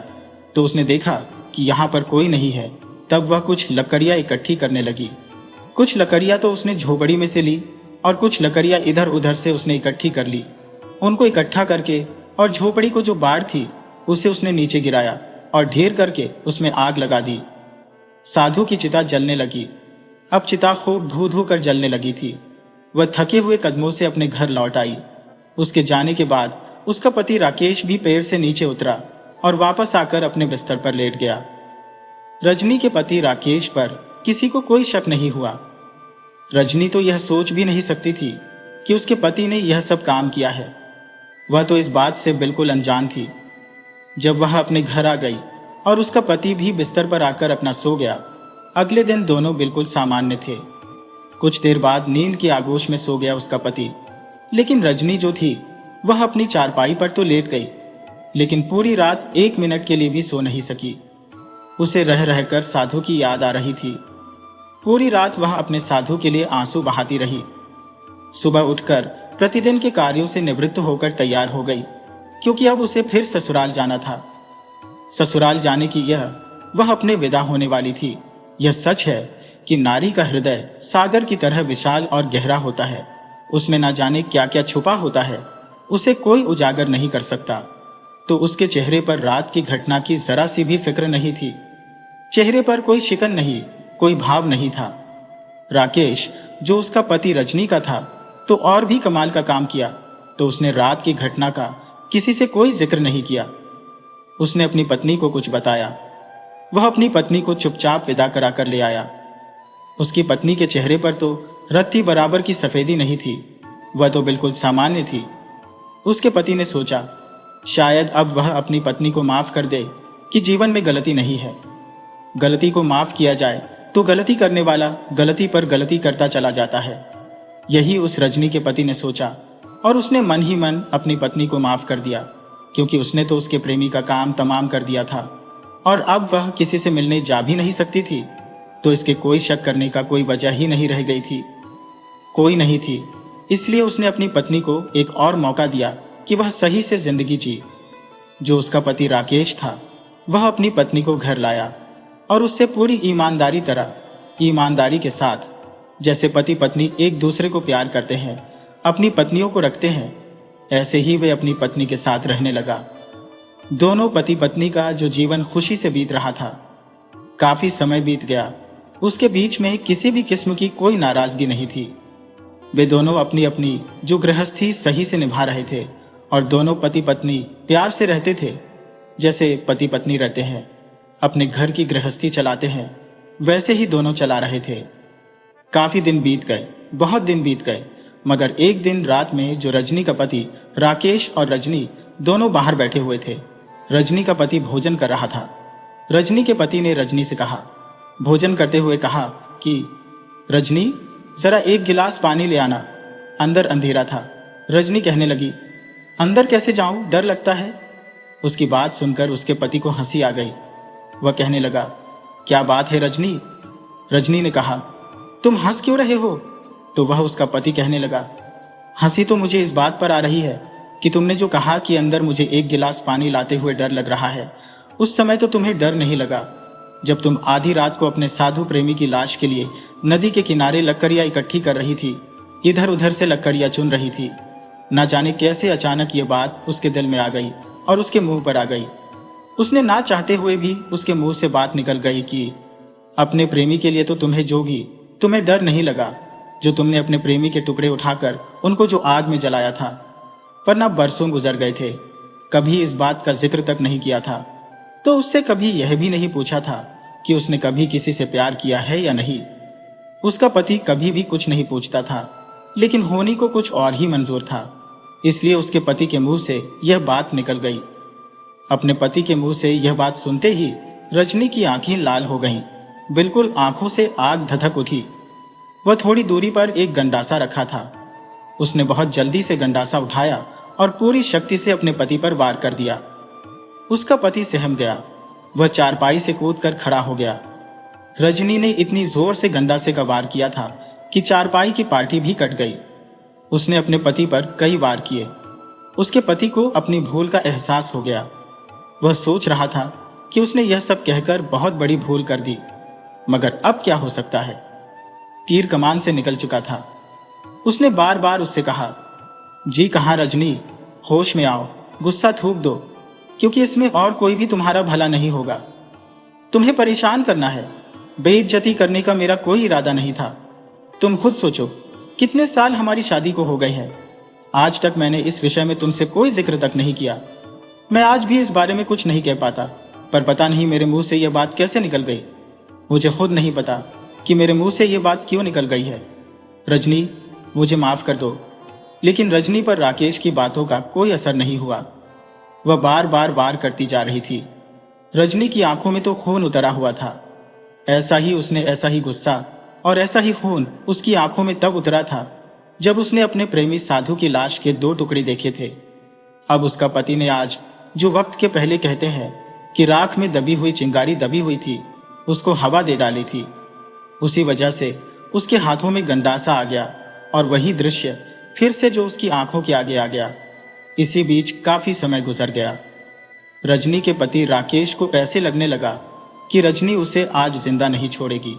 तो उसने देखा कि यहां पर कोई नहीं है। तब वह कुछ लकड़ियां इकट्ठी करने लगी। कुछ लकड़ियां तो उसने झोपड़ी में से ली और कुछ लकड़ियां इधर उधर से उसने इकट्ठी कर ली। उनको इकट्ठा करके और झोपड़ी को जो बाड़ थी उसे उसने नीचे गिराया और ढेर करके उसमें आग लगा दी। साधु की चिता जलने लगी। अब चिता खूब धू धू कर जलने लगी थी। वह थके हुए कदमों से अपने घर लौट आई। उसके जाने के बाद उसका पति राकेश भी पेड़ से नीचे उतरा और वापस आकर अपने बिस्तर पर लेट गया। रजनी के पति राकेश पर किसी को कोई शक नहीं हुआ। रजनी तो यह सोच भी नहीं सकती थी कि उसके पति ने यह सब काम किया है। वह तो इस बात से बिल्कुल अनजान थी। जब वह अपने घर आ गई और उसका पति भी बिस्तर पर आकर अपना सो गया, अगले दिन दोनों बिल्कुल सामान्य थे। कुछ देर बाद नींद की आगोश में सो गया उसका पति, लेकिन रजनी जो थी वह अपनी चारपाई पर तो लेट गई, लेकिन पूरी रात 1 मिनट के लिए भी सो नहीं सकी। उसे रह रहकर साधु की याद आ रही थी। पूरी रात वह अपने साधु के लिए आंसू बहाती रही। सुबह उठकर प्रतिदिन के कार्यों से निवृत्त होकर तैयार हो गई, क्योंकि अब उसे फिर ससुराल जाना था। ससुराल जाने की वह अपने विदा होने वाली थी। यह सच है कि नारी का हृदय सागर की तरह विशाल और गहरा होता है। उसमें ना जाने क्या क्या छुपा होता है, उसे कोई उजागर नहीं कर सकता। तो उसके चेहरे पर रात की घटना की जरा सी भी फिक्र नहीं थी। चेहरे पर कोई शिकन नहीं, कोई भाव नहीं था। राकेश जो उसका पति रजनी का था तो और भी कमाल का काम किया। तो उसने रात की घटना का किसी से कोई जिक्र नहीं किया। उसने अपनी पत्नी को कुछ बताया। वह अपनी पत्नी को चुपचाप विदा करा कर ले आया। उसकी पत्नी के चेहरे पर तो रत्ती बराबर की सफेदी नहीं थी, वह तो बिल्कुल सामान्य थी। उसके पति ने सोचा शायद अब वह अपनी पत्नी को माफ कर दे कि जीवन में गलती नहीं है। गलती को माफ किया जाए तो गलती करने वाला गलती पर गलती करता चला जाता है। यही उस रजनी के पति ने सोचा और उसने मन ही मन अपनी पत्नी को माफ कर दिया, क्योंकि उसने तो उसके प्रेमी का काम तमाम कर दिया था और अब वह किसी से मिलने जा भी नहीं सकती थी। तो इसके कोई शक करने का कोई वजह ही नहीं रह गई थी, कोई नहीं थी। इसलिए उसने अपनी पत्नी को एक और मौका दिया कि वह सही से जिंदगी जी। जो उसका पति राकेश था वह अपनी पत्नी को घर लाया और उससे पूरी ईमानदारी के साथ, जैसे पति पत्नी एक दूसरे को प्यार करते हैं, अपनी पत्नियों को रखते हैं, ऐसे ही वे अपनी पत्नी के साथ रहने लगा। दोनों पति पत्नी का जो जीवन खुशी से बीत रहा था। काफी समय बीत गया, उसके बीच में किसी भी किस्म की कोई नाराजगी नहीं थी। वे दोनों अपनी अपनी जो गृहस्थी सही से निभा रहे थे और दोनों पति पत्नी प्यार से रहते थे, जैसे पति पत्नी रहते हैं, अपने घर की गृहस्थी चलाते हैं, वैसे ही दोनों चला रहे थे। काफी दिन बीत गए, बहुत दिन बीत गए, मगर एक दिन रात में जो रजनी का पति राकेश और रजनी दोनों बाहर बैठे हुए थे। रजनी का पति भोजन कर रहा था। रजनी के पति ने रजनी से कहा, भोजन करते हुए कहा कि रजनी जरा 1 गिलास पानी ले आना, अंदर अंधेरा था। रजनी कहने लगी, अंदर कैसे जाऊं, डर लगता है। उसकी बात सुनकर उसके पति को हंसी आ गई। वह कहने लगा, क्या बात है रजनी? रजनी ने कहा। तुम हंस क्यों रहे हो? तो वह उसका पति कहने लगा, हंसी तो मुझे इस बात पर आ रही है कि तुमने जो कहा कि अंदर मुझे एक गिलास पानी लाते हुए डर लग रहा है, उस समय तो तुम्हें डर नहीं लगा जब तुम आधी रात को अपने साधु प्रेमी की लाश के लिए नदी के किनारे लकड़ियां इकट्ठी कर रही थी, इधर उधर से लकड़ियां चुन रही थी। न जाने कैसे अचानक ये बात उसके दिल में आ गई और उसके मुंह पर आ गई। उसने ना चाहते हुए भी उसके मुंह से बात निकल गई कि अपने प्रेमी के लिए तो तुम्हें तुम्हें डर नहीं लगा जो तुमने अपने प्रेमी के टुकड़े उठाकर उनको जो आग में जलाया था। पर न बरसों गुजर गए थे, कभी इस बात का जिक्र तक नहीं किया था। तो उससे कभी यह भी नहीं पूछा था कि उसने कभी किसी से प्यार किया है या नहीं। उसका पति कभी भी कुछ नहीं पूछता था, लेकिन होनी को कुछ और ही मंजूर था, इसलिए उसके पति के मुंह से यह बात निकल गई। अपने पति के मुंह से यह बात सुनते ही रजनी की आंखें लाल हो गईं, बिल्कुल आंखों से आग धधक उठी। वह थोड़ी दूरी पर एक गंडासा रखा था। उसने बहुत जल्दी से गंडासा उठाया और पूरी शक्ति से अपने पति पर वार कर दिया। उसका पति सहम गया, वह चारपाई से कूदकर खड़ा हो गया। रजनी ने इतनी जोर से गंडासे का वार किया था कि चारपाई की पार्टी भी कट गई। उसने अपने पति पर कई वार किए। उसके पति को अपनी भूल का एहसास हो गया। वह सोच रहा था कि उसने यह सब कहकर बहुत बड़ी भूल कर दी, मगर अब क्या हो सकता है? तीर कमान से निकल चुका था। उसने बार बार उससे कहा, जी कहां रजनी, होश में आओ, गुस्सा थूक दो, क्योंकि इसमें और कोई भी तुम्हारा भला नहीं होगा। तुम्हें परेशान करना है, बेइज्जती करने का मेरा कोई इरादा नहीं था। तुम खुद सोचो, कितने साल हमारी शादी को हो गए हैं, आज तक मैंने इस विषय में तुमसे कोई जिक्र तक नहीं किया। मैं आज भी इस बारे में कुछ नहीं कह पाता, पर पता नहीं मेरे मुंह से यह बात कैसे निकल गई। मुझे खुद नहीं पता कि मेरे मुंह से यह बात क्यों निकल गई है। रजनी, मुझे माफ कर दो। लेकिन रजनी पर राकेश की बातों का कोई असर नहीं हुआ। वह बार बार वार करती जा रही थी। रजनी की आंखों में तो खून उतरा हुआ था। ऐसा ही गुस्सा और ऐसा ही खून उसकी आंखों में तब उतरा था जब उसने अपने प्रेमी साधु की लाश के 2 टुकड़े देखे थे। अब उसका पति ने आज जो वक्त के पहले कहते हैं कि राख में दबी हुई चिंगारी दबी हुई थी, उसको हवा दे डाली थी। उसी वजह से उसके हाथों में गंडासा आ गया और वही दृश्य फिर से जो उसकी आंखों के आगे आ गया। इसी बीच काफी समय गुजर गया। रजनी के पति राकेश को ऐसे लगने लगा कि रजनी उसे आज जिंदा नहीं छोड़ेगी।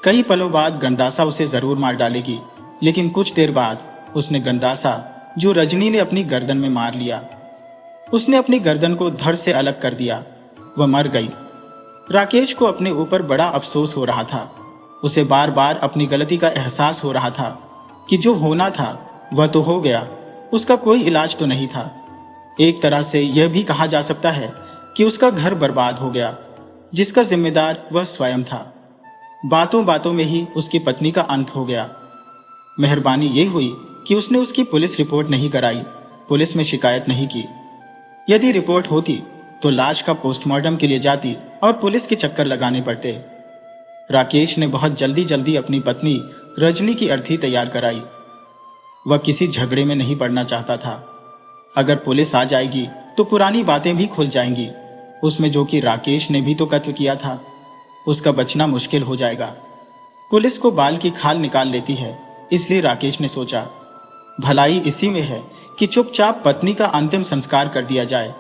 कई पलों बाद गंडासा उसे जरूर मार डालेगी, लेकिन कुछ देर बाद उसने गंडासा जो रजनी ने अपनी गर्दन में मार लिया। उसने अपनी गर्दन को धड़ से अलग कर दिया। वह मर गई। राकेश को अपने ऊपर बड़ा अफसोस हो रहा था। उसे बार बार अपनी गलती का एहसास हो रहा था कि जो होना था वह तो हो गया, उसका कोई इलाज तो नहीं था। एक तरह से यह भी कहा जा सकता है कि उसका घर बर्बाद हो गया, जिसका जिम्मेदार वह स्वयं था। बातों बातों में ही उसकी पत्नी का अंत हो गया। मेहरबानी ये हुई कि उसने उसकी पुलिस रिपोर्ट नहीं कराई, पुलिस में शिकायत नहीं की। यदि रिपोर्ट होती तो लाश का पोस्टमार्टम के लिए जाती और पुलिस के चक्कर लगाने पड़ते। राकेश ने बहुत जल्दी अपनी पत्नी रजनी की अर्थी तैयार कराई। वह किसी झगड़े में नहीं पड़ना चाहता था। अगर पुलिस आ जाएगी तो पुरानी बातें भी खुल जाएंगी, उसमें जो कि राकेश ने भी तो कत्ल किया था, उसका बचना मुश्किल हो जाएगा। पुलिस को बाल की खाल निकाल लेती है, इसलिए राकेश ने सोचा भलाई इसी में है कि चुपचाप पत्नी का अंतिम संस्कार कर दिया जाए।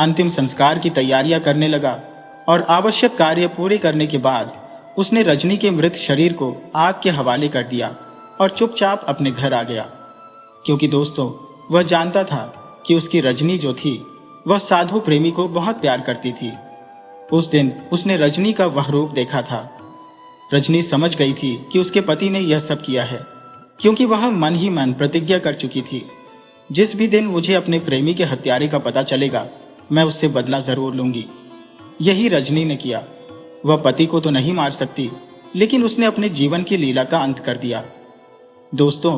अंतिम संस्कार की तैयारियां करने लगा और आवश्यक कार्य पूरे करने के बाद उसने रजनी के मृत शरीर को आग के हवाले कर दिया और चुपचाप अपने घर आ गया, क्योंकि दोस्तों वह जानता था कि उसकी रजनी जो थी वह साधु प्रेमी को बहुत प्यार करती थी। उस दिन उसने रजनी का वह रूप देखा था। रजनी समझ गई थी कि उसके पति ने यह सब किया है, क्योंकि वह मन ही मन प्रतिज्ञा कर चुकी थी, जिस भी दिन मुझे अपने प्रेमी के हत्यारे का पता चलेगा मैं उससे बदला जरूर लूंगी। यही रजनी ने किया। वह पति को तो नहीं मार सकती, लेकिन उसने अपने जीवन की लीला का अंत कर दिया। दोस्तों,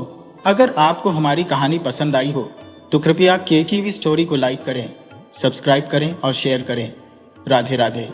अगर आपको हमारी कहानी पसंद आई हो तो कृपया केकीवी स्टोरी को लाइक करें, सब्सक्राइब करें और शेयर करें। राधे राधे।